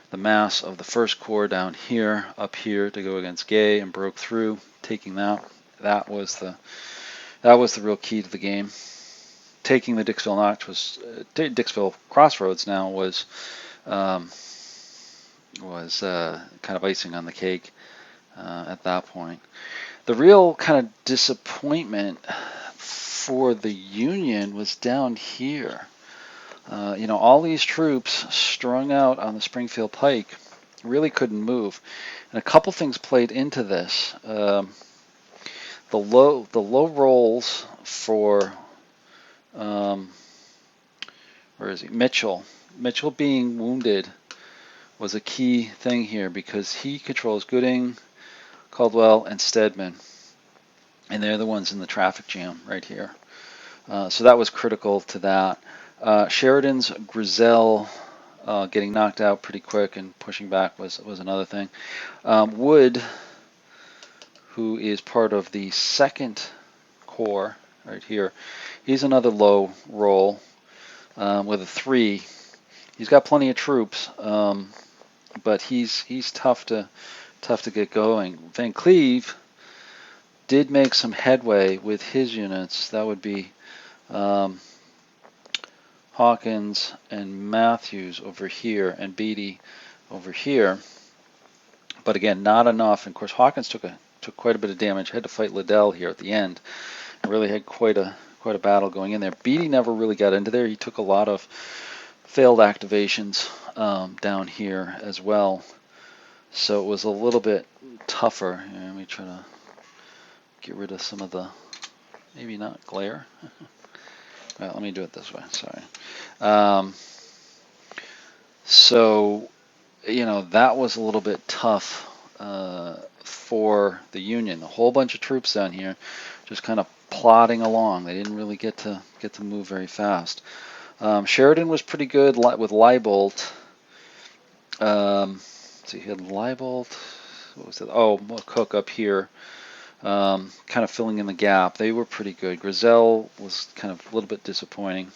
the mass of the First Corps down here, up here to go against Gay and broke through, taking that. That was the real key to the game. Taking the Dixville Notch was Dixville Crossroads now was kind of icing on the cake at that point. The real kind of disappointment for the Union was down here. All these troops strung out on the Springfield Pike really couldn't move, and a couple things played into this. The low rolls for where is he? Mitchell being wounded was a key thing here because he controls Gooding, Caldwell, and Stedman, and they're the ones in the traffic jam right here. So that was critical to that. Sheridan's Grizel getting knocked out pretty quick and pushing back was another thing. Wood, who is part of the 2nd Corps right here, he's another low roll with a 3. He's got plenty of troops, but he's tough to get going. Van Cleve did make some headway with his units. That would be Hawkins and Matthews over here and Beatty over here, but again, not enough. And of course, Hawkins took quite a bit of damage. Had to fight Liddell here at the end. Really had quite a battle going in there. Beatty never really got into there. He took a lot of failed activations down here as well, so it was a little bit tougher. Here, let me try to get rid of some of the maybe not glare. Well, let me do it this way. Sorry. So, that was a little bit tough for the Union. A whole bunch of troops down here, just kind of plodding along. They didn't really get to move very fast. Sheridan was pretty good with Leibold. So he had Leibold. What was it? Oh, Cook up here. Kind of filling in the gap. They were pretty good. Grizel was kind of a little bit disappointing.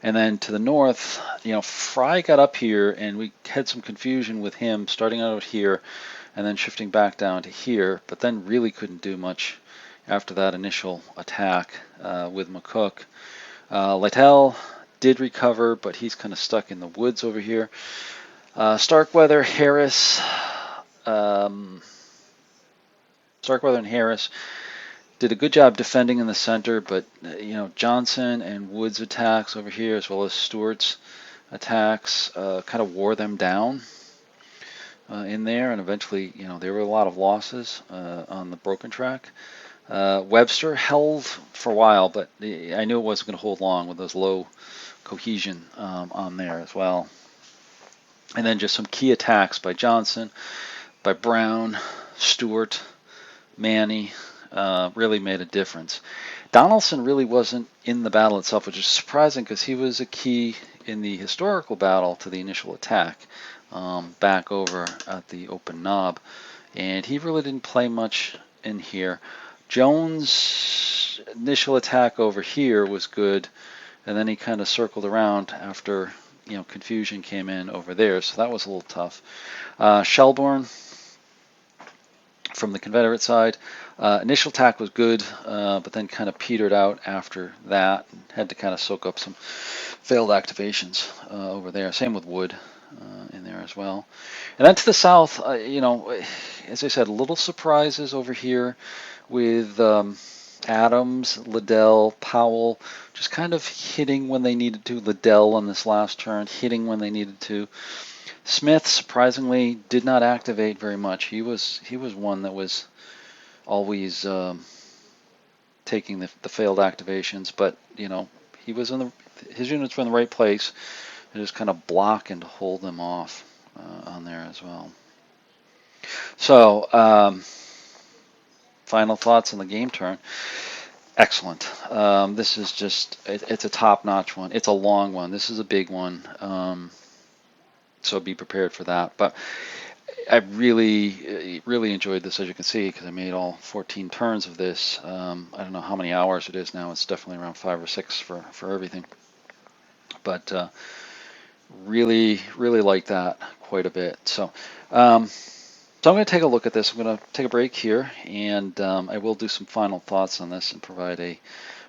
And then to the north, Fry got up here, and we had some confusion with him starting out here and then shifting back down to here, but then really couldn't do much after that initial attack with McCook. Littell did recover, but he's kind of stuck in the woods over here. Starkweather, Harris, Starkweather and Harris did a good job defending in the center, but Johnson and Wood's attacks over here, as well as Stewart's, attacks kind of wore them down in there, and eventually, there were a lot of losses on the broken track. Webster held for a while, but I knew it wasn't going to hold long with those low cohesion on there as well. And then just some key attacks by Johnson, by Brown, Stewart, Manny, really made a difference. Donaldson really wasn't in the battle itself, which is surprising because he was a key in the historical battle to the initial attack back over at the open knob. And he really didn't play much in here. Jones' initial attack over here was good, and then he kind of circled around after confusion came in over there, so that was a little tough. Shelbourne from the Confederate side, initial attack was good, but then kind of petered out after that. Had to kind of soak up some failed activations over there. Same with Wood in there as well. And then to the south, as I said, little surprises over here with Adams, Liddell, Powell, just kind of hitting when they needed to. Liddell on this last turn, hitting when they needed to. Smith, surprisingly, did not activate very much. He was one that was always taking the failed activations, but he was his units were in the right place and just kind of block and hold them off on there as well. So, final thoughts on the game turn. Excellent. This is just, it's a top-notch one. It's a long one. This is a big one. So be prepared for that. But I really enjoyed this, as you can see, because I made all 14 turns of this. I don't know how many hours it is now. It's definitely around 5 or 6 for everything. But really like that quite a bit. So I'm going to take a look at this. I'm going to take a break here, and I will do some final thoughts on this and provide a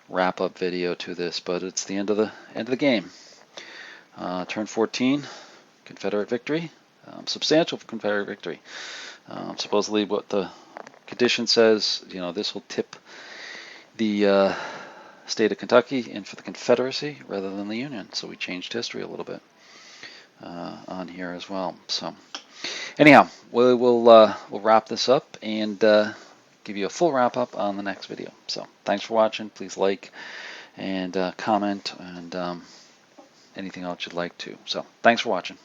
wrap-up video to this. But it's the end of the game. Turn 14, Confederate victory, substantial Confederate victory. Supposedly, what the condition says, this will tip the state of Kentucky in for the Confederacy rather than the Union. So we changed history a little bit on here as well. So anyhow, we'll wrap this up and give you a full wrap up on the next video. So thanks for watching. Please like and comment and anything else you'd like to. So thanks for watching.